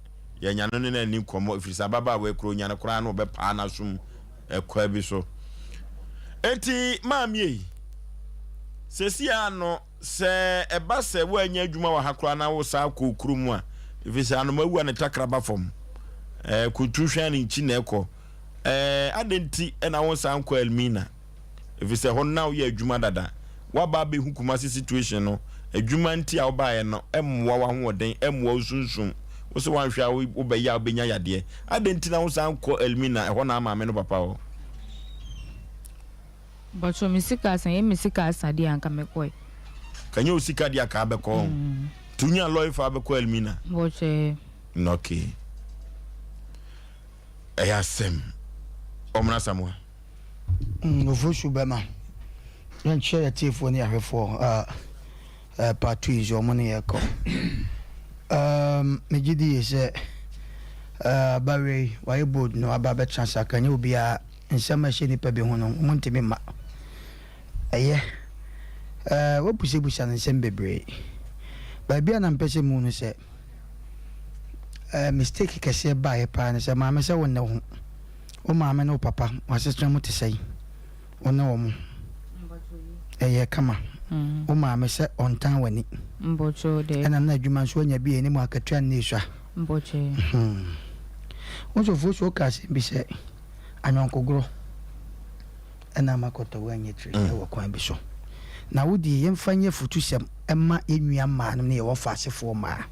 ya nyane na ni komo ifirisa ababa wa ekro nyane kora no be pa na sum ekwa bi so enti maamie sesi ano se eba se wo anya adwuma wa hakora na wo sa kokuru mu a ifirisa no mawu ne takraba fom kutuhwa ni chi na ekọ adenti na wo sa anko Elmina ifirisa hon na wo ya adwuma dada waba be hukuma situation no adwuma nti a wo ba ye no emwa wa hoden emwa usunsum wo se wanhwa wo be ya obenya yade adenti na wo sa anko Elmina ho na ama me no papa wo bocho misika san ye misika sadi anka mekoi kanya usika dia ka be ko tunya loy fa be ko Elmina boche okay Asem omna samwa Oforisuo bema yan share tifo ni ahwefo part 2 is your money yako megidi ise bawe wa board no ababe transfer kanya obi a nsema she ni pa be ho no muntimi ma eye wo busebusa nsem bebre ba bia na mpese mu no se mistake kese ba ye pa ne se ma me se won ne ho o ma me no papa wasestra mu te sei wona wo mu eye kama o ma me se on tan wani mbocho de ana na adwuma so nya bi eni mu akatua ne swa mboche wo so fo so ka se bi se anyonkogro ana makoto wanye tri e wo kwan bi so na wodi yemfanye futusem emma enua ma no ne ye wo fasefo ma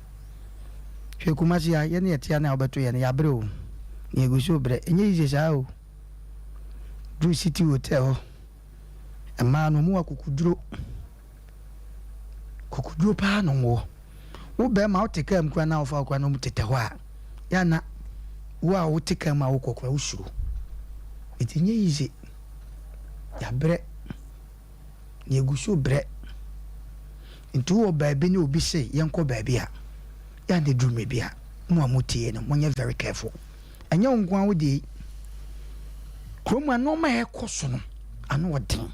hwe kumasi ya ye ne etia na obeto ye ne ya bre o ne eguso bre enye ise sa o Drew City Hotel emma no mu akukuduro pa no wo wo be ma wo take am kwa na wo fa kwa no mutete ho a ya na wo take am a wo kokwa wo suru etinye yize ya bre ni egusu bre ntu wo ba bi ni obi say yenko ba bi a ya de drum bi a mo amutie no monye very careful anya ngwa wo de kroma no ma ekoso no ano odin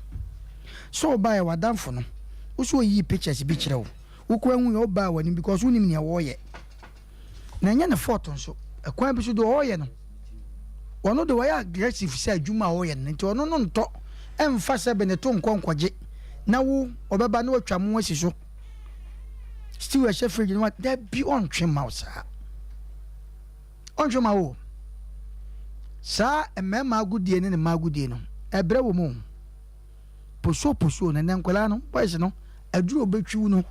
so ba ya wadamfo no wo so yi pictures bi kire wo wo kwa hu yo ba wani because unim ne wo ye na nya ne photo nso ekwan bi so do wo ye no wono do wa aggressive say adwuma wo ye no nti ono no nto emfa se be ne to nkonkwaje na wo obeba na watwa mo asi so still a chef fridge no that be on trim mouse on trim wo sa emema agudie ne magudie no ebre wo mu poso na nkwala no boys no aduru obetwi no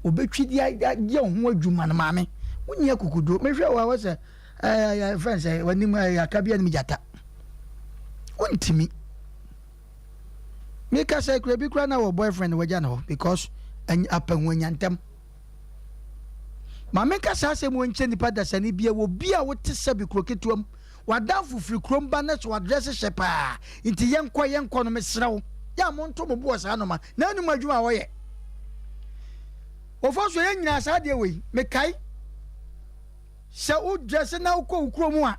obetwi dia ye ho adwuma no maame wonye kukudo mehwe wa wose friends wani mu akabia ni jata untimi meka say krebi kra na wo boyfriend waja no because apanwanya ntem maame ka sa se mo nche nipa da sani bia wo bia wo te sabi kroketuam wadanfo firi kromba na so address shepa nti yenkɔ no mesrawo ya mo nto mo bo sa no ma na anu madwuma wo ye ofo so ye nyina sa de we mekai se o dress na ukɔ ukromu a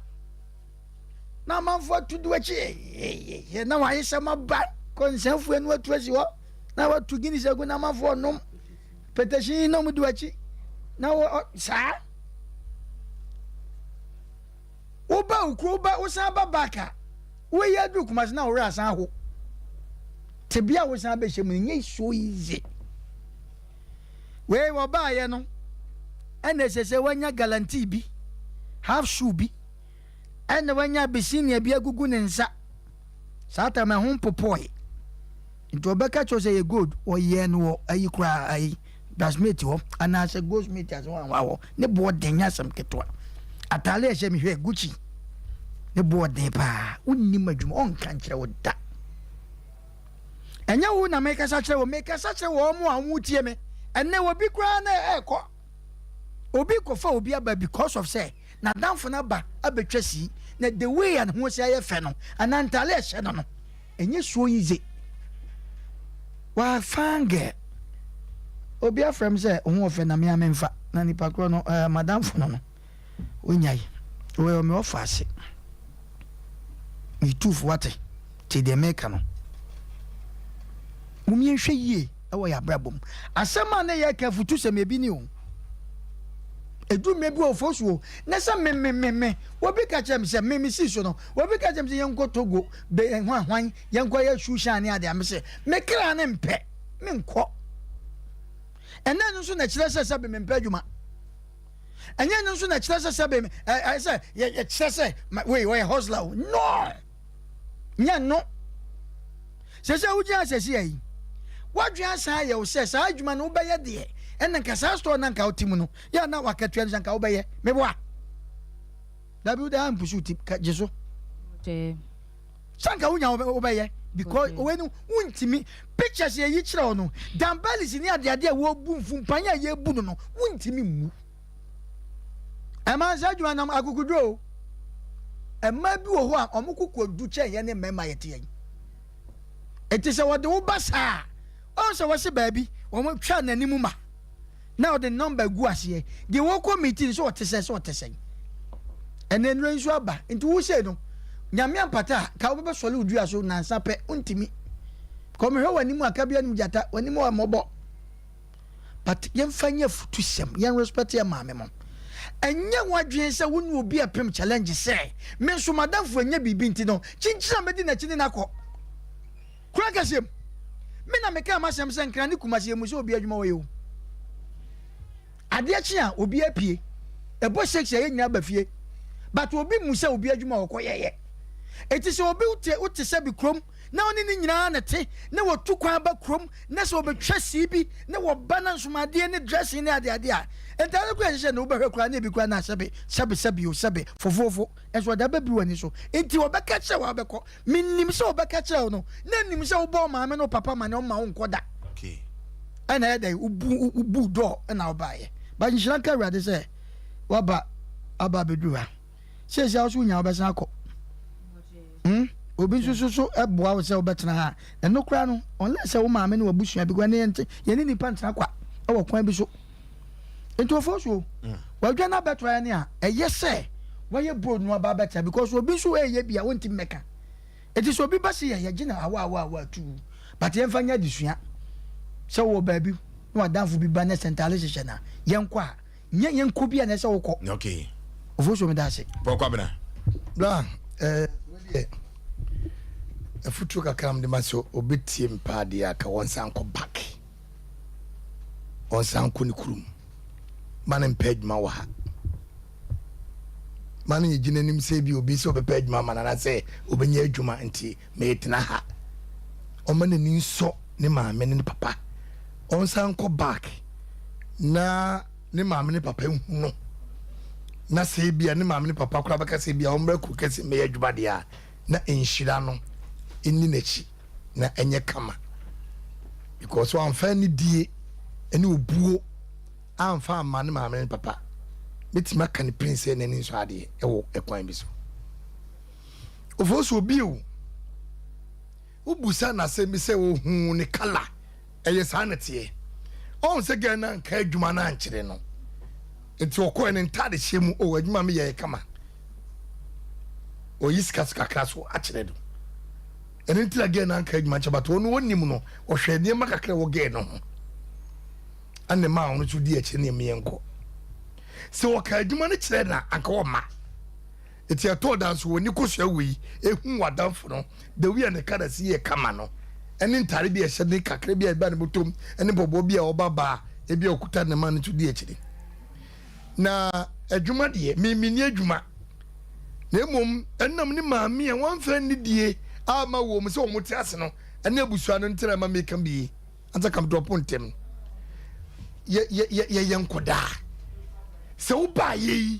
na manfo tudu achi ye na wa yesa maba konsenfu enu atuasi ho na wa tugini se go na manfo nom peteshi no mudu achi na wo sa oba ukroba usan babaka we ya du kuma na ora san ho tebia wo san be shemu nye so easy we wo ba ye no ene sese wanya guarantee bi half shoe bi ene wanya bisinia bi agugu ne nsa sata ma ho popoi nto beka cho say good o ye no ayi kura ayi basmate wo ana se gosmate as one wa ne bo denya sam ketwa atale ehye mi hwe gucci ne bo den pa unni madwuma on kan kire wo da enya wo na meka sa kire wo mo anwutie me enne wo bi kura na ekọ obi kofa obi aba because of say na danfo na ba abetwasi na the way and ho say aye fe no anantale ehye no enye so yize wa fange obi afrem say ho ofe na me amemfa na nipa kro no madam fo no onyai we o me ofase mi tuf wate ti de meka no mumie hwe yie ewo ya brabom asema na ye ka futu se mebi ni o edu mebi ofosuo na se me obi ka chem se me si so no obi ka chem se yenko togo be hwan yenko ye shusha ne ade amse me kra ne mpe me nko ena no so na kire se be me mpe adwuma anya no so na kire se be me I say ye kire se we hustler no nya no se uji asesi yi wadua sa ye o se sa adwuma no be ye de ena nka sa store na nka otimu no ya na wakatwa nka wo be ye meboa dabi da ampusu tip ka jeso sanka wunya wo be ye because owenu wuntimi pictures ye yi kire no dambalis ni ade wo bu mfumpanya ye bu no wuntimi mu ama sa adwuma na akukudro ema bi wo ho a omukuku du chen ye ne mema ye te ye etise wo de wo basa on se wo se baabi wo mo twa nanimu ma na o de number gu ase de wo committee so otese ene nro nso aba nti wo se no nyame ampata ka wo be sole udu aso nansa pe untimi ko me hwe wanimu akabia nim jata wanimu wa mobo but yen fanya futu sem yen respect ya maame mo enye wadwen se wonu obi apem challenge se me so madamfo anya bibi nti no chinchira medi na chini nakọ kura kasem me na meka ma sem se nkra ne kumase mu se obi adwuma wo ye ade achi a obi apie ebo section ye nyina ba fie but obi mu se obi adwuma wo koyeye eti se obi uti se bi krom na oni ni nyina na te na wotu kwan ba krom na se obetwa sibi na wo balance made ne dressing ne ade a entare ku ehye na obehwe kura na bi kura na sebe fofofo enso da ba bi wani so enti obeka che wa beko minnim se obeka che no na nim se obo maame no papa ma ne o ma wo nkoda okay ana da ubu do na obaye ba nhyira ka awurade sɛ waba aba bedura sɛ sɛ wo nya wobɛsan akɔ obi so eboa wo sɛ wobɛtena ha ɛno kora no unless sɛ wo maame ne wabusua bi gwa ne yɛne nipa ntena kwa ɛwɔ kwan bi so nti Oforisuo wadwa na bɛtɔ ne a ɛyɛ sɛ wɔyɛ bold no aba bɛtena because obi so ɛyɛ bia wonti mmɛka eti so obi ba se yɛ gina awa tu but yɛmfa nya disua sɛ wo baabi na wadanfo bi ba ne centrale hyehyɛ na yɛnkɔ a nya yɛnkɔ bi a ne sɛ wokɔ okay Oforisuo me da se pɔkɔ bena bla afutu kakram de maso obetie mpaade aka wonsan ko back wonsan ko ni kurum manen page ma wa ha manen yigina nim se bi obi se obepage ma manana se obenya adwuma nti meetena ha o mane ni nso ne maame ne papa wonsan ko back na ne maame ne papa hu no na se bia ne maame ne papa kura baka se bia o mbra ku kase me adwuma de a na enhyira no eni nachi na enye kama because one fa ni die eni obuo amfa ama ne maame ne papa metima kan prince na ni so ade ewo ekwan bi so Oforisuo bio ubusa na se mi se wo hu ne kala eye sanete on se ga na nka adwuma na nkyere no enti okọ ne ntade hyemu o adwuma me ye kama o yiska kraso akyere do ene ntila ge na nka adwuma nkyaba to no wonim no o hwede ma kakra wo ge no ho ane ma ono tu di akyere ne me yenko se wo ka adwuma ne kyere na anka wo ma eti ato dan so woni kosua wi ehu wadanfo no de wi ane kada si ye kama no ene ntare bi ehye ne kakra bi ba ne botom ene bobo bi a obaba e bi okuta ne ma no tu di akyere na adwuma de mi ni adwuma na emom enam ni maami a wan fa ni die ama wo mu se wo muti ase no ene abusua no ntira ma meka bi anta kam drop ntem ye nkoda se wo ba ye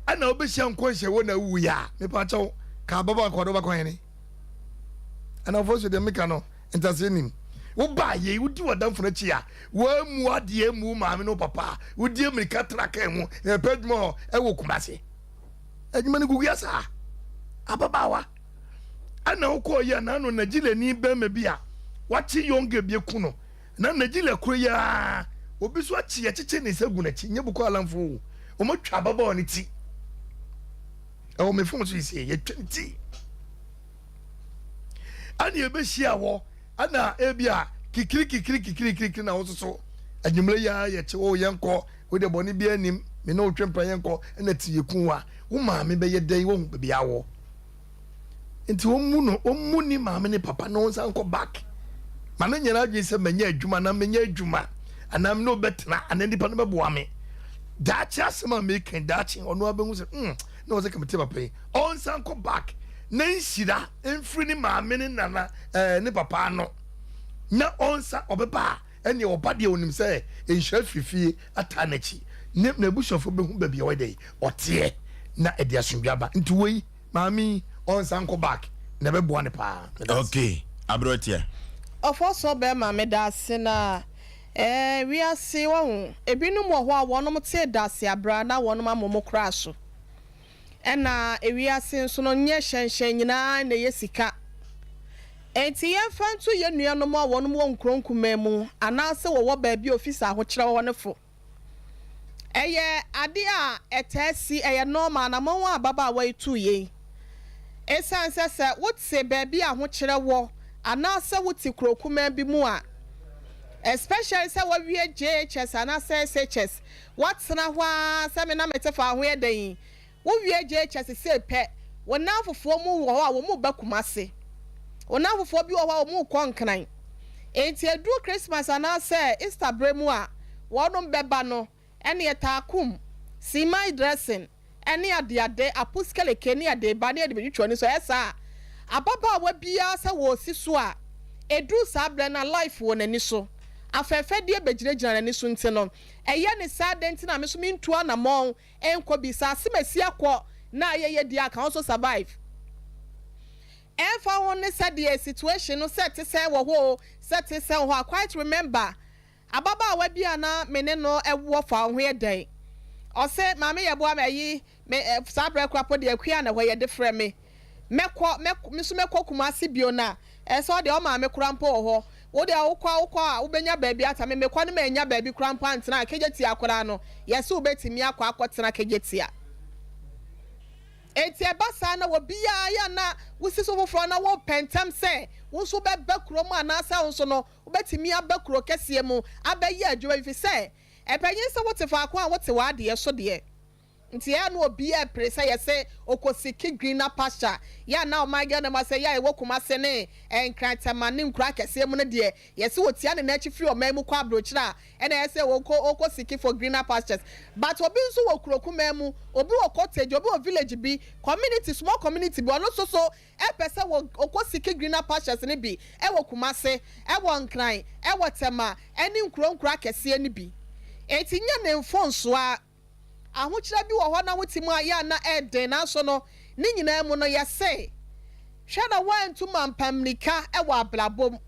ana obehia nkonhye wo na wu ya me pa chaw ka baba akodo ba kwan ni ana Oforisuo de meka no entasenim wo ba ye wudi wadamfo na chi a wa mu ade mu maami no papa wudi amerika traka mu e pedmo e wo kumase adwuma ne gugu yasa ababawa ana ukọ ya na no Nigeria ni be me bia wachi yonge bie kuno na Nigeria kuro ya obi so achi ya chiche ne sagu na chi nyebuko alamfo o matwa ababawa ne ti e o me fun so isi ye ti ani ebe hia wo ana ebia kikiri na wo so adwumre ya ye che wo yenko wo de boni bia nim me no twempra yenko na ti yekunwa wo maame be ye dai wo bia wo nti omu ni maame ne papa no nsa nko back mana nyana adwe se manya adwuma na manya adwuma anam no betena anani pa no beboa me dachi asema me kan dachi ono abengu se na wo se kamete papa yi on nsa nko back na nhyira emfiri ni maame ne nana ne papa no na onsa obeba ene obade onim se enhyira fifie atanachi ne na bushofo behu ba bia wedai ote na ede asomdwaba nti wei maami onsa nko back na beboa ne pa okay abrotia Oforisuo be ma me da se na wi ase wo ebinum wo ho a wonom te da se abra na wonom amomo kra so ena wi ase nso no nye hyenhyen nyina na yesika enti ye fantu ye nuanom a wonom wo nkronkuma mu anase wo ba bi office ahokyere wo ne fo eye ade a etasi eye normal na mo wa baba wa itu ye esanse se wotse ba bi ahokyere wo anase woti krokuma bi mu a especially se wo wie JHS anase SHS watsena hwa se me na metefa ho ye dan wo wie JHS se pe wona afofo mu wo a wo mu bakumase wona afofo bi wo a wo mu konkran enti edu Christmas anase Easter bremu a wonum beba no ene etakum simai dressing ene ade apuskele keni ade ba ne ade bitwo ni so esa ababa wa bia se wo siso a edu sabre na life wo nani so afefe die begiregyina nani so nti no eye ne sadent na me so mintu na mon enko bi sa semasi akọ na ye di aka also survive efa won ne said the situation no set say wo ho set say ho I quite remember ababa wa bia na mene no ewo fa ho yedai ose maame ye boa mayi me sabre kwapo de akua na ho ye de frɛ me miso mekɔ kumase bio na so de o maame kurampo ho wo de wokɔ a wobenya baabi ata me mekɔ ne ma enya baabi kurampo antena kegeti akora no yesi wobetimi akɔ akɔtena kegeti a eti ebasa na wo bia ya na wusiso foforo na wo pentam se wo so be bakuro mu anasa wo so no wobetimi abakuro kese mu abayi adwo ifi se epanyin se wote fa akwa wote wa de so de nti ya no obi e presa yese okosiki greener pasture ya na o my girl na say ya ewo kumase ne enkrantama ne nkura kese mu ne de yese wotia ne na chi free o mamu kwa abrochira e na yese okosiki for greener pastures but obi nso wo kuroku mamu obi wo cottage obi wo village bi community small community bi ono so e pese wo okosiki greener pastures ne bi e wo kumase e wo nkran e wo tema eni nkura kese ne bi etinya ne mfonso a ahokyira bi wo ho na wotimu aya na eden na so no ni nyina mu no yese hwe na wantu mampamnika e wo ablabom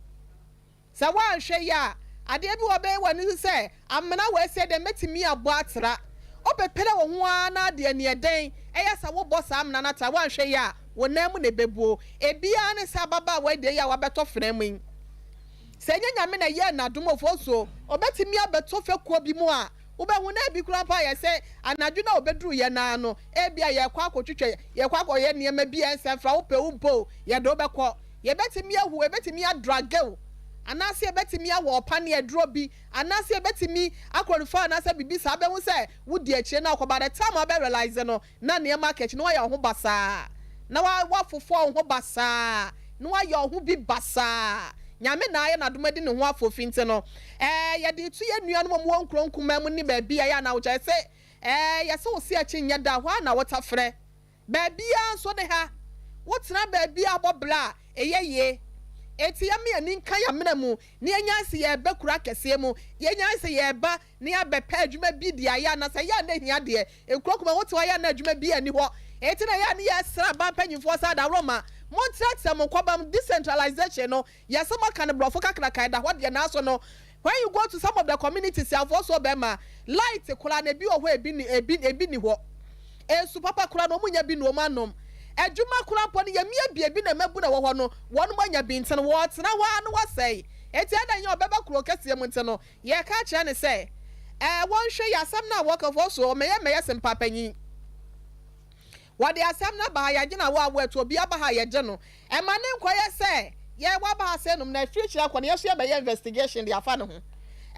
se wan hwe ya ade bi wo be wani se amena we se de metimi abo atra obepere wo ho na ade ne eden e yesa wo boss amna na ta wan hwe ya wo na mu ne bebuo ebia ne sa baba we de ya wa beto framu se nyanya me na ye na domofo so obetimi abeto fekuo bi mu a ube na bi kura pa ye se anadwo na obedru ye na no e bia ye kwa akotwetwe ye kwa akọ ye niema bi ense fra wo pe umpo ye do bekọ ye betimi ahu e betimi adragew anase e betimi awo opa ne adro bi anase e betimi akwalifa anase bibi sa be hu se wudi akire na akoba the time obe realize no na niema kechi no ya ho basa na wa fofo ho basa no wa ya ho bi basa nyame na aye na domadi ne ho afofinte no ye de tu ye nua no mo wonkronkuma mu ni ba bia ya na wo se ye se wo se achi nya da ho na wota frɛ ba bia so de ha wotena ba bia bobla ye eti ya me ani nka ya mena mu ne anya se ye ba kura kese mu ye nya se ye ba ne ya be pa adwuma bi dia ya na se ya na hia de enkrokuma wotewa ya na adwuma bi ani ho eti na ya ne ya sra ba panyimfo sa da roma Montreal some kwabam decentralization no yasama kan brofo kakra kai da hode na so no when you go to some of the communities you also bema light kula na bi oho ebi ni ho su papa kula no munya bi no manom adwuma kula po ne yamia bi na mabu na wo ho no won manya bi nten wo tena wa no wasai eti ada nya obeba kuro kese mu nten no ye ka kire ne say won hwe yasam na work of also meye sempa panyin wade asem na ba ya gina wa wetu obi aba ha ye je no e ma ne nkoye se ye wa ba ha se num na future akọ na yeso be investigation de afa ne ho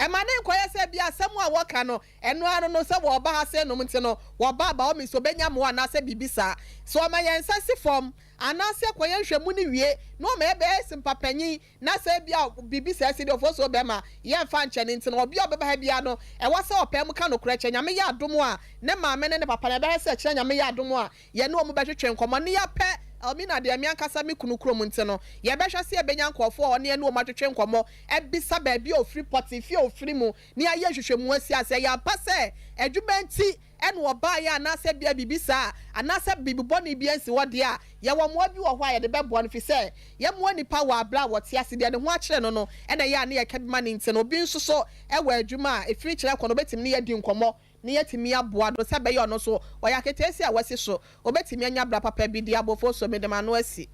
e ma ne nkoye se bia asem a woka no eno ano no se wo ba ha se num nti no wo ba ba o mi so benya mo ana se bibisa so ma ye nsasi form ana se koye nhwemu ni wie no ma ebe simpapanyi na se bia bibisa se de ofo so be ma ye fa nche ne nti no obi obeba ha bia no e wa se opem ka no kura che nyame ya adomo a ne maame ne papa na be se che nyame ya adomo a ye no mo be hwetwe nkomo ne ya pe Almina de amian kasa mi kunu krom nteno ye behwa se ebenya nkofo one ne no matwetwe nkomo ebisa ba bi ofri poti fi ofri mu ne aye hwehwemu asi ase ya pase adwumanti ene oba ya na se bia bibisa anase bibiboni bia nsi wode a ye wo mo bi wo ho aye de bebo no fi se ye mo nipa wa abla wote ase de ne ho akere no no ene ya ne ye kabima ne nteno bi nso so ewa adwuma a efiri kire kono betim ne ye di nkomo ne yetimi aboa do se be yo no so oya ketesi a wasi so obetimi anya bra papa bi di abofo so medema no asi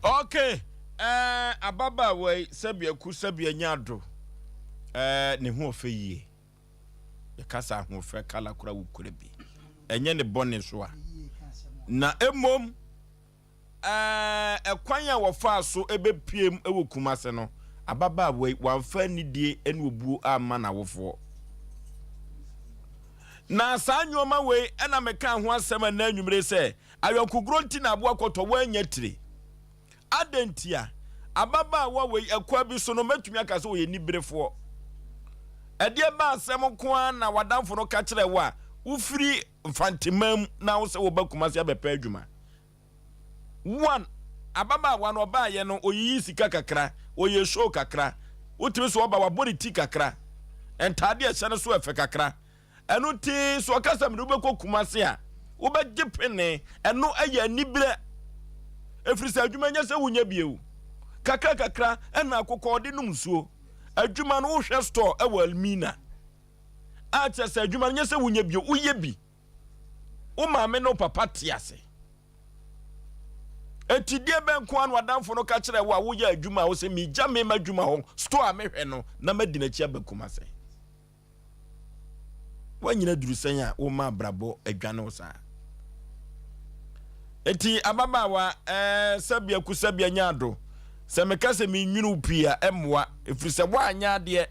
okay ababa we sabia ku sabia nya do ne ho ofe yie ye kasa ho ofe kala kura wukure bi enye ne bone so a na emom ekwan ya wofa so ebepiem ewokumase no ababa we wanfa nidie ene obuo ama na wofo na sanyoma we ena meka ho asema na anwumre se ayokugro nti na abo akoto wanya tire adentia ababa wa we akwa bi so no matumi aka se wo ye nibrefo ede ba asem ko na wadamfo no ka kire wa ufiri mfantimam na wo se wo bakuma se abepa adwuma one ababa wa no ba ye no oyi sika kakra oyi show kakra wotumi so oba wa body ti kakra entade e hye so efe kakra enu ti so kasa me ubekọ kumase a ubegye pene enu aya nibre efrisa adwuma nya se wunya biewu kakra kakra ena akokọ de num suo adwuma no wohwɛ store ɛwɔ Almina a kyɛ sɛ adwuma no nyɛ sɛ wonya bio woyɛ bi wo maame no papa te ase etidie benko anu adamfo no ka kyerɛ wo a woyɛ adwuma wo sɛ migya me ma adwuma ho store a mehwɛ no na madi na chia bekuma sɛ wanyina duru sɛn a wo ma brabo adwane wo saa eti ababawa sabia ku sabia nyado sɛ meka sɛ menwunu pia emwa efiri sɛ woanya de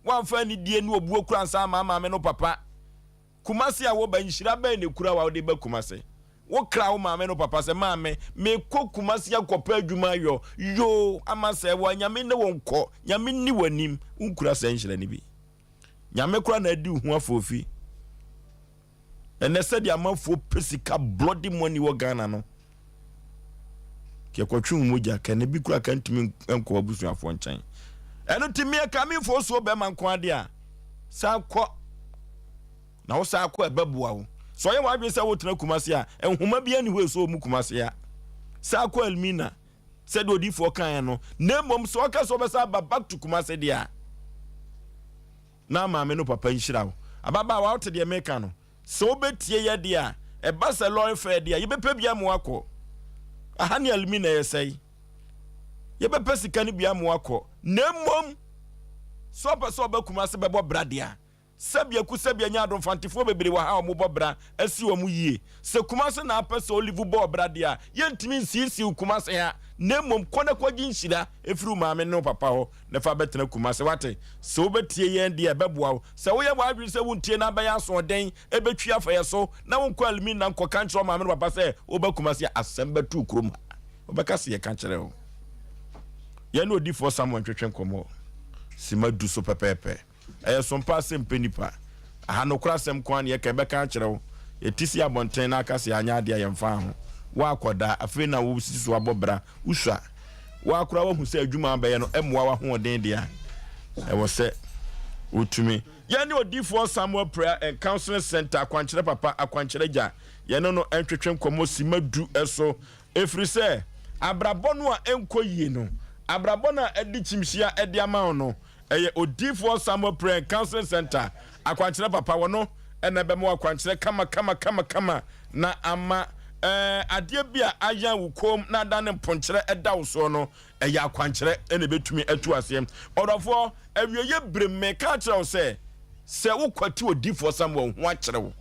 wamfa ni die no obuo kura nsa ma me no papa kumase a wo ba nhyira ba ne kura wa wo de ba kumase wo kra wo maame no papa se maame me kumase akopa adwuma yo amase wo nyame ne wonko nyame ni wanim unkura se nhyira ni bi nyame kura na adi hu afofi ene se dia amafo pesika bloody money wo Ghana no ke kwatwu moja ka ne bi kura ka ntimi enko abusu afo nkyɛn eno timi ka mi fo so be man ko ade a sa kɔ na wo sa kɔ ebabua wo so ye wa dwe se wo tena kumase a enhoma bia ni ho so mu kumase a sa kɔ Almina se do di fo kan no na mom so ka so be sa back to kumase dia na maame no papa nhira wo ababa wa wote de meka no so betie ye dia e ba se lorry fair dia ye bepa bia mo akɔ ahani Almina yesai ye bepa sika ni bia mo akɔ na mom so pa so ba kumase bebo bradia sabia ku sabia nya adon fantifo bebre wa ha mo bobra asi wo mu yie se kumase na apese olive bo bradia ye ntimi nsisi kumase ha na mom kona kwaji nhyira efiri maame no papa ho na fa betena kumase wate se obetie ye ndi ebeboa se wo ye wa adwi se wontie na ba ya so den ebetwi afa ye so na wonko Almina nko kancho maame no papa se obakumase asem betu krom obekase ye kankyere ho ye no di for someone twetwen komo sima du so pepepe Sompa Asem Mpe Nipa aha no kura sem kwan ye ka beka kyerɛw etisi abonten na aka se anya ade ayemfa ho wa akoda afi na wo siso abobra usua wa kura wo hu se adwuma abaye no emwa wa ho den dia wo se utumi ye ne odifo Samuel Prayer and Counseling Center akwankyere papa akwankyere ja ye no no entwetwe nkomo simadu eso efiri se abrabɔ no a enkoyie no abrabɔ na edi chimhia edi ama no eye odifo Samuel Prayer and Counseling Center akwankyere papa wono ena be mo akwankyere kama na ama ade bia ayan wukom na da ne ponkyere eda wo so no eye akwankyere ena betumi atu asem odofo awieye bremme ka kyerɛ wo se wo kwati odifo Samuel ho akyerɛ wo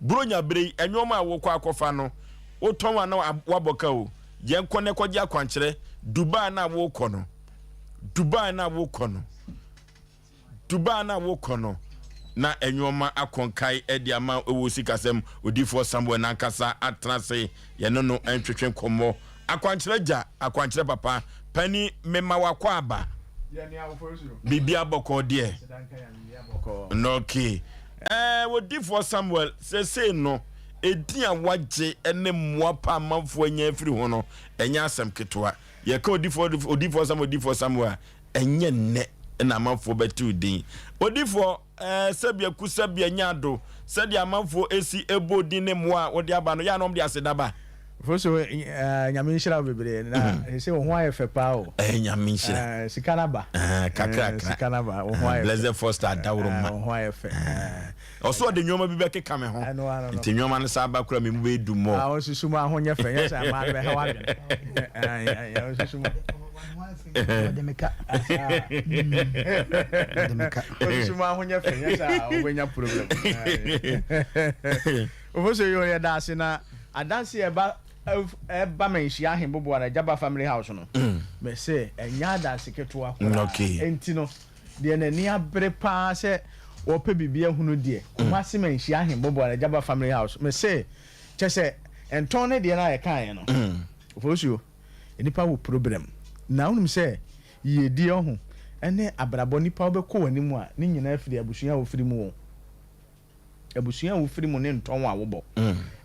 bronya brei enwoma a wo kwa akofa no wo ton na waboka o ye nkone kwaji akwankyere Dubai na wo kɔ no na enwoma akonkai edi ama ewo sikasem odifo Samuel nankasa atrase ye no entwetwe komo akwankyere papa pani mema wakwa aba bibi aboko de no okay odifo Samuel se no edi awagye ene moapa amanfo anya afiri ho no enya asem ketwa ye ka odifo Samuel enye ne na amanfo betu din odifo sabia ku sabia nyado sadi amanfo esi ebo din ne moa wodi aba no ya no de asedaba foso nyame nhyira bebre na se wo ho ayefe pa o nyame nhyira sikanaba kakra sikanaba wo ho ayefe blessed first adawro ma wo ho ayefe oso de nyoma bi beke kame ho nti nyoma no sa ba kura me mu be du mo osusu ma ho nyefe nyesa ma be ha wa ya osusu ma Demeka. Osusu ma ho nyefe nyesa o benya problem ofoso yo ya da se na adanse eba menhia hembobo na Jaba family house no me say enya adanse keto akora enti no de na ni abre pa se ope bibia hunu de kuma se menhia hembobo na Jaba family house me say chese enton ne de na ye kan no ofoso enipa wo problem na unum say ye di ohun ene abrabo nipa obekọ wanimu a ni nyina afiri abusuya wo firi mu wo abusuya wo firi mu ne nton wa wo bo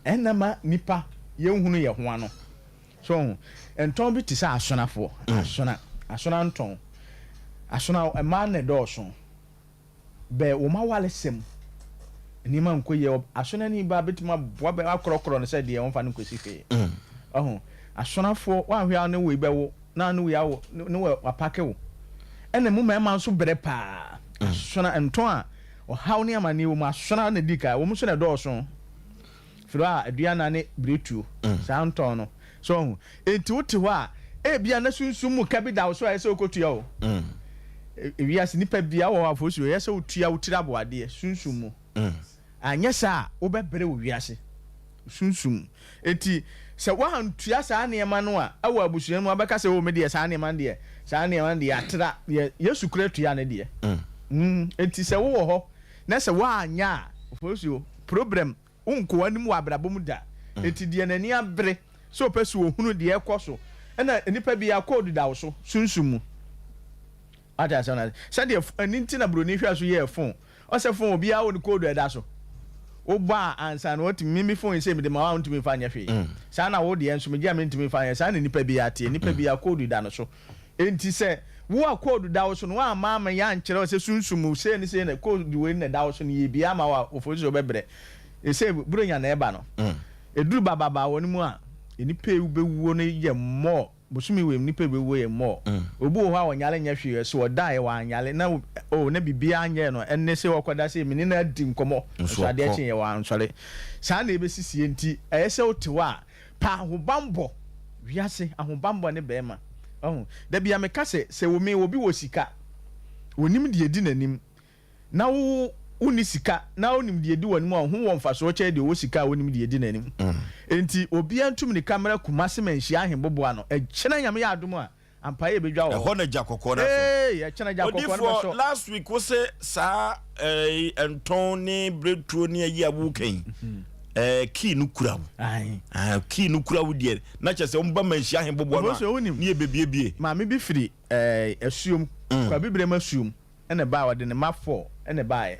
enama nipa ye hunu ye ho ano so enton bi tisa asonafo asona nton asona ema ne dɔɔso be wo ma wale sem ni ma nko ye asona ni ba betima boa be akorokoro ne se de won fa ne kosi fe asonafo wa hwea ne we be wo na no we awo no we apake wo ene mu ma nso bere pa sona enton a o haw ne amane wo ma sona na dika wo mu so na do so firo a aduana ne bretu sa anton no so enti wote ho a bia na sunsum mu ka bi da so ayese okotua o ewiase nipa bia wo Oforisuo yese otua wotira boade sunsum mu anya sa wo bebere wo wiase sunsum enti se wa hantua sa ne ma no a awo abusuan mu abeka se wo me de sa ne ma de atra Yesu kretua ne de enti se wo ho na se wa anya Oforisuo problem unko anim wa abrabom da enti de nani abre so pesu ohunu de ekoso na nipa bia code da wo so sunsum mu ata sana sade aninti na broni hwa so ye phone o se phone obi a wo ni code da so o ba ansa na what mimi phone say me de ma wa ntumi fa nya hwe sa na wo de enso me gia me ntumi fa nya sa na nipa bia tie nipa bia code da no so enti se wo a code da wo so no wa ma ya nkyere o se sunsum se ni se na code we na da wo so ni bia ma wa Oforisuo bebre e se buronya na eba no eduru baba wo ni mu a nipa ewuwo no ye mo bosumi we nipa bewo ye mo obu ho a wonyale nya hwe so odae wa anyale na o na bibia anye no enne se wokoda se mini na di nkomo so ade achi ye wa nsole sa na ebesisi enti eyese otewa pa ahobambo wiase ahobambo ne bema da bia me kase se wo me obi wo sika wonim de edi nanim na wo uni sika na onim de edi wonim a ho won faso che de wo sika wonim de edi nanim enti obi antum ni camera kumase manhia ahembobo ano echena nyame ya adom a ampa ye bedwa wo ho na jakokko na so echena jakokko na so last week we say sa Antony breadthrough ne ayi abukan key no kurawo key no kurawo de na chese omba manhia ahembobo no ne ebebiebie ma me bi firi asuom kwa bibre masuom ene ba wode ne ma 4 ene baaye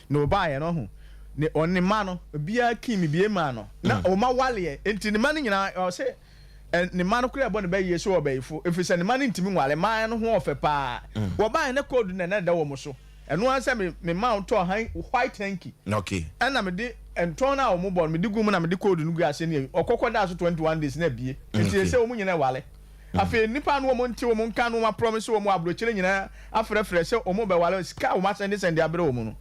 no baaye no ho ne oni ma no bia kimi bie ma no na o ma wale enti ne ma no nyina o se ne ma no kura bo ne ba yie so obayifo efise ne ma no ntimi wale ma no ho ofe pa wo baaye ne code ne da wo mo so eno an se me ma to han white hanky okay na me de enton na o mo bo me de gum na me de code no gu ase ne okokko da so 21 days na bie enti se o mu nyina wale afi nipa no mo nti wo mo nka no ma promise wo mo abrochire nyina afrefre se o mo be wale sika o ma send abre wo mo no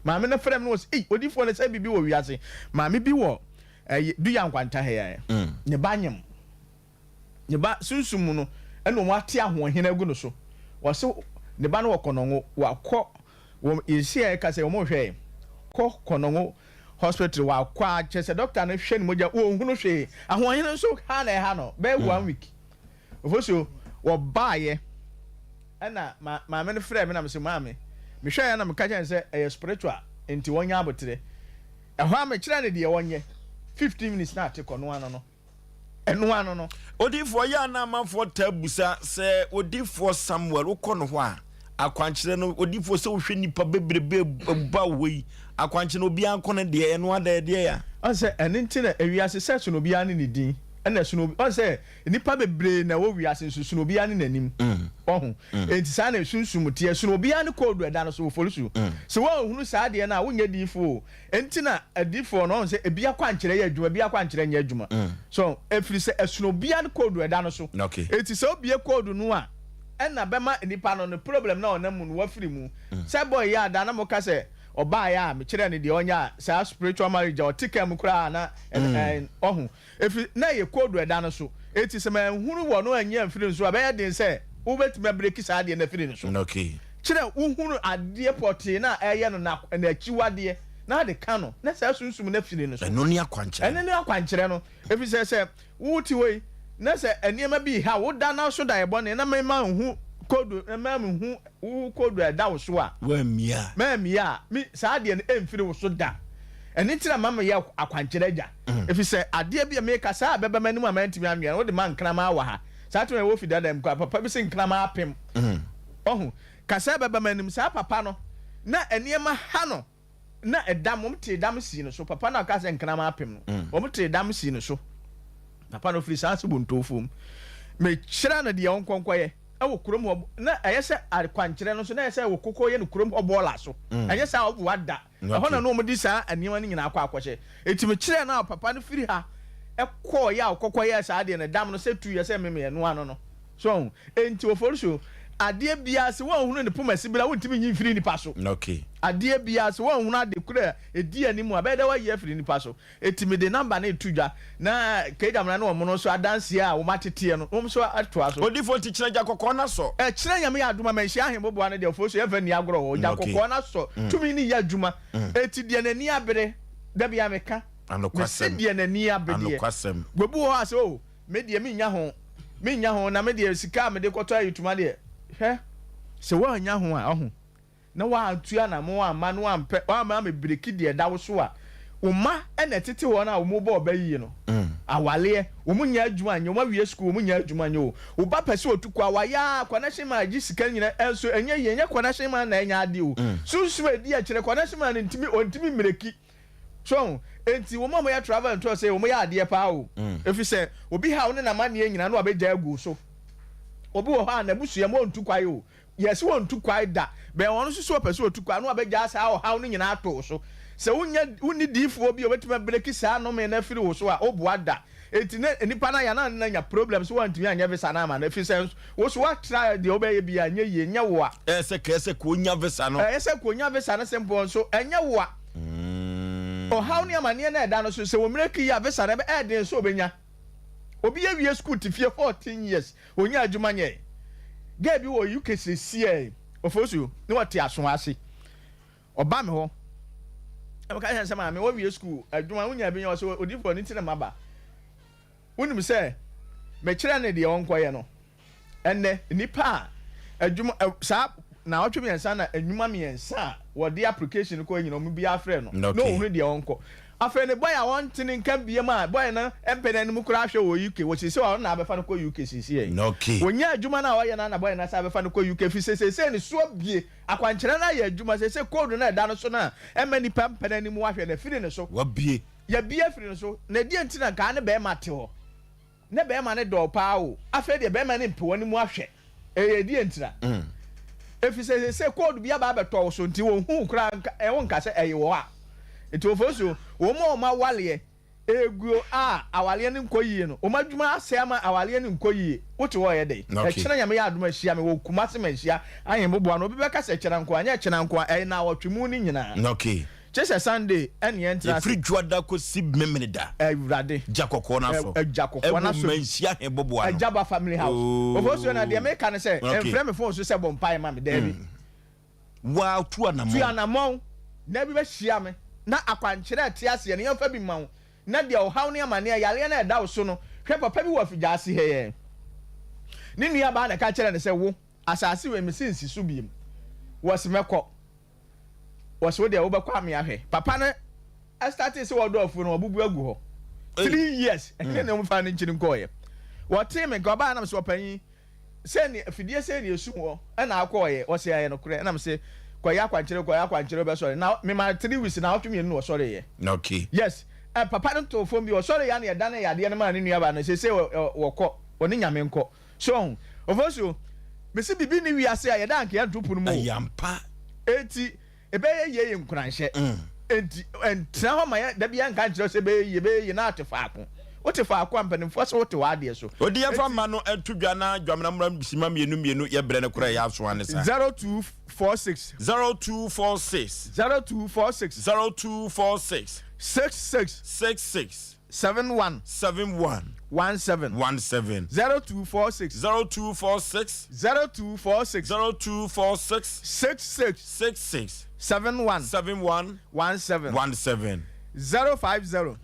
maame na frem no was odifo na say bibi wo wiase maame bi wo du ya nkwanta he ya ne banyem ne ba sunsum no eno mo ate ahohene agu no so wo se ne ba no wokonongo wakọ wo isi e ka se wo mo hwe ko konongo hospital wakọ chese doctor na hwe ne moja wo hunu hwe ahohene so ha na ha no be 1 week Oforisuo wo baaye ana maame no frem na me se maame me hwa ya na me ka chen se spiritual enti wonya abotre ehwa me kire ne de wonye 15 minutes na ate kono ano no eno ano no odifo ya na manfo tabusa se odifo Samuel ukono ho a akwankire no odifo se wohwe nipa bebrebe ba wei akwankire obi ankono de eno ada de ya on se enti na ewiase se so no bia ne din ena suno on se nipa bebre na wo wiase suno bia ne nanim ohun enti sa na sunsum tie suno bia ne code eda no so Oforisuo se wo hunu sa de na wo nya difo enti na adifo no on se ebia kwankire ya adwuma bia kwankire nya adwuma so efiri se suno bia ne code eda no so enti se obia code no a ena bema nipa no problem na onam no wafiri mu se boy ya da na mo ka se oba ya me kire ne de onya sa spiritual marriage o tikem kura na ohun efi na ye code eda no so eti se ma hunu wo no anya mfiri so abeya den se wo betime break sa de na firi no so okay kire wo hunu ade poti na eye no na achiwade na de ka no na sa sunsum na firi no so eno ne akwankire no efi se wuti wei na se eniema bi ha wo da na so da ebo ne na ma hu code ma hu wo code eda wo so a wa mia mi sa de ne emfiri wo so da eni tira mama ya akwankire aja efi se ade bia me ka sa beba manim a mantimi anwea wo de man krama wa ha sa to wo fida dem kwa papa bi se krama apem ohun ka sa beba manim sa papa no na eniema ha no na edam mo te dam si no so papa na ka se krama apem no wo te dam si no so papa no firi sa so bontofum me kira na de onkonkoye awo kurom na ayese akwankire no so na ayese wo kokoye no kurom obola so ayese awo wada ho na no mo di sa aniwa ni nyina akwa akwose etime kire na papa no firi ha ekọ ya kokoye sa de na dam no se tu ye se meme no ano no so enti Oforisuo adeɛ bia se wɔn hunu ne poma sibira wontimi nyi mfiri nipa so okay adeɛ bia se wɔn hunu ade kura edi animu abɛɛ dɛ wɔyɛ afiri nipa so etimi de number na etudwa na kejamna na wɔn no so adanse a wɔn ateteɛ no wɔn so atoa so odifo ti kyerɛ gya kɔkɔɔ na so kyerɛ nyame yɛ aduma ma nhyia ahemboboa no deɛ fo so yɛfa ni agorɔ hɔ gya kɔkɔɔ na so tumi ni yɛ adwuma eti deɛ n'ani abere da bia meka anokwasɛm deɛ n'ani abere anokwasɛm gbebu hɔ ase o me deɛ me nya ho na me deɛ sika me de kɔtɔ ayituma deɛ hwɛ sɛ wɔanya ho a ɔho na wɔatua na mo amma no ampɛ wɔama me breki deɛ da wo so a woma ɛna tete hɔ na wo bɔ ɔbɛyie no awaleɛ wo mu nya adwuma nyɛ wo wie school wo mu nya adwuma nyɛ o wo ba pɛ sɛ otukwa waya connection ma agi sika nyina ɛnso ɛnyɛ yɛ nyɛ connection ma na ɛnya ade o sunsun edi akyerɛ connection ma ne ntimi mmereki so enti wo mo yɛ travel and say wo mo yɛ adeɛ pa o efi sɛ obi ha wo ne na ma ne nyina no abɛgya agu so obi wɔ hɔ a na busua mo ntu kwai o yes wo ntu kwai da bɛn wɔn nso so pɛ sɛ otu kwai no abɛgya asa o ha wo ne nyina ato so sɛ wonni diifoɔ bi obetuma breki saa no me na firi wo so a oboa da enti ne nipa na ya na nya problem so wantumi anya visa na ma na fi sɛ wo so wa try de obɛyɛ bi anya yie nya wo a ɛsɛ ko nya visa no ɛsɛ ko nya visa no sempo so anya wo a how ni amane na ɛda no so sɛ wo mmereki ya visa na ɛden so obenya obi ya wie school ti fie 14 years onya adwuma nye ga bi wo UKCCA Oforisuo ne wɔte aso ase ɔba me hɔ ɛmka yɛn sɛ ma me wo wie school adwuma wonya bi nya so odifo ne tina maba wonim sɛ me kyerɛ ne de ɔnkɔyɛ no ɛnɛ nipa adwuma saa na ɔtwe miɛnsa na enwuma miɛnsa wɔde application ko nyina ɔmo bi afrɛ no no ohunu de ɔnkɔ afrɛ ne boy a wɔntene nka bie ma boy na empene no mu kura ahwɛ wɔ UK wɔsi sɛ ɔno na abɛfa no kɔ UK sisi okay wonya adwuma na ɔyɛ na boy na sa abɛfa no kɔ UK fi sɛ ne so bie akwankyerɛ na yɛ adwuma sɛ code na ɛda no so na ɛma nipa mpene no mu ahwɛ na firi ne so wabie ya bie firi ne so na die ntina ka ne bɛɛ mate hɔ ne bɛɛ ma ne dɔ paa o afrɛ de bɛɛ ma ne mpe wɔn mu ahwɛ ɛyɛ die ntina efi sɛ code bia ba beto so nti wo hu kra ɛwon ka sɛ ɛyɛ wo a enti Oforisuo wo ma waleɛ eguo a awaleɛ ne nkoyie no wo ma dwuma asɛ ama awaleɛ ne nkoyie wote wo yɛ dɛ ɛkyena nyame yɛ adoma hia me wo kumase manhia ayemboboa no obi bɛka sɛ kyena nko anya kyena nko ɛyɛ na wɔtwemu ni nyina okay kyesɛ Sunday ɛne entra free juada ko si memene da awurade jakɔkɔ na so jakɔkɔ na so manhia heboboa no Ajaba family house Oforisuo na de me ka ne sɛ emfrɛ me phone so sɛ bɔ mpae ma me dabi wa tu anamon na bi bɛhia me na akwankyerɛ te ase ne yɛmfa bi ma wo na de ɔhaw ne amane yale na ɛda wo so no hwɛ papa bi wɔ afigya ase hɛ ne nua ba na ka kyerɛ ne sɛ wo asase we me sinsi so biem wɔse mɛkɔ wɔse wo de wo bɛkɔ ame ahwɛ papa no started sɛ wɔdɔ afu no wɔbubu agu hɔ 3 years ɛne ne mfa ne nkyiri nkɔɔyɛ wɔte me nka ɔbaa nam sɛ ɔpanyin sɛ ne afidie sɛ ne esum hɔ ɛna akɔɔyɛ wɔse ayɛ no korɛ ɛnam sɛ kwaya kwankyere be sorry now me ma 3 weeks na otwemi no sorry ye okay yes papa no to fom bi sorry ya na yeda na yade na ma ne nua ba no se wokɔ oni nyame nkɔ so Oforisuo me se bibi ni wiase a yeda anka ya ntupu no mu ayampa eti ebe ye nkuranhye enti entra ho ma ya da bia nka nkyerɛ se be ye na atefaako wote faako ampanimfo se wote waade so odi ya fa ma no atudwa na dwamna mram sima mienu ye brɛ ne kora ya so ane sa 0246 66 71 17 17 0246 66 71 17 050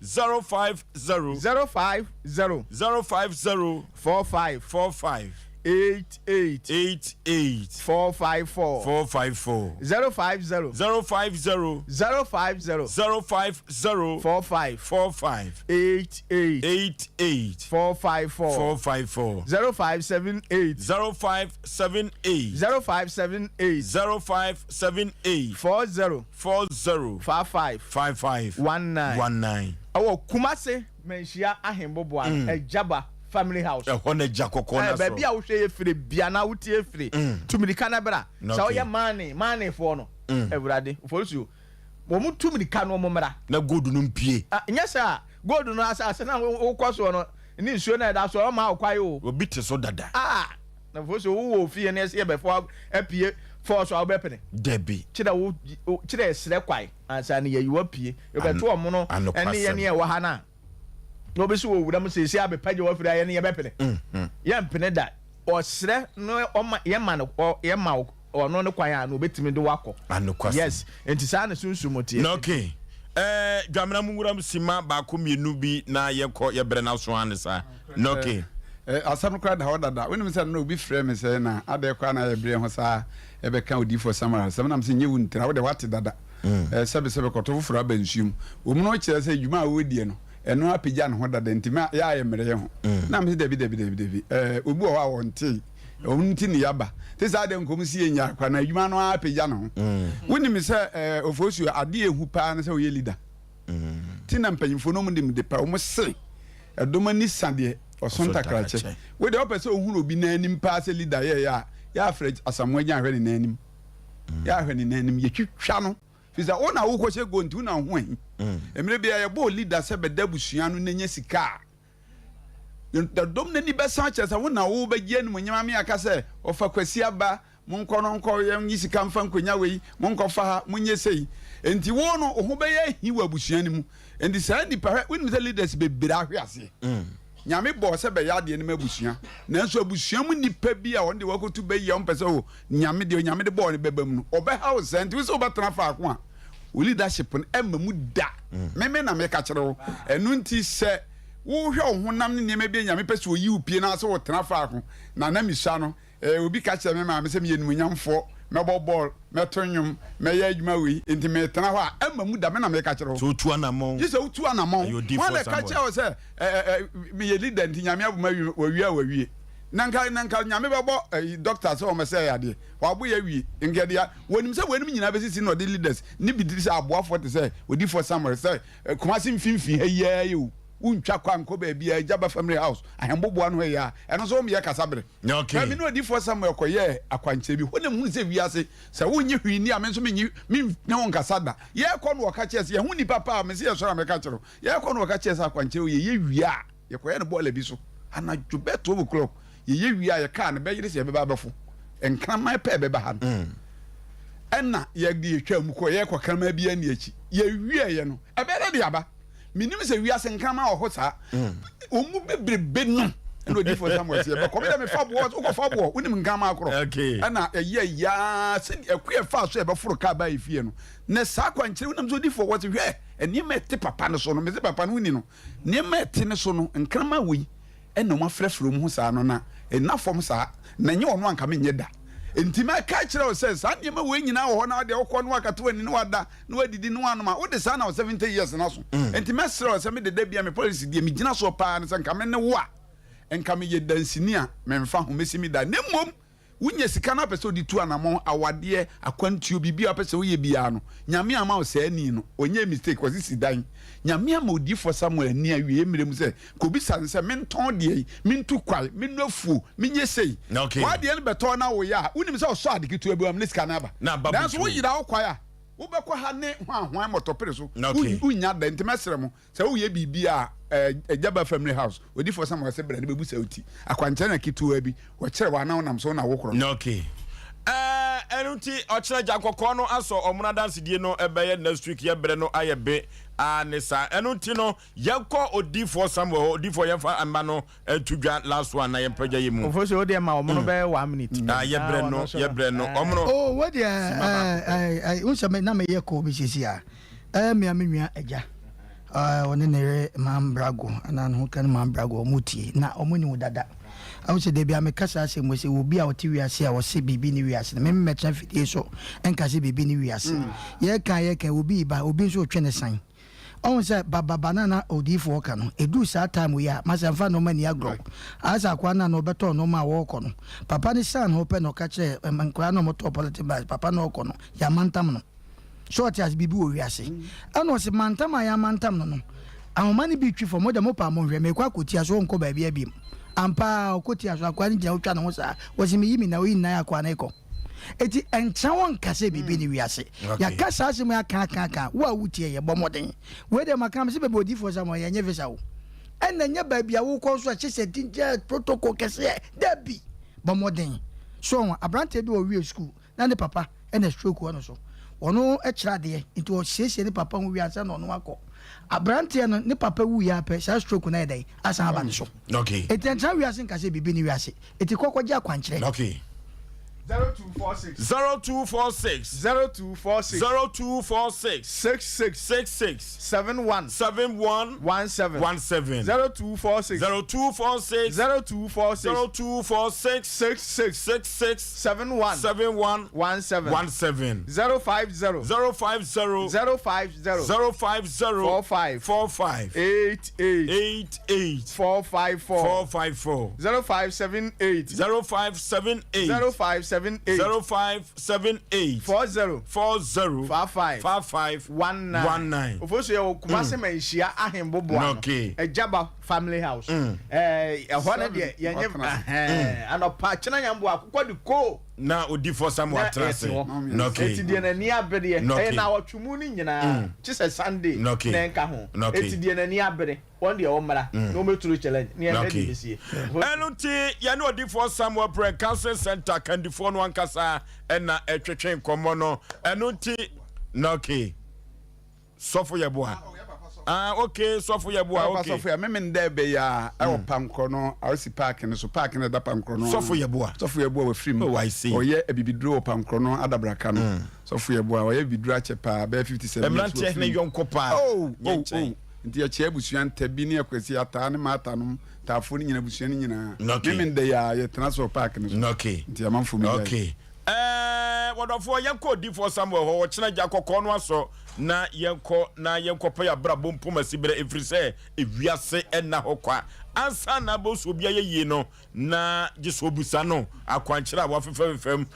45 88 454 050 45 88 454 0578 40 55 19 awo kumase menhia ahemboboa Ajaba family house ehona jakɔkɔ na so baby a wo hwe efire bia na wotie efire tumirika na bra sa wo ye mane for no ewurade Oforisuo wo mu tumirika no mo mra na gold no mpie nya sa gold no asa na wo kɔ so no ni nsuo na da so o ma akwaye o obi te so dada na fosu wo fie na se before apie force wa obepene debi chida wo chida esre kwai ansa na yeyi wapie yo beto omo no ene ye ne e wa ha na no be so wo wura mo se se abepaje wa fira ye ne ye bepene ye mpene da osre no oma ye ma no ye ma ono ne kwan a no betimi de wakọ yes enti sa na sunsumotie no okay dwamena munguram sima ba ko mienu bi na yekọ ye bre na so ane sa no okay asam kwa da hodada wenim se na obi frɛ me sɛ na ade kwa na ye bre ho sa e be kan odi for samara sam na me se nyewu ntra wo de wate dada sebe kɔtɔ foforo abansuum wo mu no kyerɛ sɛ dwuma a wodie no ɛno apagya ne ho dada ntima ya ye mmerɛ ho na me se debi obi wo a wonte onti ne yaba te sa de nkom si enya kwa na adwuma no apagya ne ho woni me sɛ ofosuo ade ehu pa na sɛ wo ye leader ti na mpanyimfo no mu de pa wo se edoma ni sade osonta krache we de opese ohuru obi na anim pa sɛ leader ya afrɛ asamoa nya hwɛ ne na anim ya hwɛ ne na anim ye twitwa no fisa ona wo ko hye go ntu na ho ahi emre bia ye bo leader sɛ beda busua no nanya sika the dom na ni besa che sɛ wona wo ba gye no nyama me aka sɛ ofa kwasi aba monkɔ no nkɔ ye nyi sika mfa nkonya wei monkɔ fa ha munye sei enti wo no ho ba ye hi wa busua ni mu enti saa ni pa we ni leaders be bira hwe ase nyame bo sɛ be ya de ni mabusua nanso abusua mu nipa bi a wonde wakotu be ye on pese o nyame de bo ne beba mu no obe ha o sent we so betena fa ako a o leadership no emma mu da meme na me ka kyere wo enu nti sɛ wo hwe wo honam ne nyame bi nyame pese o yi upie na so wo tena fa ako na na misua no obi ka kyere me ma me sɛ me yenu nyamfo mebo ball metonwum meye adwuma wi enti me tena ho a emma mu da me na me ka kyere wo so tu anamon yi so tu anamon wale ka kyere wo sɛ me ye leader enti nyame aboma wawie nanka nyame bebo doctor sɛ o me sɛ yade wa bo ya wie ngedia wonim sɛ wonim nyina besisi no de leaders ni bi di sɛ aboafo te sɛ odi for somewhere sɛ kumasi mfimfi ha yeye untwa kwa nko ba bia Jaba family house ahemboboa no ya eno so me ya kasabre okay me no di for Samuel koye akwanche bi honem hu se wiase se wonye hwini a me so me ne won kasada ye ko no ka chese ye hu ni papa me se ye so ra me ka chero ye ko no ka chese akwanche ye wia ye koye no bola bi so ana djubeto bu clock ye wia ye ka ne be yire se be ba befo enkran mai pe be ba ha enna ye di etwa mu ko ye ko krama bi ani achi ye wia ye no e be de aba minim se wiase nkama wo ho saa omu bebrebe no ndo di for Samuel se be come da me fa bo wo fa bo wonim nkama akoro ana eye ya se ekwe fa so e be foro ka ba efie no na saa kwankyere wonim so di for what hwe eni mete papa no so no me se papa no wuni no ne mete ne so no nkama wi ena mo afrefro mu saa no na ena fom saa na nye ono anka me nye da entima ka kyerɛ o sɛ saa nneɛma wo nyina wɔ hɔ na de wokɔ no akato ani no wada no adidi no anoma wo de saa na 70 years na so entima srɛ o sɛ me de da bia me policy de me gyina so paa ne sɛ nka me ne wo a enka me ye dansini a me mfa ho mesimi da ne mmom wunye sika na pese odi tu anamon awade akwantuo bibia pese wo ye bia no nyame ama wo sɛ ani no onye mistake was sidan nyame ama odi for Samuel ani awie emirem sɛ ko bi san sɛ menton de mintu kwal menofu menye sei wa de no beto na wo ya unim sɛ so ade kitu abuam ne sika na ba dan so wo yira wo kwaya wo bekɔ ha ne hwan motopere so unya da ntemesere mo sɛ wo ye bibia Jaba family house odi for Samuel sɛ brade bebu sɛ uti akwankyɛ na kitu abi wo kyerɛ wa na wonam so na wo kro okay enuti ochira jakokɔ no aso omuna dance die no ebeye next week ye bre no ayebe anisa enuti no yekɔ odi for Samuel odi for yefa amba no tudwa last one na yempagya yemu ofo so odi ma omuno be 1 minute ye bre no omuno oh what I unsame na me yekɔ bi sisi a me amenwa agya one ne mambrago ana no kan mambrago mutie na omuni udada awu se de bia me kasa ase mo se obi a oti wiase a wo se bibi ni wiase me metra fidie so enka se bibi ni wiase ye kan obi ba obi so twene san on se baba banana odifo ka no edu sa time we a masamfa no mani agro asa kwa na no beto no ma wo ko no papa ni san ho pe no ka che nkwa no moto politics papa no ko no ya mantam no short as bibi wo wiase ano se mantam ya mantam no ahomani bi twi for mo de mo pa mo hwe me kwa kotia so nko ba bia bim ampa okotia so akwa ni gya utwa no sa wasimi yimi na oyi na ya kwa na iko eti encha won kase bibi ni wiase ya kasa asem ya ka wo awutie ye bomoden we de makam se bebe odi for Samuel ye nye visa wo enna nya ba bia wo ko so a chese tinja protocol kase dabi bomodin so abrante bi o wi school na ne papa e na stroke wono so ono e kira de into o hyehyɛ ne papa hu wi ansa na ono akɔ abrante no ne papa wu ya pɛ sa stroke na e dai asa aba ne so okay etentra wi ase nka se bibi ni wi ase eti kokɔgye akwankyerɛ okay 0246 66 71 17 0246 66 71 17 050 45 88 454 0578 0578 40 55 19 Ofosu ye Kumasi menhia ahembobo ano Ejaba family house ehɔ ne de yenye anopa kyena nyambo akokɔ de ko na odi for some atrase okay eti de na ni abede na otwumu ni nyina chise Sunday na nka ho eti de na ni abede one de o mara no meturu challenge ni ebe de besie enunti ya no odi for Samuel Prayer Council Center kandifo no ankasa na etwetwe nkomo no enunti okay sofo yeboa okay sofo yeboa okay sofo ya meme ndebe ya e pankro no awsi park ne so park ne da pankro no sofo yeboa we free oye ebibidro pankro no adabraka no sofo yeboa oye bidro achepa be 57 emrante ne yonko pa nti ya che busuan tabi ne akwasi ata ne mata no tafo ne nyina busuan ne nyina meme nde ya ye transfer park ne so okay nti ya manfo mi okay wadofo yenko di for Samuel ho chena jakokɔ no aso na yenko pa ya bra bompo masibere efrise ewiase na hokwa ansa na boso bia ye no na giso busa no akwankyera wa fefem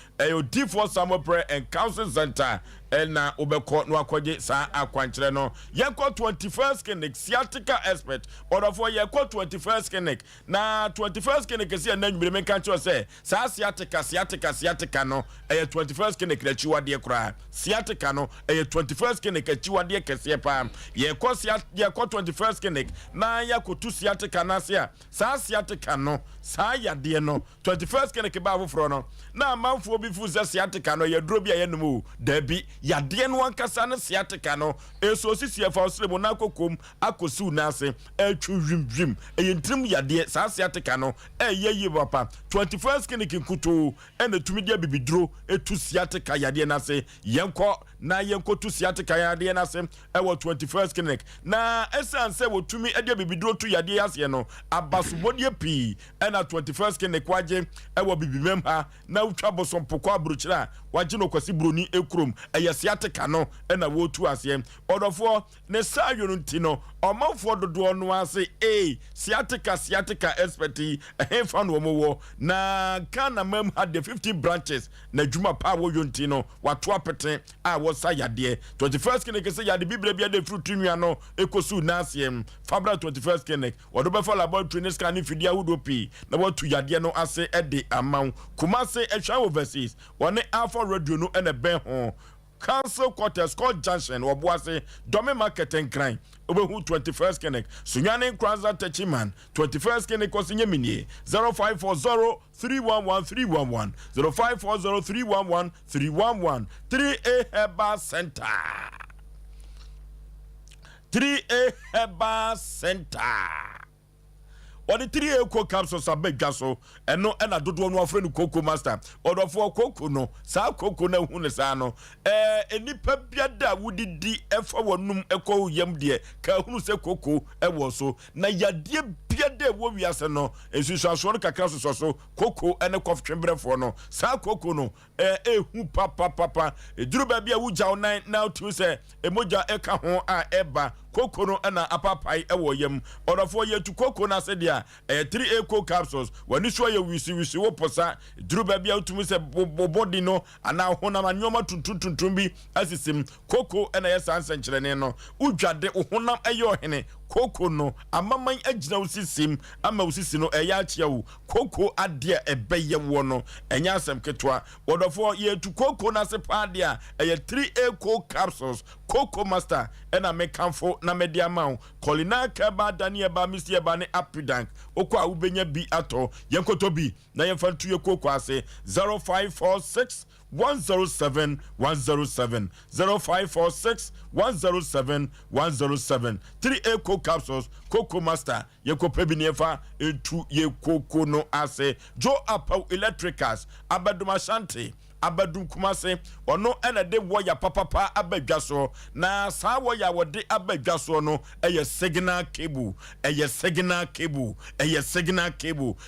di for Samuel Prayer and Council Center na obekɔ no akɔgye sa akwankyere no yenko 21st clinic sciatica expert wadofo yenko 21st clinic na 21st clinic se na nwire menka kyerɛ sɛ sa sciatica no 21st clinic na chiwade kra sciatica no 21st clinic chiwade kese pa yenko 21st clinic na yakotu sciatica na se sa sciatica no sa yade no 21st clinic ba afoforo no na manfo bi fu za sciatica no yaduro bi ayenumu dabi yade no ankasa no sciatica no eso sisi fa osremo na kokom akosu na ase atwu wimwim eyentrim yade sa sciatica no yeyi papa 21st clinic nkuto ena tumi dia bibidro etu sciatica yade na ase yenko tu sciatica yade na ase ewo 21st clinic na esanse wo tumi edia bibidro tu yade ase no abasubodie pi ena 21st clinic waje ewo bibimem ha na utwa bosom pokwa abrochira waje no kwasi broni ekrom sciatica no ena wo tu ase odofo ne sayo no ntino omanfo dodo no ase sciatica experti ehfa no mo na kana mem had the 50 branches na djuma pa wo yontino wato apete a wo sayade 21st clinic say yade biblia bia de fruit nua no ekosu na asem fabra 21st clinic wodo be for laboratory ne scan fidia hudopi na watu yade no ase ede amount kumase ehwa overseas woni alpha radio no ene ben ho Council Quarters called Junction Obuase Dome Market and Crime Obehu 21st Clinic Sunyane Kranza Techiman 21st Clinic Kosinye Minye 0540 311 311 0540 311 311 3A Herbal Center 3A Herbal Center Odi 3 eco capsules abega so eno na dodo no afre no cocoa master odofo cocoa no sa cocoa na hu ne sa no enipa biada wudidi efa wonum ekọ yam de ka hunu se cocoa ewo so na yade biada wo wiase no ensusuaso no kakra so cocoa ene koftwembrefo no sa cocoa no ehu papa eduru ba bia wugya onan na otu se emoja eka ho a eba cocoa no na apapai ewo yam odofo yetu cocoa na se dia 3 eco capsules wani so ye wisi wo posa duru ba bia otumi se body no ana honam anyoma tuntuntuntum bi asisim cocoa na ye sanse nkyerene no udwade honam eye ohene cocoa no amaman agina usisim ama usisi no eya achia wo cocoa ade ebeye wo no enya asem ketwa wodofo ye tu cocoa na se pa ade a 3 eco capsules Coco Master ena me kamfo na me dia ma Colina Kaba Daniel ba Mr. Ba ne Apidank okwa ubenya bi ato yenkoto bi na yemfantu ye Coco ase 0546 107 107 0546 107 107 3 Eco capsules Coco Master Yeko Pebinefa into ye Coco no ase Joe Apple Electricals Abaduma Shanti Abadum Kumase ono ena de waya papa abadwaso na sa waya wode abadwaso no eye signal cable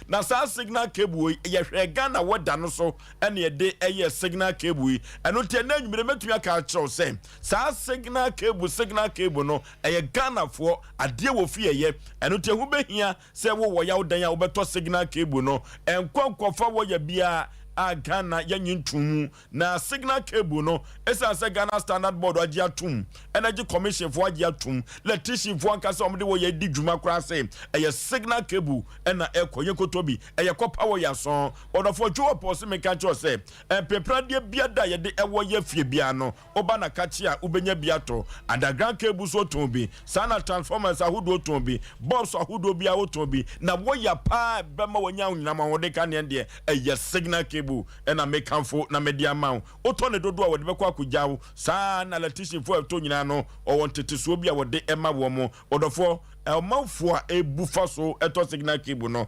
na sa signal cable ye hwega na woda no so ena ye de eye signal cable eno te na nwumire metumi aka kyew se sa signal cable no eye Ghana fo ade wo fie ye eno te hu behia se wo woya wodan ya wo beto signal cable no enkonkofo woya bia a Ghana yanyin na signal cable no esa se Ghana Standard Board agia tum Energy Commission for agia tum electrician for anka se omde wo ye di dwuma kra se eye signal cable ena ekoye kotobi eye ko power ya son odofo dwo pose meka cho se pepra de bia da ye de ewo ye fie bia no oba na kachi a ubenya bia to underground cable so tumbi sana transformers ahudo tumbi bulbs ahudo bia wo tumbi na wo ya pa bema wonya nyama wode ka ne de eye signal cable ena make kamfo na media man oto ne dodo a wode bekwa akugyawo saa na electrician fo to nyina no o wontete so bia wode ema wo mo odofo elmanfo a ebufa so eto signal cable no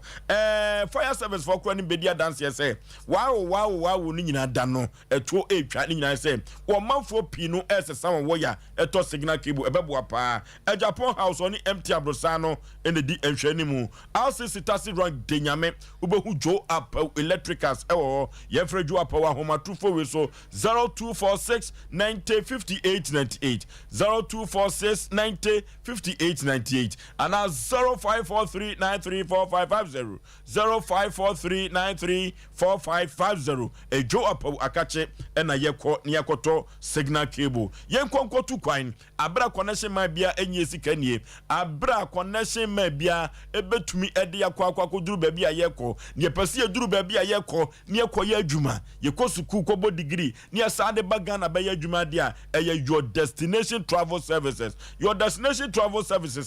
fire service for kwani bedia dance say wow ni nyina da no eto etwa ni nyina say wo manfo pi no esesa wo ya eto signal cable ebebo apa Japan house oni empty abrosa no ene di enhwani mu RCC taxi run denyame ubehu Joe Apple Electricals ye freju apawa homa 24 we so 0246 90 58 98 0246 90 58 98 and now 0543 934550 0543 934550 a Joe Apple akache ena yeko ni yakoto signal cable yenkonko tu kwan abra connection ma bia enye sika nie abra connection ma bia ebetumi ede yakwa duru ba bia yeko ne pese eduru ba bia yeko ne ekoye adwuma yeko suku kobo degree ne asade bagana ba adwuma dia your destination travel services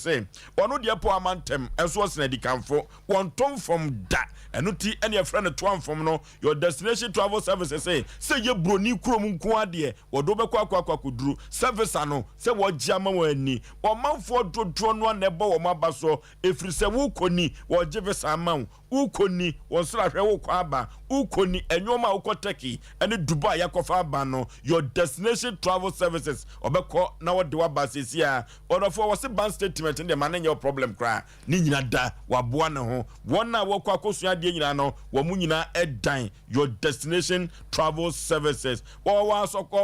say ono de po amantem enso se na dikanfo won tom from da eno ti ene friend to am from no your destination travel services say ye broni krom nko ade wodo be kwa kuduru service ano se wo giama wani o manfo dodro no na eba wo mabaso efiri se wo koni wo givesa amaw ukoni wonsra hwe wo kwa aba ukoni enwoma ukoteki ene Dubai yakofa aba no your destination travel services obekọ na wo de wa basesi a odofo wo se bank statement ndem ananya problem kra ni nyina da waboa ne ho wona wo kwa kosua de nyina no wo mu nyina edan your destination travel services wo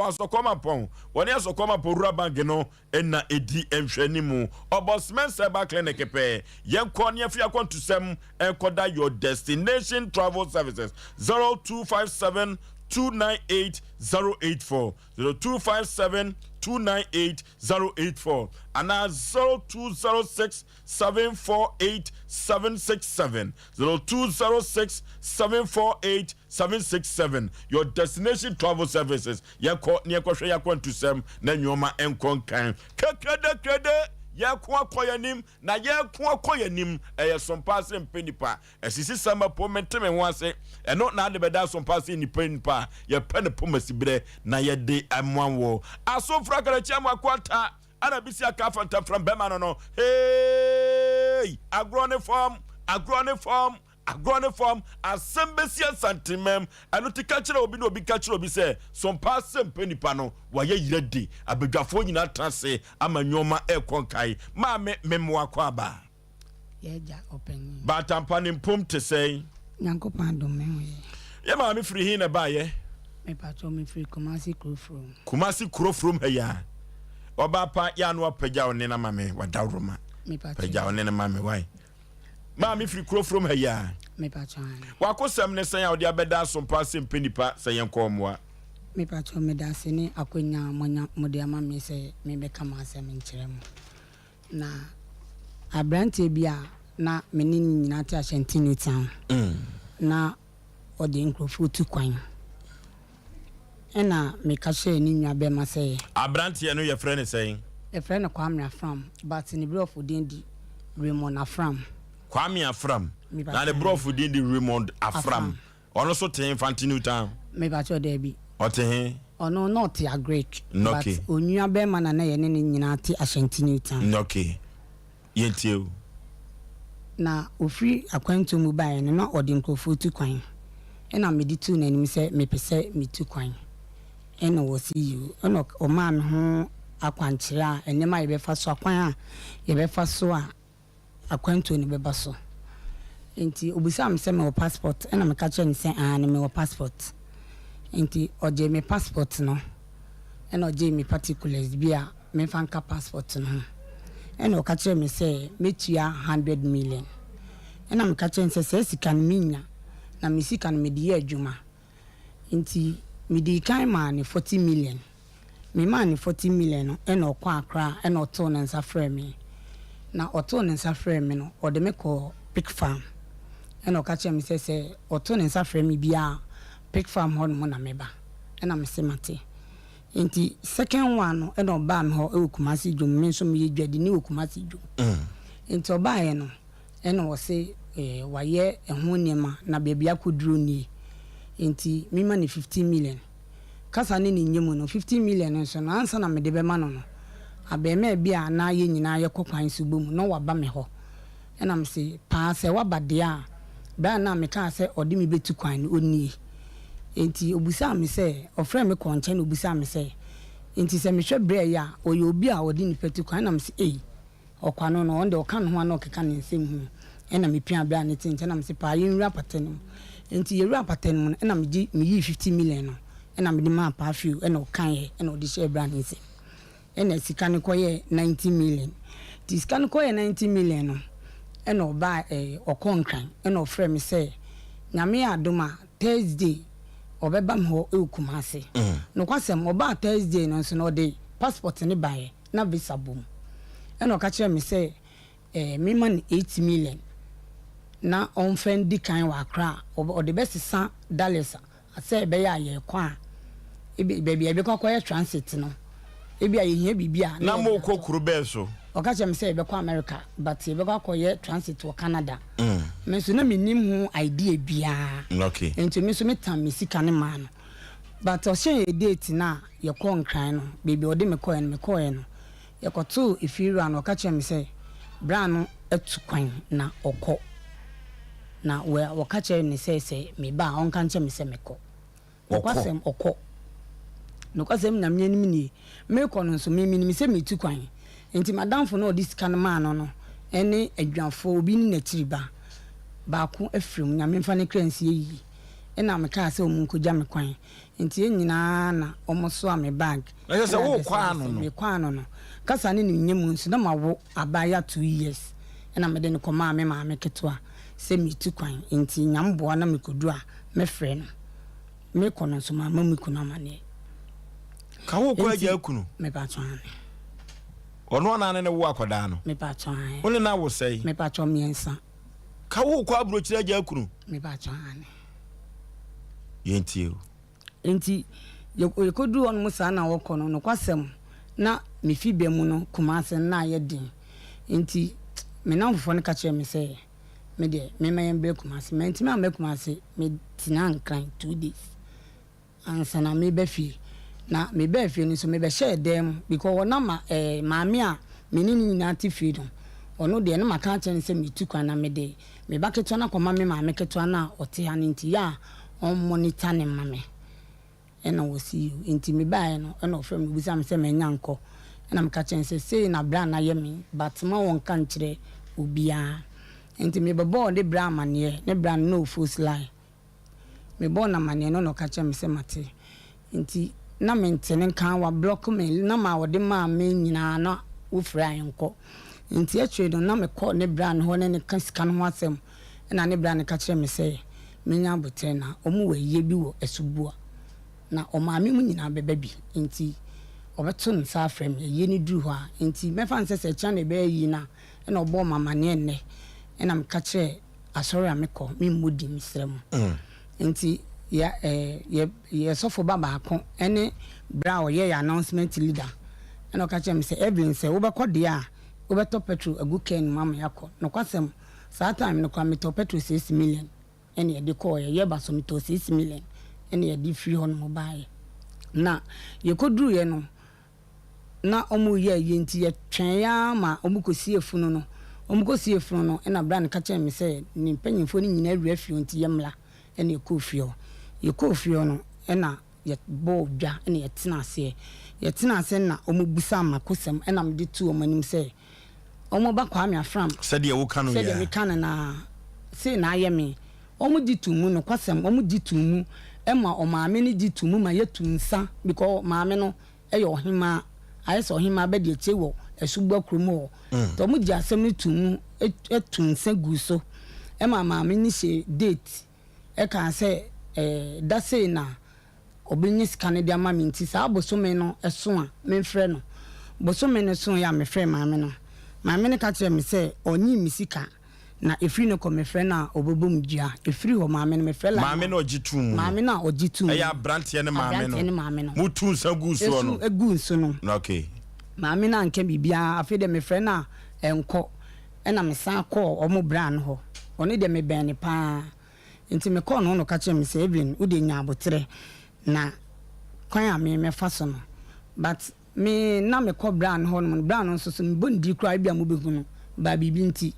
asokoma pon woni asokoma porura bank no ena edi enhwani mu obosmen cyber clinic pe yenko ne afia kwantusem enkoda your destination travel services 0257 298 084 0257 298 084 and now 0206 748 767 0206 748 767 your destination travel services yako hwe yakwantusem na nyoma enkonkan kekede yakwa koyanim na yakwa koyanim Sompa Asem Mpe Nipa esisi sama po menteme ho ase eno na de beda Sompa Asem Mpe Nipa ye pene po masibire na ye de amwanwo asofra karachi amakwata ana bisi akafanta from Bema no hey agrone form asembesia santimem anuti kachira obi no obi kachira obi se Sompa Asem Mpe Nipa no waye yiredi abegafo nyina trase amanyoma ekonkai ma memwa kwa ba yeja open batampa ni mpom te sei nyankopan do me ye ma me free hin na ba ye me pato me free Kumasi Krofrom heya oba pa ya no apagya one na mame wadawroma me pato pagya one na mame why ma me free Krofrom heya me pato wakosam ne sen ya odi abeda Sompa Asem Mpe Nipa se yenkomoa me pato me dase ne akonya monya modiama me se me be kama asem nkyerem na abrante bia na menini nyina ta Ashantini town na odi nkrofo tu kwan ena me ka share ni nwa be ma say Abrantie no your friend is saying a friend Kwame Afram but in the bro of din Raymond Afram Kwame Afram na the bro of din di Raymond Afram ono so ten Fantinu town me ba cho there bi ote ono not a great but onua be ma na ye ne nyina te Ashanti New Town okay yentie na ofri akwantu mu bae ne na odi nkrofo tu kwan ena me di tu na nim se me pese me tu kwan ena wo see you ono o ma me ho akwankyere a enema ye be fa so akwan a ye be fa so a akwantu ne be ba so enti obusa am se me passport ena me ka che ni se ne me passport enti oje me passport no ena oje me particulars bia me fanka passport no ena o ka che me se metua 100 million ena me ka che se sika minya na me sika me di adwuma enti me di kan ma ne 40 million me ma ne 40 million no ena o kwa akra ena o to nsa frɛ me na o to nsa frɛ me no o de me ko pig farm ena o ka che me se o to nsa frɛ me bia pig farm ho no na me ba ena me se mate enti second one no ena o ba me ho e Kumasi dwom me so me yedwadi ni Kumasi dwom enti o ba ye no ena o se waye ehun niema na bebia akoduro ni enti mima ni 15 million kasa ne ni nyemu no 15 million so na ansa na me de be ma no no abema bia na ye nyina ye kokwan subom no waba me ho ena me se pa se waba de a ba na me ka se odi me betu kwan oni enti obusa me se ofre me konche na obusa me se enti se me hwe bre ya oye obi a odi ni petu kwan na me se okwano no onde oka no ho na okeka ne nsem hu ena me pia bra ne tinche na me se pa yin wura paten enti ye wura paten ena me gi me yi 50 million no ena me di ma pa fiu ena okan ye ena odi share bra ne nsem ena sika ne koye 90 million ti sika ne koye 90 million no ena oba okonkran ena ofre me se nyame adoma Thursday obeba mho Kumasi no kwasem oba Thursday no so no de passport ne bae na visa bom ena ka kire me se me man 8 million na on fendi kan wa kra o de besisa dollars ase be ya ye kwa e be kwa transit no e bia ye hia bibia na mo kokuru be so o ka kire me se be kwa America but e be kwa ye transit to Canada me so na minim hu idea bia okay enti me so metam me sika ne ma no but o share date na ye ko nkran no baby o de me ko no ye ko to ifiru an o ka kire me se bra no etu kwan na okọ na we o ka kire ni se me ba on kan kire me se me ko kwasem okọ no kwasem na me ni me ko no so me ni se me tu kwan enti madam fo no di sika no ma no ene adwanfo obi ni na tiriba ba ko afrim nyame mfa ne kransie yi ena me ka se omunko gya me kwan enti enyina na omoso a me bag na se wo kwa no me kwa no kasa ne nyemu nso na mawo abaya 2 years ena me de ne koma me ma me ketwa se me tu kwan enti nyamboa na me kodu a me frɛ no me kono so ma me kuna mane ka wo kwa gya kunu me ba twan ono na ne wo akoda no me ba twan woni na wo sei me ba twan miensa ka wo kwa bro kire gya kunu me ba twan yentie enti ye kodu on musa na wo kono no kwasem na me fi be mu no Kumasi na ye din enti me na mfofo ne ka kire me se me de me ma yem be Kumasi me enti me Kumasi me tina nkran 2 days ansa na me be fi na me be fi ni so me be share dem because na ma maame a me ni nyina ti fi do ono de na maka kire se me tu kwan na me de me ba keto na koma me maame keto na ote ha nti ya on monitor ne mame ena wo see you enti me bae no ena ofre me busa me se me nyanko ena me ka kire se na bra na ye me but ma won kan kire obia enti me bebo de bra mane ne bra no full line me bo na mane no ka kire me se mate enti na me ntene kan wa block me na ma wo de ma me nyina na wo fra anko enti atwe do na me ko ne bra no ho ne kan sika no ho asem ena ne bra ne ka kire me se me nya bote na omu wa ye bi wo esubua na omame mu nyina beba bi enti obeto nsa afrem ye ni duru ho a enti mefa nse se kya na be yi na ena obo mama ne enne ena me ka kire asori amekọ me modi misrem enti ye so for baba ko ene bra ye announcement leader eno ka chem say Evelyn say wo be kɔ de a wo be to petrol agu ken mama yakɔ no kwasem saa time no kwa meto petrol 6 million ene ye de kɔ ye ba so meto 6 million ene ye di free on mobile na ye koduru ye no na omu ye nti ye twen ya ma omu kosie funu no ena brand ka chem say ni mpanyimfo ni nyina awia fio nti ye mla ene ye kofio no ena ye bo dwa ene ye tena ase na omu busa ma kosem ena mde tu omanim say omu ba kwa me afram said ye wo kanu ya said ye kan na say na aye me omu di tu mu no kwasem omu di tu mu ema o maame ni di tu mu ma ye tu nsa because maame no eye ohima ayeso ohima be de chewo esugba kromo to mu di asem ni tu mu etu nsa gu so ema maame ni she date e kan say da say na obinyi scan de ama me nti sa abosome no eso a me frɛ no bosome no so ya me frɛ maame no ka kyerɛ me say onyi mi sika na efiri no ko me frɛ na obobom dua efiri ho maame no me frɛ la maame no ogitum maame na ogitum ya brant ye ne maame no mutu nsa gu so no egu nso no okay maame na nka bibia afi de me frɛ na enko na me san kɔ omo bran ho oni de me bɛn ne pa nti me kɔ no ka kyerɛ me say Evelyn wo de nya abotre na kwan a me fa so no but me na me kɔ bran ho no bran no so me bondi kura bia mo behu no ba bibi nti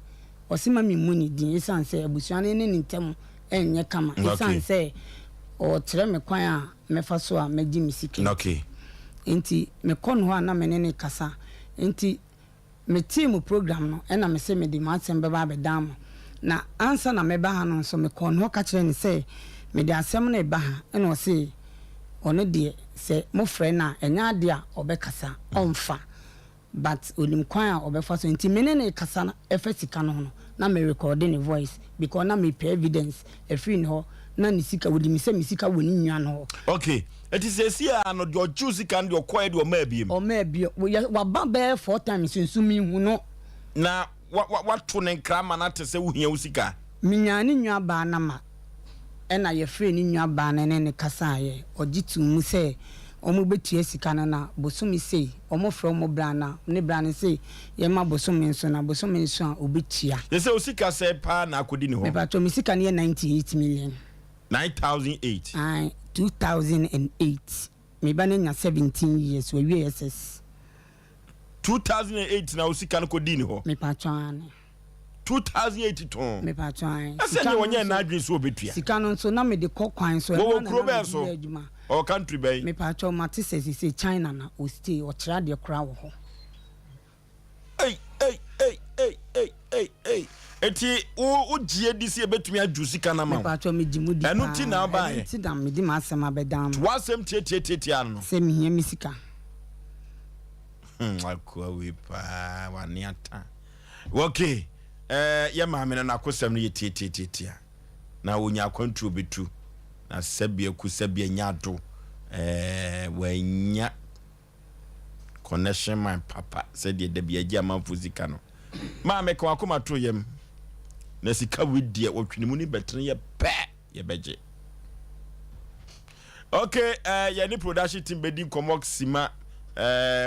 osima me muni din esan sɛ abusuane ne ntem enye kama esan sɛ o tere me kwan a me fa so a me gi me sike okay nti me kɔ no ho na me ne kasa nti me team program no na me sɛ me di matsem be ba be dam na ansa na me ba ha no so me kɔ no ka kyerɛ ne sɛ me di asɛm na ba ha na o sɛ ono de sɛ mo frɛ na enya de a obekasa onfa but olim kwan a obefa so nti me ne kasa na efesika no na me recording the voice because na me pay evidence efiri no na ni sika wodi mi se mi sika woni nwa no okay it is a see no the choose can the quiet o ma biem wa ba be 4 times nsu mi hu no na what to ne krama na te se wo hia wo sika minya ni nwa ba na ma ena ye free ni nwa ba na ne kasa ye ogitu mu se omo betua sika na bosomi sei omo frɛ omo brana ne brana sei ye ma bosomi nso na bosomi nso a obetua ye se osika se pa na akodi ni ho me pa to mi sika ne 98 million 9008 ai 2008 me ba ne nya 17 years we USS 2008 na osika no kodi ni ho me pa to ane 2008 ton me pa to ane sika no wonye na adwen so obetua sika no nso na me de kokwan so wo kro be so o country bay me pa cho mate say China na o stay o kira de kra wo ho eti o gie di se betumi aju sika na ma me pa cho me jimudi enu ti na ba ye ti dam me di ma asem abedam wasem tie ano se me hia me sika akwa we pa waniata okay ye ma me na akosem no ye tie na wonya kwantu obetu na sabia ku sabia nyado wanya connection my papa said the bia gia man fuzika no ma me kwa akoma to yem na sika wedie wotwene mu ni betre ye pe ye beje okay ye ni production team bedi komok sima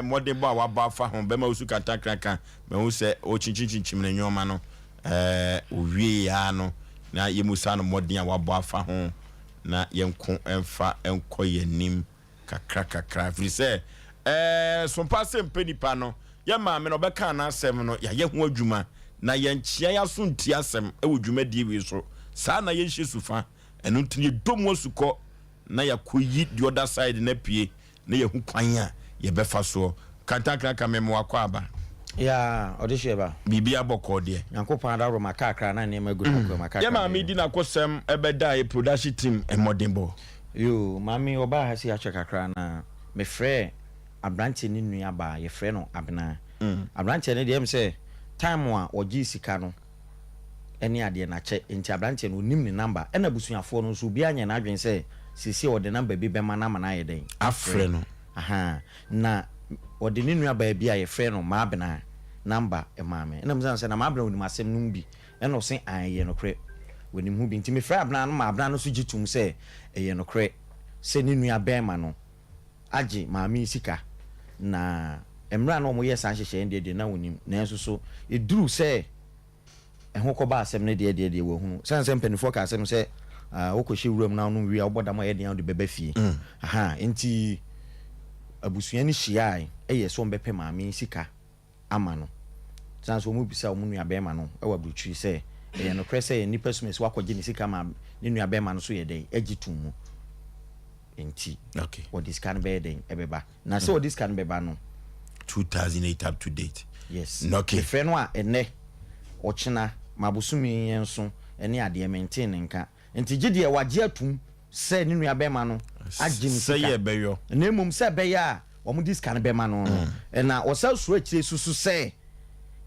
modern bo wa ba fa ho be ma usuka takraka me hu se o chinchinchim na nyoma no owie ya no na ye musa no modern wa ba fa ho na yenko emfa enko yenim kakra firi se Sompa Asem Mpe Nipa no ye maame no beka na asem no ya ye ho adwuma na ye nchia ya so nti asem e wodwuma die wi so saa na ye nhye sufa eno ntini domo suko na ya koyi the other side na pie na ye hu kwan a ye befa so kantakra ka memo akwa aba ya odihye ba bibi aboko de yankopan da ro makakra na ne magudu makakra ye maame di na kosem ebeda e production team e modembo yo maame oba ha si ache kakra na me frɛ abranche ni nua ba ye frɛ no abena abranche ne dem sɛ time a ogi sika no ene ade na che nti abranche no nim ni number ena busuafo no so bia nya na adwen sɛ sisi o de number bi be ma na ma na ye den afrɛ no aha na o de ni nua ba bia ye frɛ no ma abena number e maame ena mzan sɛ na ma abena onim asɛm no bi ena o se an ye no kre woni hu bi nti me fra abna no ma abna no so gitum se eye no kre se ni nua bema no agi maami sika na emra no mo ye san hyehye de na wonim na enso so eduru se ehun ko ba asem ne de wo hu san se mpanifo ka asem se wokohye wuram na no wi oboda ma ye de de beba fie aha nti abusua ni hyiai eye so mbepe maami sika ama no san so mo bisa mo nua bema no e wa brutri se eye no kre se nipa sumes wakogye ni sika ma ni nua bema no so ye de agitum mu nti okay what this can be den ebeba na so this can be ba no 2008 up to date yes okay friend wa ene ochina mabusumi yenso ene ade maintain nka nti gide wagye atum se ni nua bema no agim se ye beyo na mum se beya omo this can be ma no na osa suro akire susu se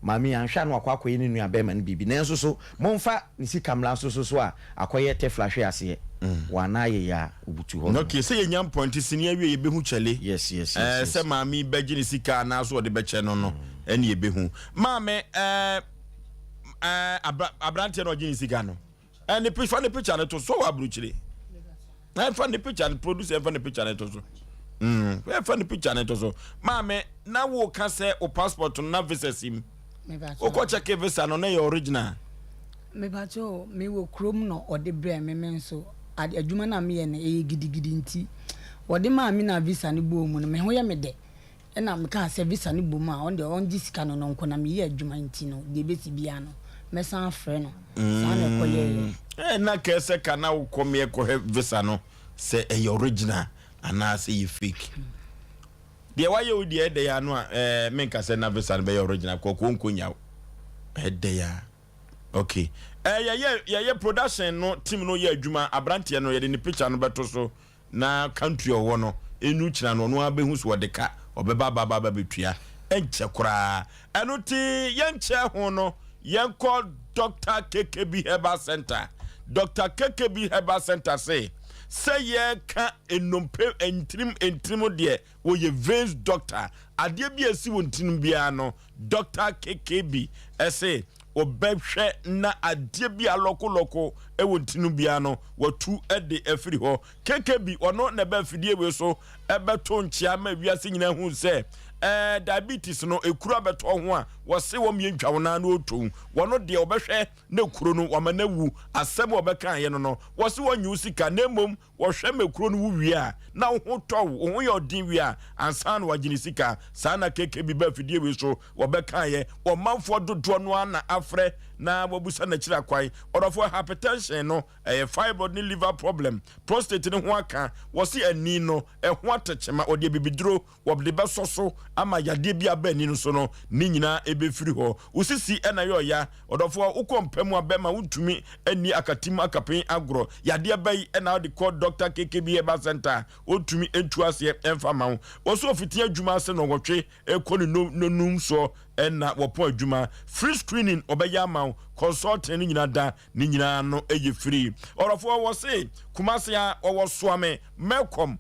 mami anhwa no akwakoye ni nua bema no bibi na nso so momfa ni sika mla so a akoye te flashwe ase wana ye ya ubutu ho okay say yanyam point sini awie ye behu chale yes se mami beji ni sika na so de beche no ene ye behu mame abrante no gini sika no ene picture no to so wa bruchire na fa ni picture and produce fa ni picture no to so fa ni picture no to so mame na wo ka se o passport na visa sim o ko check visa no na your original me bacho me wo krom no ode bre me nso adwuma na me ye na gidigidi nti wode ma me na visa ni bo mu no me ho ye me de na me ka se visa ni bo mu a on de on disika no nko na me ye adwuma nti no de besi bia no me san frɛ no san ko ye na kese kana wo komie ko visa no se e original ana se ye fake de wa ye odi e de ya no me nka se na visa no be original ko nkonya e de ya okay ye production no team no ye adwuma abrante no ye de ni picture no beto so na country owo no enu kira no no abehu so de ka obeba baba betua enche kura enu ti ye nche ho no ye call Dr. KKB Herbal Center. Dr. KKB Herbal Center say ye ka enumpe entrim de wo ye veins doctor ade bi esi wontin bia no Dr. KKB say obehwe na ade bi aloko e wontin bia no watu de afiri ho KKB ono na ba fidie we so e beto nchia ma wiase nyina hu se diabetes no ekura beto ho a wo se wo mientwa wona na otu wono de obehwe na ekuro no wama na wu asem obeka ye no wo se wo nyu sika na mom wo hwe mekuro no wu wi a na ho to wo ye odin wi a ansa na wagini sika sa na KKB ba fidie we so obeka ye wo manfo dodo no na afre na wabusa na kira kwai orofo hypertension no fibroid ni liver problem prostate ni ho aka wo se ani no ho atechema ode bibiduro wo de besoso ama yade bia ba ni no so no ni nyina ebefiri ho usisi ena yo ya orofo ukompam abema wutumi ani akatim akapen agro yade bai ena de call Dr. KKB Herbal Center otumi entuase emfama wo so ofiti adwuma se no wotwe ekoni no num so ena wopo adwuma free screening obeya ma consulting ni nyina da ni nyina no eye free orofo wo se kumase a wo soame melcom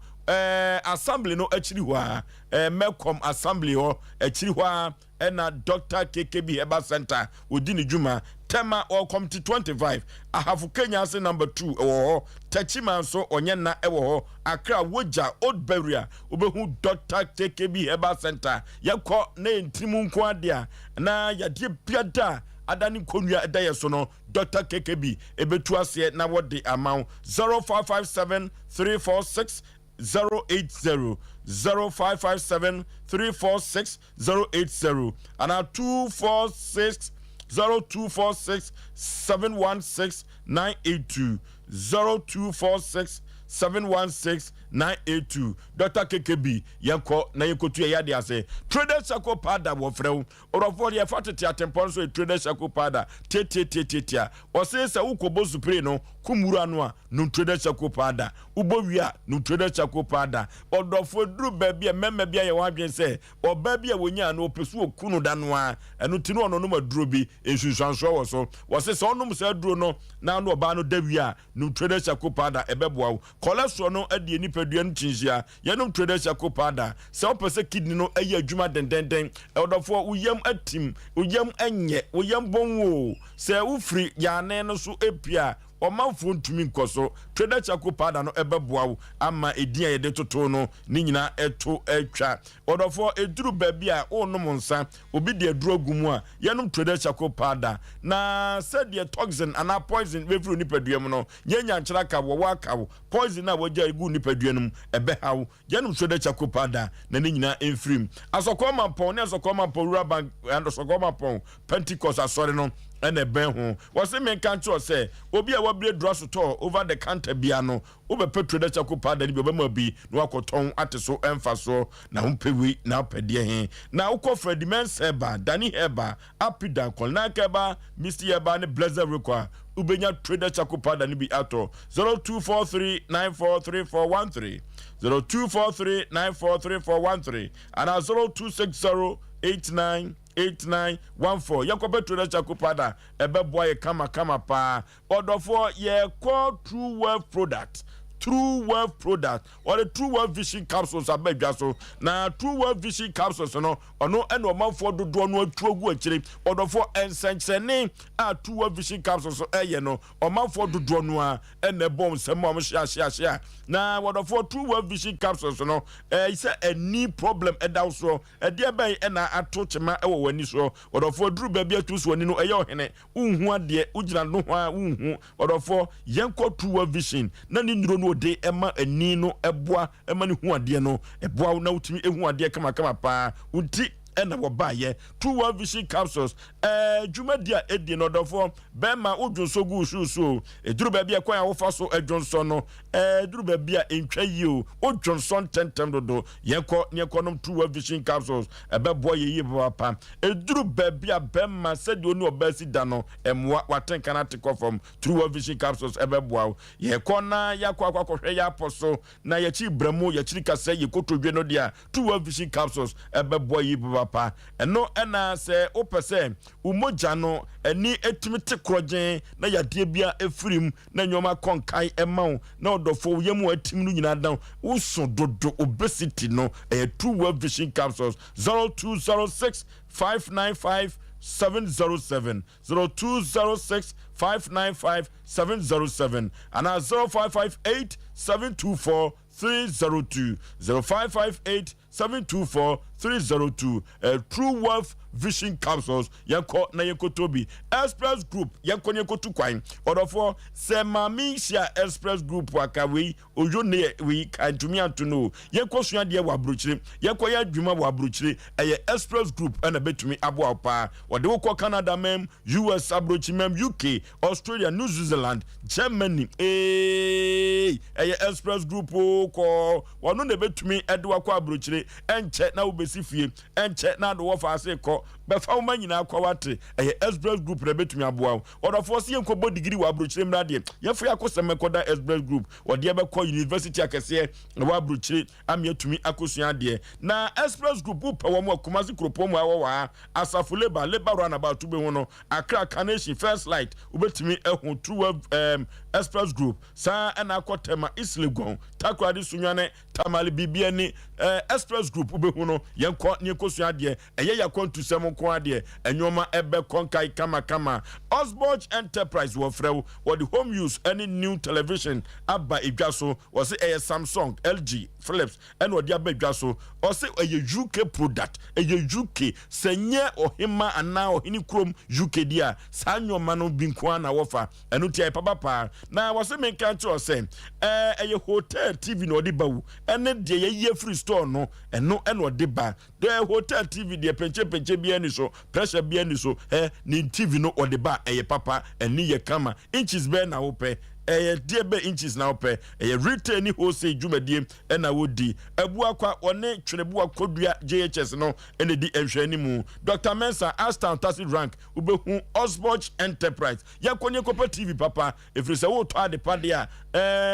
assembly no achiri ho a melcom assembly ho achiri ho a ena Dr. KKB Herbal Center odini dwuma tema or come to 25 ahafu Kenya se number 2 ewo Techima so onye na ewo ho Accra Woja Old Barrier obehu Dr. KKB Herbal Center yakọ na entimu nko ade na yade piada adani konua eda yeso no Dr. KKB ebetu ase na wode amount 0557 346 080 0557 346 080 and 246 0246 716 982 0246 716 982 Dr. KKB yanko na yekotu ya de ase trader circle pada wo frew orofo ye fatete atempon so trader circle pada tetetetetia o se se ukobo supre no kumuru anu a no trader circle pada ubo wia no trader circle pada odofo duru ba bia mema bia ye wadwen se oba bia wonya no opesu okunu da no a enu tinu ono no maduro bi ensunsanso wo so wo se se onum se duro no na no oba no da wia no trader circle pada ebeboa cholesterol no adie ni duan chinsia yenom trader kopada se opese kidney no ayi adwuma dendenden odofo uyam atim uyam enye uyam bonwo se ufri yane no so epia ɔmanfo ntumi nkɔ so trader chako powder no ɛbɛboa wo ama edin a yɛde toto no ne nyina ɛto atwa ɔdɔfo eduru baabi a ɔnom nsa obi de aduro gumu a yɛnom trader chako powder na sɛdeɛ toxin ana poison bɛfiri nipadua mu no nyɛnya nkyerɛ ka wɔwɔ aka wo poison a wɔgya egu nipadua no mu ɛbɛhaw yɛnom trader chako powder na ne nyina ɛmfirim asɔkɔma pɔn ne asɔkɔma pɔn rural bank and asɔkɔma pɔn Pentecost asɔre no ɛna ɛbɛn ho wɔsɛ menka nkyerɛ sɛ obi a wabere drugstore over the counter bia no wobɛpɛ trader chako powder ne bi ɔbɛma bi na wakɔtɔn ate so ɛmfa so na wompɛwi na wopɛdeɛ he na wokɔ Freddy Mens Heba Danny Heba Apida Kolna Keba Misty Heba ne Blazer Requa ubenya trader chako powder ne bi ato 0243943413 0243943413 and 0260898914 yakobe trader chako powder ebeboa ye kama pa odofo ye call True Wealth product or the True Wealth Vision capsules abedwa so na True Wealth Vision capsules no ono eno omanfo dodo no atuogu akire odofo ensenchene a True Wealth Vision capsules eye no omanfo dodo no a ene bom sem am hia na odofo True Wealth Vision capsules no say any problem edaw so ede ben ena ato chema ewo wani so odofo duru ba bia tu so ni no eye ohene unhu ade ugina no ho a unhu odofo yenko True Wealth Vision na ni nduro no de ema ani no eboa ema ne hu ade no eboa na utimi ehu ade kama pa unti ena wobaye True Wealth Vision capsules dwumadia edi no dofo bema odwonso gu susu eduru ba bia kwan a wofa so edwonso no eduru ba bia entwa yi o odwonso tentem dodo yekọ nom True Wealth Vision capsules ebebo yeyi papa eduru ba bia bema sedi oni obasi da no emwa watenka na tekọ from True Wealth Vision capsules ebebo yekọ na yakọ akọhwe ya poso na yachi bramo yachi kase yekotodwe no dia True Wealth Vision capsules ebebo yi papa eno ena se opese umoja no eni etimi tekrogen na yade bia efirim na nyoma konkai emaw na odofo yemu atim no nyina dan uso dodo obesity no True Wealth Vision capsules 0206 595 707 0206 595 707 and 0558 724 302 0558 724 302 True Wealth Vision capsules yanko na yekotobi Express Group yanko yekotu kwan odofo se mami sia Express Group wakawe ojo ne we kantumi antuno yanko sua de wa abrochire yanko ya dwuma wa abrochire Express Group na betumi abo apa wode wokọ Canada mem US abrochi mem UK Australia New Zealand Germany Express Group ko wono ne betumi edwa kwa abrochire enche na obesi fie enche na do wo fa ase ko befa wo manyina kwa wate Express Group na betumi aboa odofo se yenko bo degree wa abrochire mrade yefo yakosem koda Express Group wode be ko university akese wa abrochire amiatumi akosua de na Express Group upa wo mo Kumasi Kropom wa Asafo labor run about to be one Accra Carnation First Light ubetumi ehun True Express Group sa na akotema Islegon takwadi sunwane tamale bibia ni Express Group ubehu no yenko ne kosua de yakontu sem ko ade enyoma ebe konkai kama Osborne Enterprise wo frew or the home use any new television abba edwaso was say Samsung LG Philips and what aba edwaso or say UK product UK senye ohima ana ohini krom UK dia sanyoma no binkwa na wofa enu tie papa na was me kan cho say hotel TV no de bawu ene de ye free store no eno de ba the hotel TV de penche bia ni so pressure bia ni so ni TV no de ba papa eni ye kama inches be na wope diebe inches na ope retail ni wholesale dwumadie na wodi abu akwa one twenebu akodua JHS no ene di ehwani mu Dr. Mensa Aston Tacit rank ubehu Osborne Enterprise yakonye kopa TV papa efrise wo to ade pade a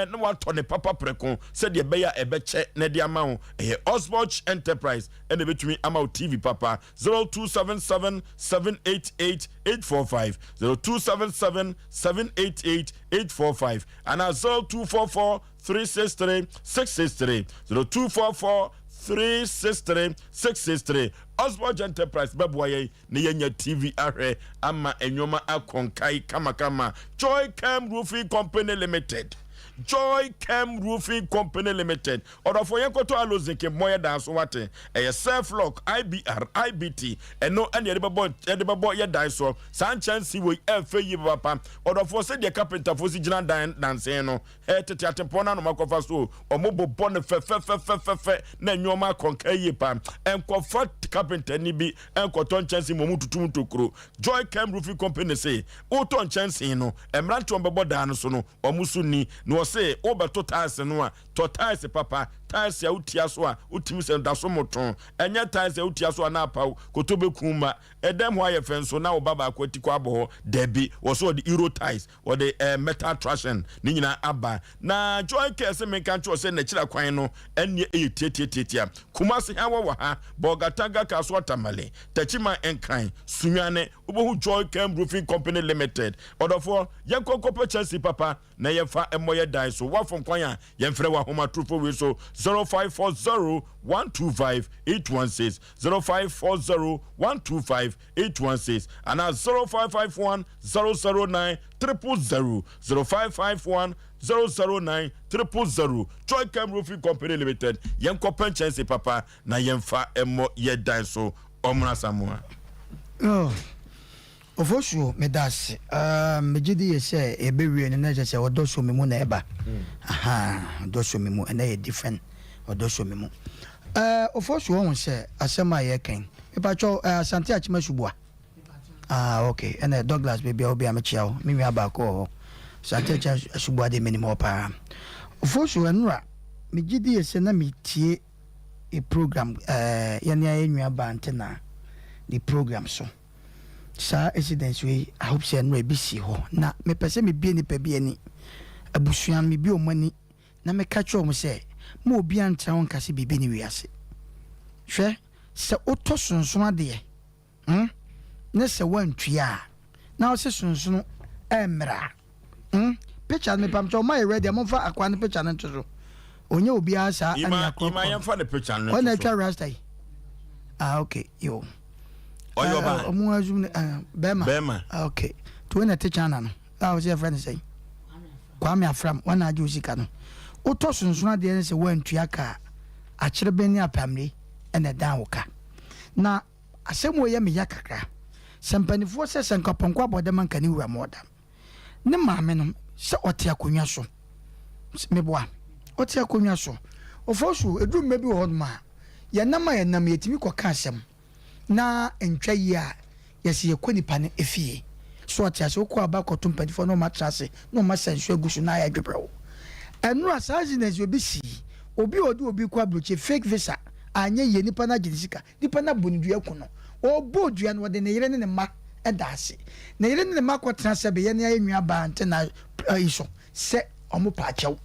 na wato ne papa preko se de be ya ebeche ne de ama ho Osborne Enterprise ene betumi ama TV papa 0277 788 845 0277 788 845 and 0244 363 663 0244 363 663 Osborne Enterprise Babuaye Nienya TV Are Ama Enyoma Akonkai Kamakama Joy Cam Roofing Company Limited. Joy Cam Roofing Company Limited. Order for Yankoto Alozeke Moya Dance Wate. A self lock IBR IBT and no any edible ya daiso. Sanchansi we FA Papa. Order for said the carpenter for Sijan Danceno. Head to Tatapona no Makofaso or Mobo Bonne fe Nanyoma Conkaye Pam and comfort carpenter Nibi and Coton Chancy Momutu to crew. Joy Cam Roofing Company say Oton Chancino and Ranton Babodano Sono or Musuni no say over to ties no to ties papa ties ya utia so a utimi se daso moton enya ties ya utia so na pa kotobe kuma edem ho aye fenso na obaba akwati kwa abo debi so the euro ties or the metal traction ni nyina aba na joy case me kan cho se na kira kwan no enne tietietia kuma se ha wo ha bogataga kaso tamale tachima enkan sunwane obohu joy cam roofing company limited odofo yankoko Chelsea papa na yefa emoye dai so wa from kwan a yemfre wa homa trufo we so 0540 125 816 0540 125 816 and 0551 009 000 0551 009 000 Joy Cam Roofing Company Limited Yanko Chelsea papa na yemfa emo ye dai so omra Samoa. Oh. Oforisuo medase megidi ye say ebewie ne na je say odoso memu na eba aha odoso memu na ye different odoso memu Oforisuo won say asema ye kan e cho asante achima subua okay and Douglas baby obi amechia o mimi abako ho asante achima subua de minimum pa Oforisuo nura megidi ye say na metie e program ye ne anua ba antena the program so sa incidents we I hope say no ebisi ho na me pese me bie ni pa bie ni abusuan me bie o mani na me ka cho mo say mo obi antra won kase bibi ni wiase hwe se oto sonson ade ne se wantua na o se sonson emra picture me pam cho my ready mo fa akwa ne picture ne ntoso onye obi asa anya ko ima yam fa ne picture ne ona twa rasta okay yo Oyoba Bema okay to when a teacher no I was your friend say Kwame Afram one na jusika no uto sunsun de say wan tuaka a kire beni apamre ene dan woka na asem wo ye me yakakra sempanifo se senkoponko abode man kani wura moda ne maame no se ote akonwa so me boa ote akonwa so Oforisuo edu mebi wo ma ye nam yetimi koka asem na entwa yi a yesi ekoni pane efie so atiase okọ abakoto mpanifo no matrase no masenso agusu na ya dwebrewo enu asazines obi si obi kwa broche fake visa anye ye nipa na gidisika nipa na bonidua kuno obo dua no de ne yire ne ma edase ne yire ne ma kwotena se be ye ne anua ba ante na iso se omo pa achew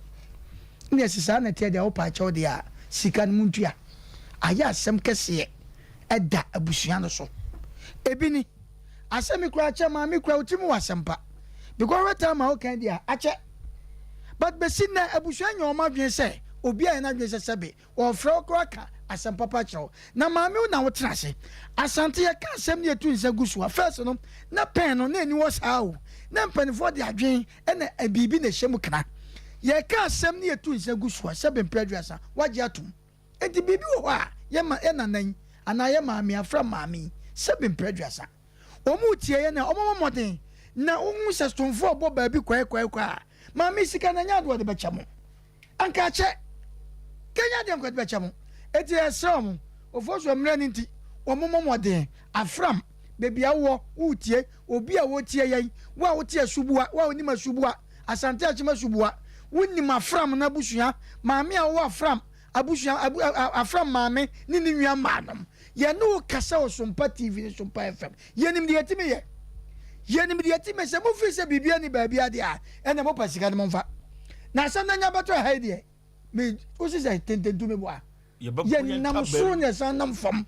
ne sisa na tie de o pa achew de a sika no muntua aya asem kese eda abusuan so ebini asemi kura chama mi kura utimu wasempa because what time how can dia ache but besina abusuan nyoma dwen se obi a na dwen se sebe o fra kura ka asempa pa chero na maami na wotena se asante ye ka asem ne etu nse gusu first no na pen no na eni wo sao na mpanifo de adwen na abibi na hyemu kana ye ka asem ne etu nse gusu sebe mpredwasa waje atum enti bibi wo a ye ma enanan anaye maami afra maami sebe mpredwasa omu tie ye na omo moden na unhu se stonfo obo baabi kwa maami sika na nya do de bechamo anka che kenya de nkwa de bechamo eti esram Oforisuo mra nti omo moden afram bebi awo utie obi a wo tie ye wa wo tie subua wa oni ma subua asante achima subua wonni ma afram na busua maami a wo afram abusua afram maami ni nwa manom ye no kasa o Sompa TV ni Sompa FM ye nim de yetime se mo fi se bibia ni baabi ade a ene mo pasika ne mo mfa na san na nya bato ha de me o se se tententu me boa ye nam so ne san nam fam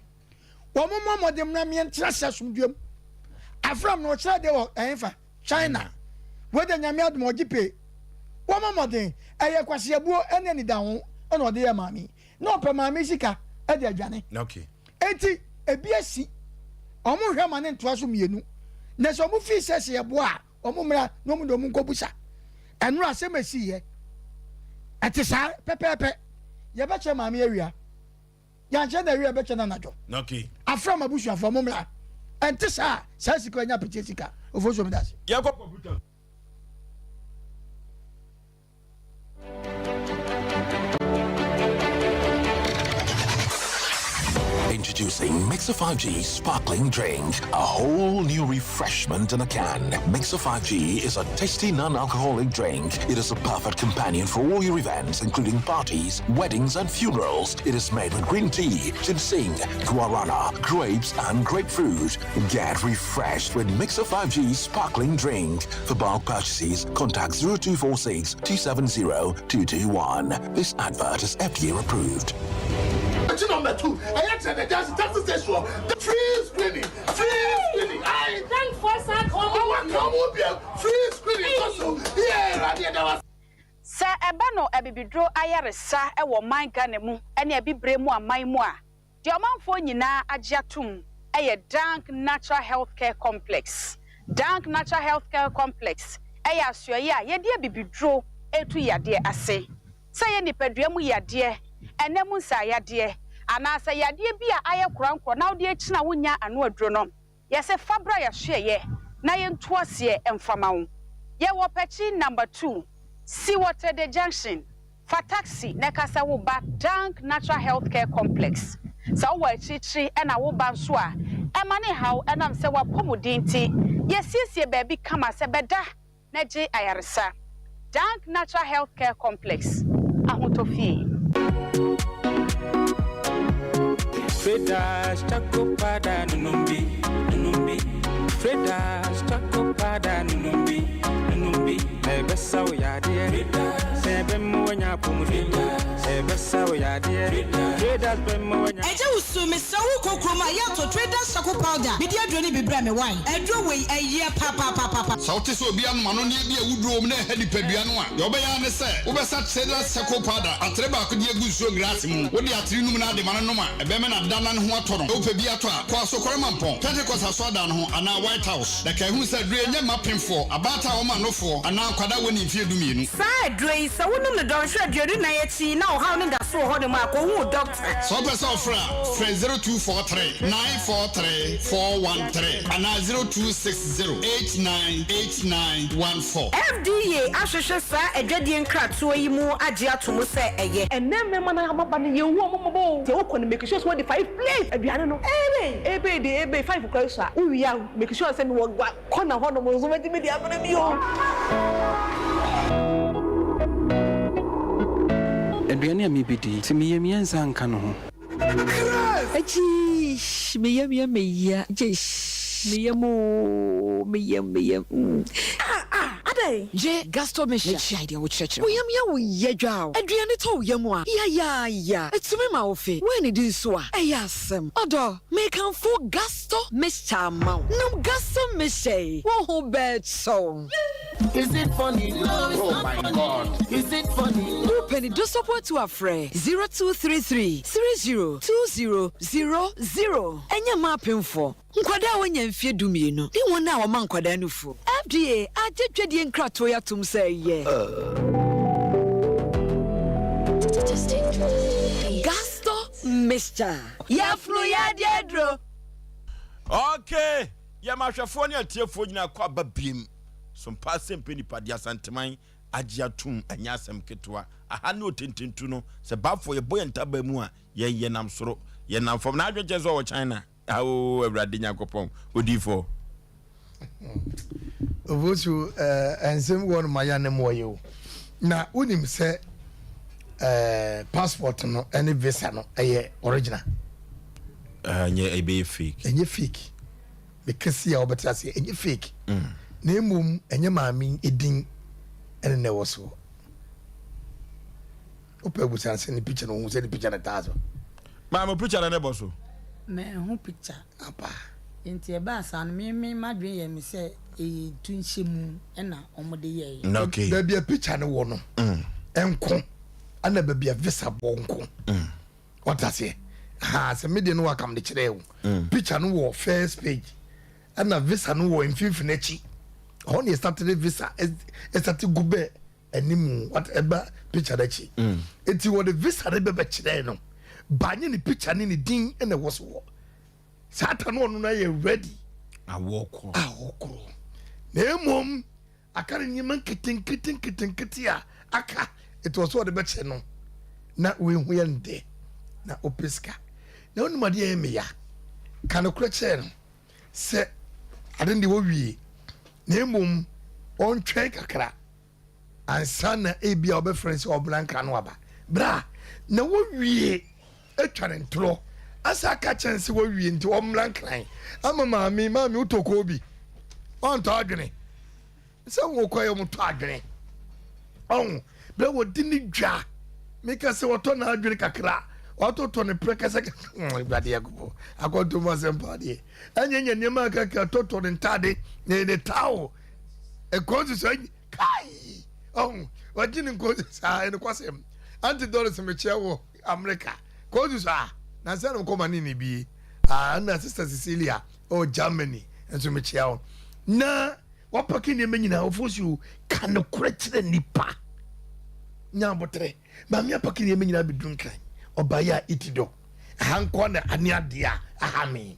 wo mo de mna me ntra sasumduam afram no kira de o enfa China wo de nyame adom ogipe Wama modern eye kwase abuo ene ni da ho ona ode ye maami na opa maami sika e de adwane okay enti ebi asi omo hwe ma ne ntoa so mienu na so mo fi sese ebo a omo mra no mo do mo nkobusa enu asem asi ye ati sa pepepe ye be che maami awia ya che na awia be che na najo okay afra mabusu afo mo mra enti sa sika anya pete sika ofo so me dase ya ko computer. Introducing Mixer 5G Sparkling Drink, a whole new refreshment in a can. Mixer 5G is a tasty non-alcoholic drink. It is a perfect companion for all your events, including parties, weddings, and funerals. It is made with green tea, ginseng, guarana, grapes, and grapefruit. Get refreshed with Mixer 5G Sparkling Drink. For bulk purchases, contact 0246 270 221. This advert is FDA approved. Number 2, I answered the just station. The free screening. I thank for that. Free screening also. Yeah, there was. Sir Ebano Ebibidro Ayaresa, a woman Ganemu, and a bibremu and my moi. The amount for Nina Ajatum, a Dank Natural Healthcare Complex. Dank Natural Healthcare Complex. Aya Suya, ye dear Bibidro, a 2 year dear assay. Say any pedremu ya dear, and Nemusa ya dear. And I say, dear be a aya crown, now dear China Wunya and no dronom. Yes, a Fabra ya share ye, Nayan twas ye and Famau. Ye were patchy number 2. See water the junction. For taxi, Nekasa will back Dank Natural Healthcare Complex. So what chichi and I will bansua. And money how and I'm say what pomudinti. Yes, ye baby come as a beda. Neji Ayarisa. Dank Natural Healthcare Complex. Ahotofi. Fredas Chacopada Numbi Fredas Chacopada Numbi Ebessa ya dear Sebemo nya pumufi Ebessa ya dear Fredas bemo nya Eje usume sawu kokroma ya to Fredas Chaco powder bi dia droni bi bra me wine edro we eye papa Sauti so bia no mano ne bia wudro mu na hedi padua no a yo be ya ne se wo be sa Fredas Chaco powder atreba ko die gusuo grass mu wo de atri num na de mano no ma ebe me na dana no ho ato no wo pe bi ato a kwa so korema mpon Pentecost asoda no ho ana White House da kai hu sa dure nya mapemfo abata wo ma nofo ana kwada woni mfie dumienu sa dre sa wonum ne don hwe aduadu na ye chi na o haw ne da so ho de ma ko hu doctor so be so fra 0243 943 413 ana 0260898914 FDA ahwehwe sa adwadie nkratoa yi mu age atomo se eye enemme mana amaba ne ye hu omomobo te wo ko ne make sure so the 5 place aduane no ebe 5 kwaisa uwia make sure say me wo gwa kona ho no mo zo medi media abana bi o Aduane amibidi ti miyemienza nka no ho Achi meya jesh meyam Adai je gasto me shi idea wo church wo yedwa aduane to yemu a ya etumi ma wo fe when it is so a eyasem odo me kan fo gasto me chama no gasto me say wo ho bet so Is it funny? No, it's not my funny. God. Is it funny? Penny do support to a friend 0233 302000. Enya ma pemfo. Nkwada wonya mfie dumienu. Ni wona wo man nkwada nufu. FDA ajetwedie nkrato ya tum say ye. Gasto Mr. Yaflu ya diedro. Okay. Ya mahwefo ne atiefo nyina kwa babiem. Sompa Asem Mpe Nipa dia santeman agiatum anya asem ketwa aha ne otententu no se bafo ye boy ntaba mu a ye nam soro ye nam fom na adweje zo wo China awo awrade nyakopon odifo ovosu ensem won maya ne moyo na unim se passport no any visa no eye original nye ebe fake enye fake because ya obetase enye fake na emum enye maami edin ene ne woso opebu sanse ni picture no hu se ni picture na tazo maami picture na ne boso me hu picture apa enti e ba san me madwe ye me se tunhyem na omode ye okay da bia picture ne wo no enko ana ba bia visa bonko what I say ha se media no wakam de kire wo picture no wo first page ana visa no wo mfimfini chi on you started visa started gube animu whatever picture da chi eti wo the visa de be kire no banye ni picture ni din ene wo so satan no na ye ready awoko nemom akare nyima kitten aka it was what the beche no na we hu ye nde na opeska na onuma de ye meya kan okura che no se ade ndi wo wie nemom on twen kakra ansa na ebia obe friends oblanka no aba bra na wo wie etwane ntro asa ka chance wo wie nti omlankran ama maami utoko obi on to adwene se wo koyo mo to adwene on bra wo dini dwa meka se wo to na adwene kakra wato to ne preka se ibade yago akoto mo sempa de anyanya nyema kaka to ne ntade ne tawo e kozi so kai on wajini kozi sa ene kwasem antidote me chewo America kozi sa na se no koma ni bi na sister Cecilia o Germany enso me chewo na wapaki ne menyina ofosu kan korechire nipa nya botre ma me apaki ne menyina bidun kan obaya itido hanko na aniadea ahame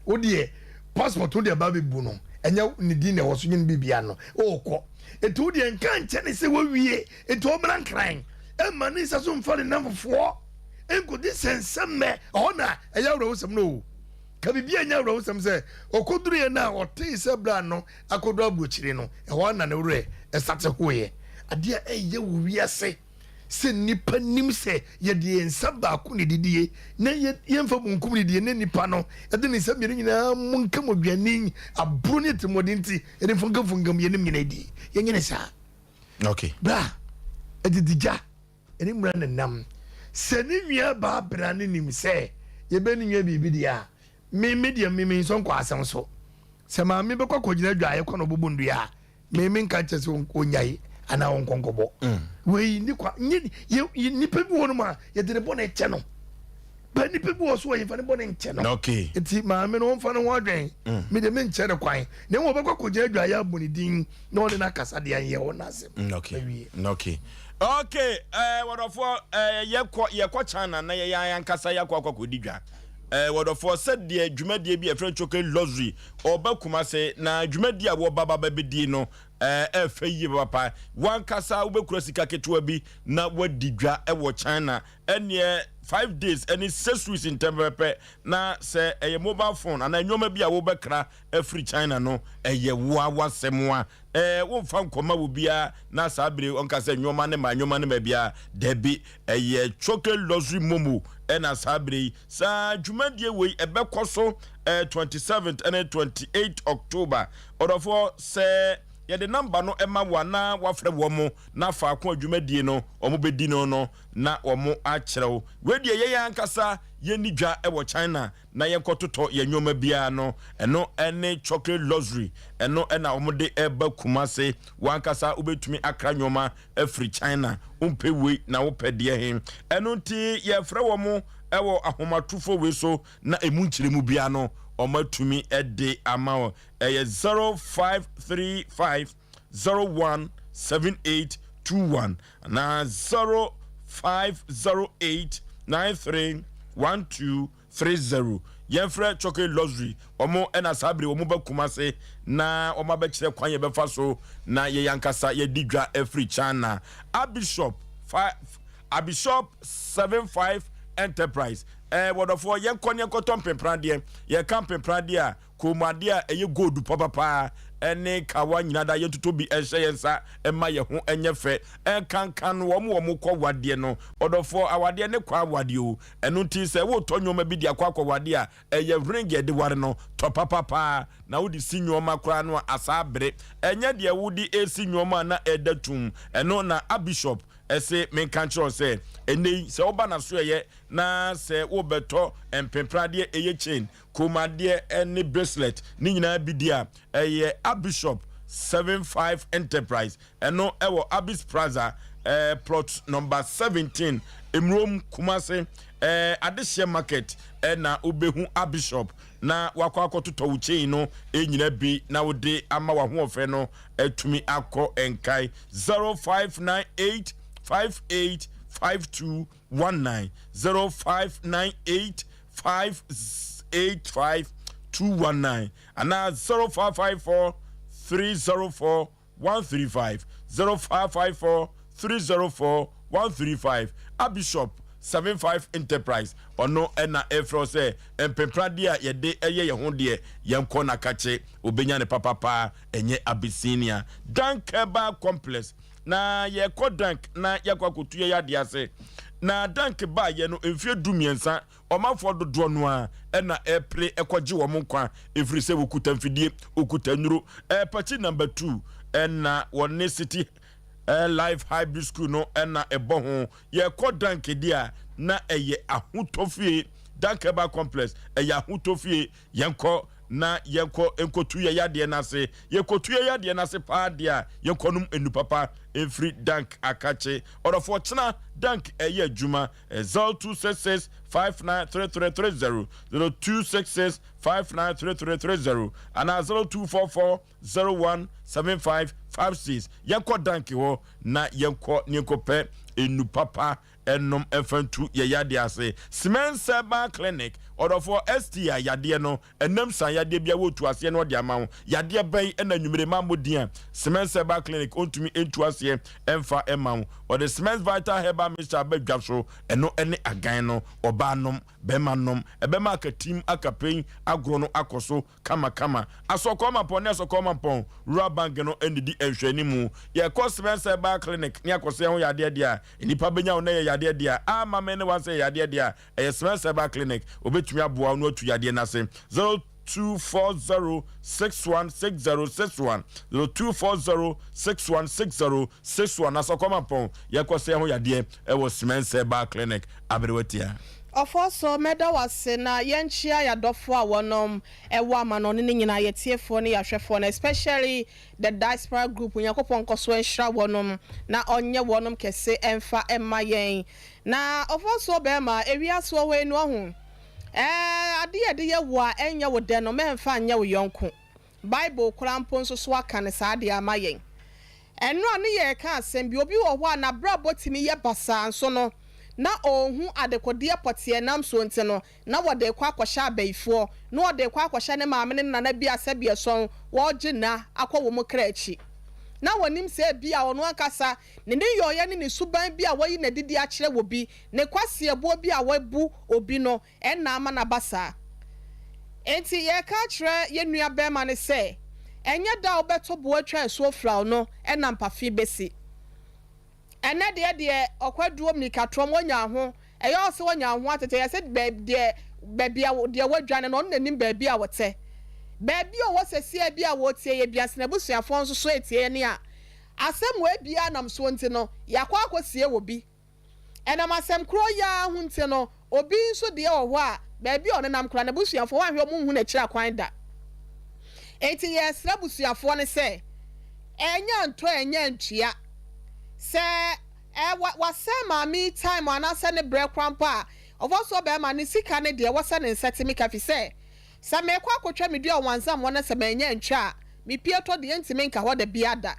odie passport odie ba bebu no enya ni di na woso nyin bibia no okọ etu odie nka nche ne se wawie etu obran kran e mani saso mfale namfo enko di sensemme ona eya wuro wosem no ka bibia nya wuro wosem se okoduru ye na ote se bra no akodo abuchire no e ho na ne wure e sate hoye ade a eye wo wiase se nipa nim se ye de nsaba ko ne didie na ye mfa bunkum ne die ne nipa no e de ne nsam ye nyina munka modwani abro ne temodinti e de fungam ye nim nyina di ye nyine sa okay bra e didija e ni mura ne nam se ni wia ba bra ne nim se ye be ni nwa bibi dia me media me so kwa asem so se ma me be kwa gina dwa ye kono bobondu ya me nka chese onyai ana onkonkobo we ni kwa ni pebi wonu ma ye de bo na eche no ba ni pebi wo so ye fa ne bo na eche no okay eti ma me no mfa no wadwen me de me nche ne kwan ne wo be kwa gina dwa ya boni din na o de na kasa de an ye wona asem okay wodofo ye kwa chana na ye yan kasa ya kwa kodidwa wodofo said de dwumadie bi efren choke luxury oba kuma se na dwumadie a wo baba bedi no efe papa wan kasa ubekura sika ketewa bi na wadidwa wo China ene 5 days any 6 weeks in tempepe na se mobile phone ana nyoma bi a wo bekra free China no wa semwa wo fa nkoma wo bia na sabre onka se nyoma ne ma bia debi choke luxury momo na sabre sa dwumadie we ebekoso 27th and 28th October odofo se ye the number no ema wana wafre womo na fa ko adwumadie no omo bedi no na omo akyerew we die ye yankasa ye nidwa wo China na ye kototo ye nyoma bia no eno ene chocolate luxury eno ena omo de eba kumase wankasa ubetumi akra nyoma afri China umpe we na wo pede he eno nti ye fre womo ewo ahomatufo we so na emu nkyeremu bia no omatumi ede ama 0535017821 na 0508931230 yefre choke luxury omo ena sabre omo bakumase na omo abekire kwan ye befa so na ye yankasa ye didwa every China Abishop 75 enterprise wodofo ye konye kotompe prade ye kampe prade a komade a eye gold papa ene kawa nyina da ye totobi ehyensa ema ye ho enye fe kankan wo mo kɔ wade no wodofo awade ne kwa wade o eno nti se wo to nyoma bi dia kwa wade a eye ring ye de ware no to papa na wodi si nyoma kra no asabre enye de wodi esi nyoma na edatum eno na Abishop ɛsɛ menka nkyerɛ sɛ ɛnɛ sɛ woba na so ɛyɛ na sɛ wobɛtɔ mpempradeɛ ɛyɛ chain komadeɛ ɛne bracelet ne nyinaa bi di a ɛyɛ Abishop 75 Enterprise ɛno ɛwɔ Abis Plaza plot number 17 Emrom Kumase Adehye Market na obehu Abishop na wakɔ akɔtotɔ wo chain no nyina bi na wode ama wa ho ofɛ no atumi akɔ enkai 0598 585219 0598 585219 and 0554 304 135 0554 304 135 Abishop 75 Enterprise ono ena efro se empemprade a yede eye ye ho de yenko na kache obenya ne papa enye Abyssinia Dankeba Complex na ye ko dank na yakwakotu ye yade ase na dank ba ye no emfie dumiensa omafo dodo no a ena epre ekwaji wo nkwa efri se wokuta mfidie okuta nuru party number 2 ena wone city live hybrid school no ena ebo ho ye ko dank dia na eye ahutofie Dankeba Complex eye ahutofie yenko na yenko enkotu ye yade na se yekotu ye yade na se pa dia yenkonum enupapa every dank akache orofo chena dank eye adwuma 0266 593330 0266 593330 and 0244 017556 yenko dank ho na yenko nikope enupapa enom efantu ye yade ase Simenseba Clinic orofo STI yade no enam san yade bia wotu ase no de ama ho yade ban ena nwumire mamodin Simenseba Clinic ontumi entu ase emfa ema ho or the Simens Vital Herbal Mixture badwaso eno ene agan no obanom bemanom ebema akatim akapen agro no akoso kama asokoma pon asokoma pon rubang no endidi enhwani mu ye ko Simenseba Clinic ne akose ho yade dia enipa benya na ye yade dia ama me ne wan say yade dia Simenseba Clinic obetumi aboa no atu yade na se 0240616061 0240616061 asokoma pon ye ko say ho yade ewo Simenseba Clinic aberewatia Ofoso meda wase na yenchia ya dofo a wonom ewa amano ne nyina yetiefo ne yahwefo na especially the diaspora group yakopon koso enhra wonom na onye wonom kese emfa emma yen na ofoso be ma ewiaso we no ho ade de ye wo a enye wo de no memfa anya wo yonko Bible kurampo nso so aka ne saade ama yen eno ne ye ka asem bi obi wo ho na brabo timi ye basa nso no na ohun adekode potie nam so nti no na wode kwa akwhya abaifo na wode kwa akwhya ne maame ne nana bi asabie son wo gina akwa wo mu krachi na wonim se bia ono akasa ne yoye ne suban bia wayi na didi a kire wo bi ne kwase ebo bia wabu obi no enna ama na basa enti ye ka kire ye nua bema ne se enye da obeto bo atwa so fra no enna mpafi besi ene de okwaduo mnikatrom wonya ho eyo se wonya ho atete ye se bebia de wadwane no nanim bebia wote bebia wo sese bia wotie ye bia sna busuafo nso so etie ne a asem we bia nam so nti no yakwa akosie wo bi enam asem kro ya ho nti no obi nso de wo ho a bebia one nam kra na busuafo wa hwe mu hu na kira kwan da enti ye sra busuafo ne se enya nto enya ntua se wasema me time anase ne bre kwampa ofoso be ma ne sika ne de wasa ne nsatimi kafi se me kwa akotwa me dua wansam wona se manya ntwa me pieto de ntimi nka ho de biada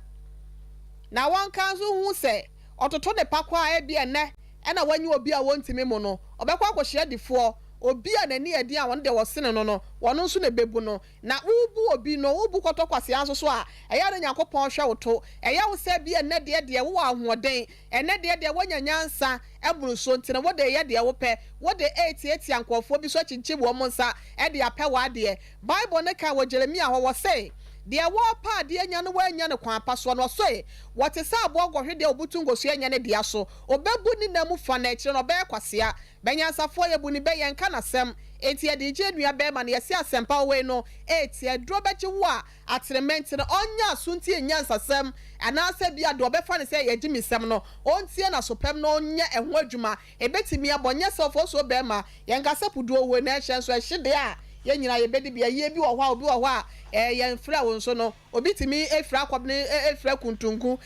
na wan kanzo hu se ototo de pakwa e bi ene na wanyi obi a wontimi mu no obekwa akohye difo obi a nani adi a won de wosene no wono nso ne bebu no na ubu obi no ubu kotokwase anso so a eya na yakopon hwe woto eya wo se bi ene de wo ahoden ene de wonya nyansa eburu so ntine wo de ye de wo pe wo de 88 ankofo bi so chinchi wo monsa e de apɛ wa de Bible ne ka wo Jeremia ho wo se de wo pa de anya no wanya ne kwan pa so no so e wote sa abogo hwe de obutu ngosu anya ne dia so obebu ni na mu fa na ekire no be kwasea benyansafo ye bu ni be yenka na sem enti ye DJ nua be ma na ye se Asem Mpe we no eti edro bechi wo a atrement no onya sunti enyansasem anase bia do befa ne se ye gimisem no ontie na sopem no onya eho adwuma ebetimi abonye sofo so be ma ye nkasa pudu we na ehye so ehye de a ye nyina ye bedi bia ye bi wo hwa obi wo hwa ye mfra wo nso no obitimi efra akwabne efra kuntunku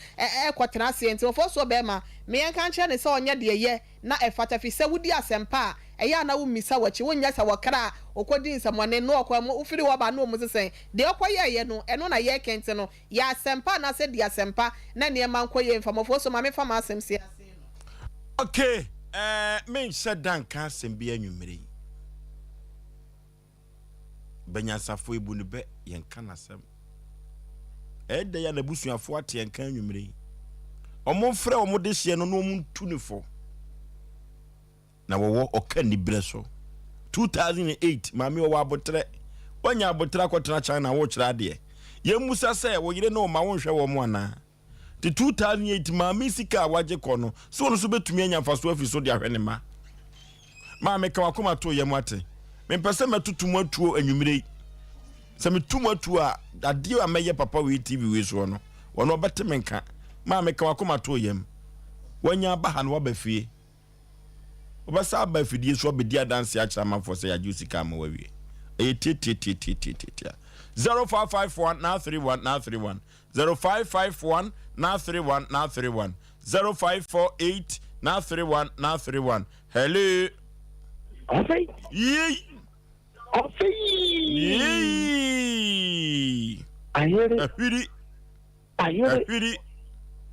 ekotena se enti ofo so be ma me yan kan kye ne se onye de ye na efata fi se wudi Asem Mpe a eya na wo misa wachi wonya sa wakra okodi nsamone no okwa ufiri wo ba no mu sesen de okoye ye no eno na ye kente no ya Asem Mpe na se de Asem Mpe na ne man koye mfamofo so ma me fama asem si ase no. Okay, me shedan kan asem bi anwumere banyasafo ebu ne be yen kan asem de ya na busuafo ate yen kan anwumere omo frɛ omo de hye no no omo tunifo na wo oka ni breso 2008 mami wo abotre onya abotre akotena China wo kira de ye musa se wo yire no ma wo hwe wo mo ana the 2008 mami sika waje kono so no so betumi anya faso afi so de ahwe ne ma me ka wakoma to ye mo ate me pese metutumu atuo anwumire se metumu atuo a ade a meye papa we TV we so no wono bete menka ma me ka wakoma to ye wanya baha no wabafie obasa ba fidie so be dia dance a chama for say ajusi kama wawie e ti 0551 now 31 0551 now 31 0548 now 31 hello Osei Yee.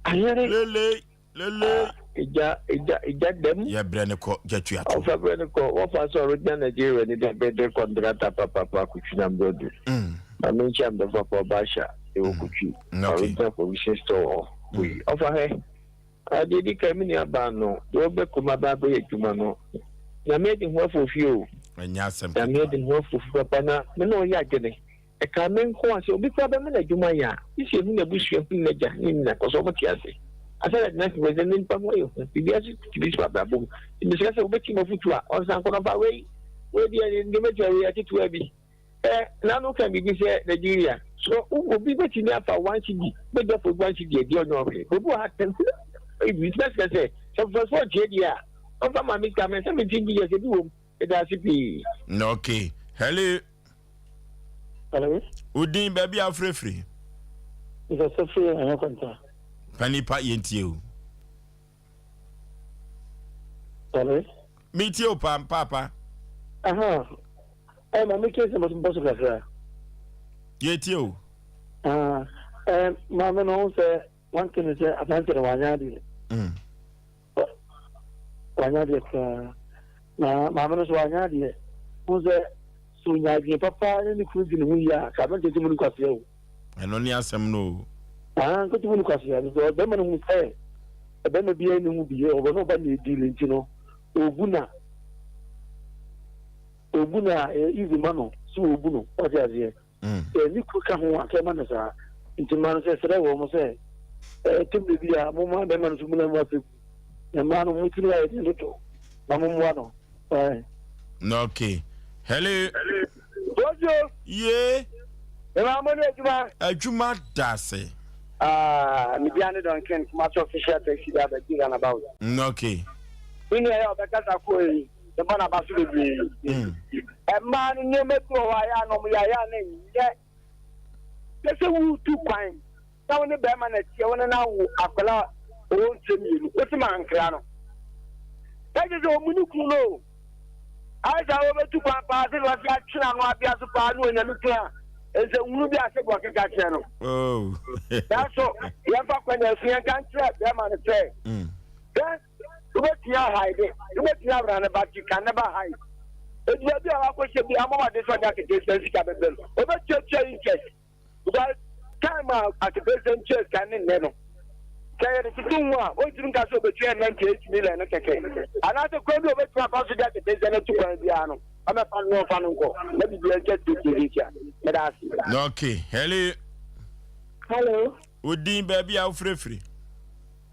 Ayere lele ija dem ya brene ko jatu ato ofa brene ko ofa so original Nigeria ni de bede contractor papa kuchina mbodu na mencha mbefa kwa basha e okuchi original provision store we ofa he adidi kamini abano do be kuma baba ye juma no na made ho fofio anya Asem na made ho fofio papa na me no ya gene e ka men ko ase obi kwa be me na juma ya isi hu na busu hu na ja ni na ko so mo ti ase asala na ki wezen ni pa moyo bibiasi kibisi pa babo ndisika se ubeti mafutua onsan kono pa we dia ni meja we atitu abi na no kan bibi se Nigeria so obi beti ni afa 1 cd beja for 1 cd di onyo we obi ha ten e business ka se for dia ofa mami ka me se me tingi ye se bi wo e da sipi no okay hello udin baby afrefri iso so free anya konta Panipa yentie o. Sorry. Meet you papa. Aha. Ma me kese mo mboso kafra. Yentie o. Ma me no se one can say atante wanyadi. Wanyadi ka na ma me no so wanyadi. Mo se sunyagi papa ni kuzi ni huya ka me tete mo kwafia o. Eno ni Asem no. Ko tu mu kwasi ya so be ma no mu sai e be ma bia ni mu bia o no ba ni deal nti no oguna izi mano so oguno o ti azie ni ku ka ho aka ma na sa nti ma no se sere wo mo se timbe bia mo ma be ma no so mu na mo afi e ma no mu tiri ya ni to na mo mo no no okay hello Bojo ye e ma mo ne ajuma dase mi biane don ken kuma to official taxi da ba giga na bawo okay ini ya obekata ko yi de bana ba su bi ma ni ne me ko wa ya no mu ya na ye se wu tu kwan ta woni be ma na tie woni na wu akola o ntemi o ti ma nkra no ta je zo mu ni ku no a ja o be tu kwan pa se lo ti a tira no abia so pa no nya lu klan eze unu bi ase gwa keka che no oh that's so ya fa kwa na fi kan tra be ma ne tre then you tia hide you tia bra na ba ti kan na ba hide e di bi awa ko se bi amama de so da ke de sense ka be bel o be che interest because time at the present church kan ne no kaya de tunwa o tun ka so be 98 million na keke ana te ko bi o be tra pa so da ke de sense tu kwa bi ano ama fan no fan ko na bi bia get to kiria me da asi okay hello udin baby a frefri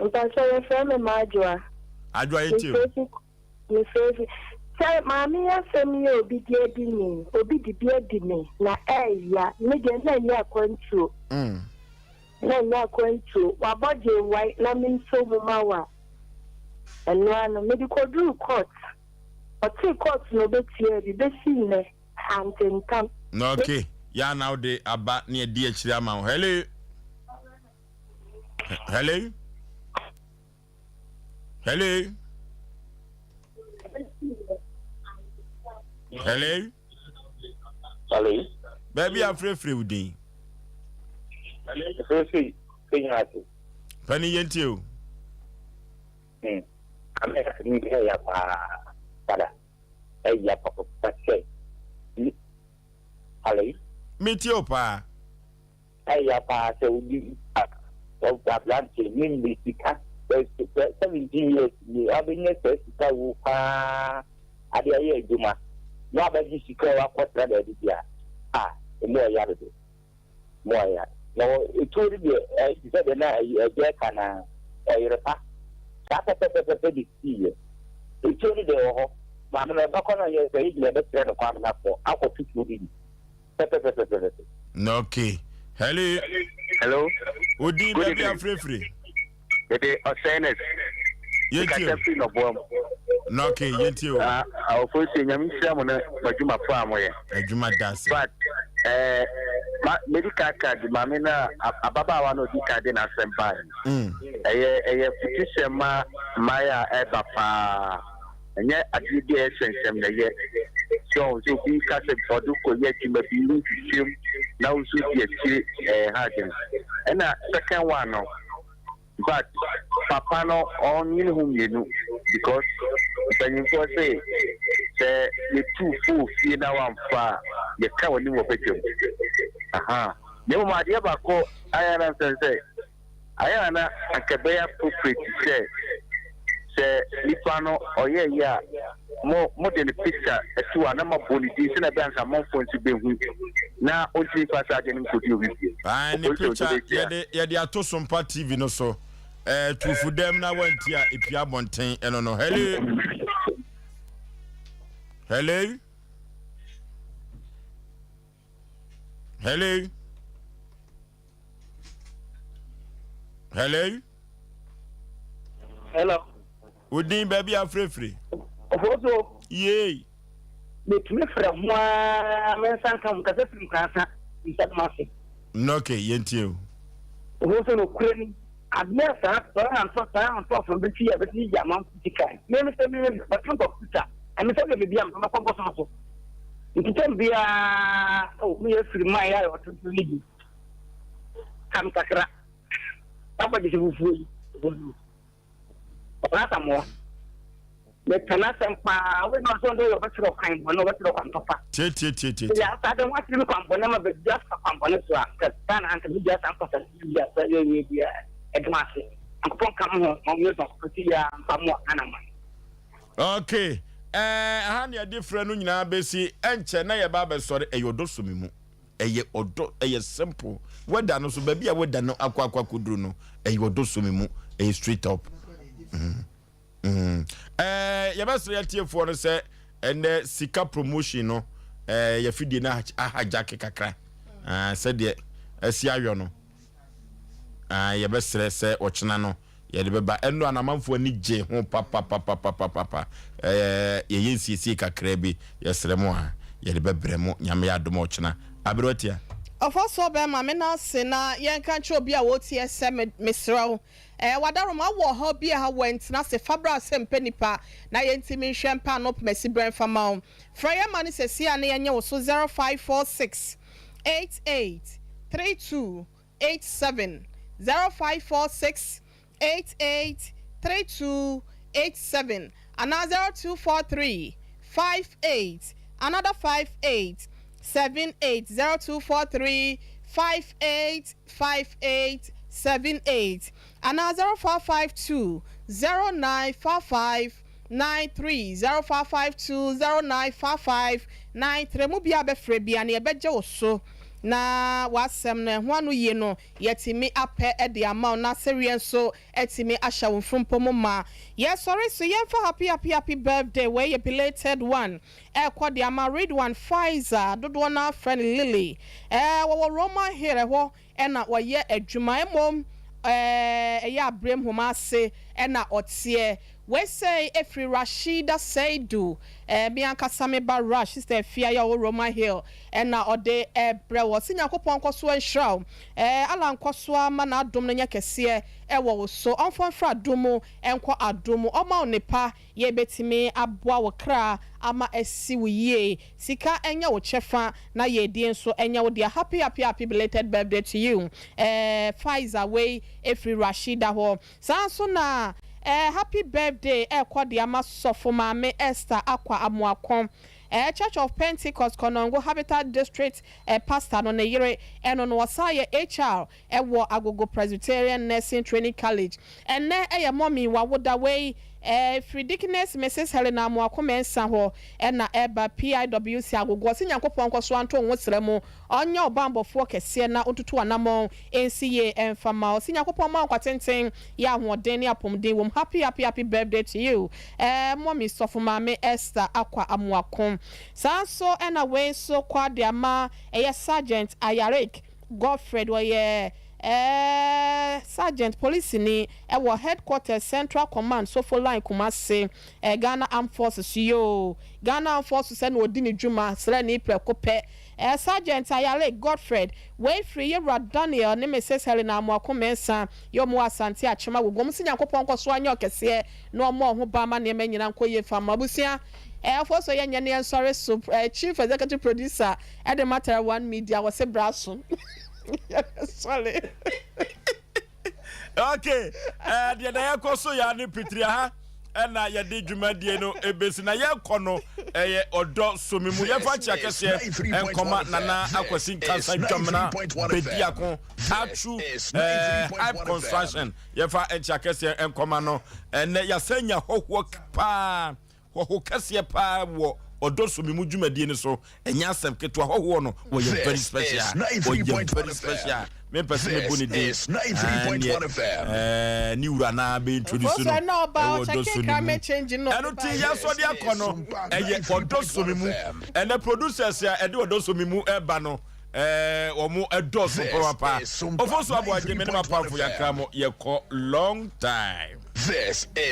nta so ye from majwa adwa yeti me fefi Say, Mammy, Asem you be dear dinning, or be the beer dinning. Na ya, nigga, then you are going to. Then you are going to. Wabaji white, lamin so mawa. And one medical do court. Or two courts no bet here, the best in hand and come. Okay. Ya now they about near DH Ramon. Hello. Hello. Hello. Hello. Hello. Baby, I'm free with you. Free. Penny Yentio. I'm asking you, Father. Hey, Papa, say. Hello. Meet your pa. Hey, Papa, so you have done to me because 17 years. You have been necessary to I dare Juma. No, but you should call up what brother did ya. More yard. More yard. No, it told me, I said, a jack and a repa. It told me the Mamma Bacona, yes, they never said a farm up for our people. Okay. Hello. Hello. Would you be free? The Osenes. You okay, you our first thing, I'm Simon, but you my farm where Juma does. But, medical card, Mamina, Ababa, one of the card in Asem Mpe. A petition, Maya, Ebapa, and yet I did the essence of yet. So, we cast a product, yet you may be him now, should be a Hagen. And a second one. But Papa no on you whom you know because when you say the 2 full fee now one far the cow new of it. No my dear Bako, I am say I am a cabaya appropriate to say Lipano or yeah more than the picture to a number of bonities and a bank among phones to be with. Now only pass again could you with you. And the picture yeah they are to Sompa TV no so to for them now went here if you have one thing and no hello. Hello. Hello. Hello. Hello. Would baby are free. Also, yay. But me from one come because from Casa is that massive. Okay, yentio. Also, no quitting. I've never thought from the tea, but the amount of chicken. Maybe but come up with that. And Mr. Baby, I'm from a compost. It can be me a free my eye or to leave. Come, Kakra. Somebody who fool. That's more. The Canadian power, we not on the virtual kind, but no virtual papa. Yeah, I don't want to look on Bonama, but just a component to ask. Can I be just a glass? I'm come home on your Protia and some more animal. Okay. Hand your different now, Bessie, and Chennai Baba sorry, a yodosumimu. A simple. What done so baby, I would done no aqua could do no. A yodosumimu, a street up. You must reality for us, and Sika promotion, no, your feed in a hijack kakra. Said ye, a Siayono. You best say, or Chinano, ye the and no, a month for Nij, home papa. Ye see Sika Krebi, yes, Remoa, ye the Bremo, Yamia Domochina, Abrotia. Of also, Mamma Sena, young country be a what yes, Mr. Wadaroma wo hobby ha went na se Fabra Asem Mpe Nipa na yentimi champagne up Messi Brand Famau. Freya money se sia na yenye wo so 0546 88 32 87 0546 88 32 87 another 0243 58 another 58 78 0243 58 58 78 and 0452 0945 93 0552 0945 93 mu bia be frɛ bia na yɛbɛgye wo so na wasem na ho anu ye no yetimi apɛ de ama na serie so etimi ahya wo frumpomo ma ye sorry so ye for happy birthday where you belated one ekɔ de ama read one Pfizer dodo na friend Lily wo Roman here ho na wo ye adwuma emom ya abrem homa ase na otie we say every Rashida Seidu Bianca Sameba Rush sister Fia Yaw Roma Hill na ode brewo sinyakopon kwaso enhraw ala nkwaso ama na adom na nyakese wo so onfon fra adomo enko adomo oma onepa ye betimi aboa wo kra ama esi wo yie sika enya wo chefa na ye die nso enya wo dia happy belated birthday to you Pfizer way every Rashida ho sanso na happy birthday kwadi ama sofo maame Esther akwa amuakon Church of Pentecost Konongo Habitat District pastor no ne yere eno no wasaye HR wo Agogo Presbyterian Nursing Training College enne mommy wa woda way Fridikiness Mrs. Helena Mwakomensa ho na eba PIWC Agogo sinyankopon kwaso anto nwosremu onye obambofo kese na otutu anamon NCA enfama sinyankopon ma kwatenten ya hoden ne apomden wom happy birthday to you mommy Sofumame Esther akwa amuakon sanso na we so kwade ama Sergeant Ayarek Godfred we Sergeant Police ni ewo headquarters Central Command Sofo line Kumase Ghana Armed Forces yo Ghana Armed Forces no odini dwuma sre ni prekope Sergeant Ayale Godfred we free Yera Daniel ne Mrs. Helena Mwakomensa yo mo asante achema wogom sinyankopon kwaso anya okese no mo ho ba ma ne manyina nkoye fama busia for so yenye ne sorry so chief executive producer at the Matter One Media was a brasso. Sorry. Okay. The na yakoso ya ni pitria ha. Na ya de dwuma die no ebesi na yakɔ no eye odo somimu ya fa chia kese enkoma nana akwasi kansa ntwamna bediako tachu hype construction ya fa chia kese enkoma no na ya sanya hoho pa ho kase pa wo odo somimu dwumadie ni so enya asem keto ho no wo ye very special very special me person me boni dey 93.1 FM ni ura na be introduce no no about checking climate change no eno ti ya so de akono eye odo somimu ene producers ya ede odo somimu eba no omo edo so papa Oforisuo Aboagye me ne ma powerful yakra mo ye ko long time. This is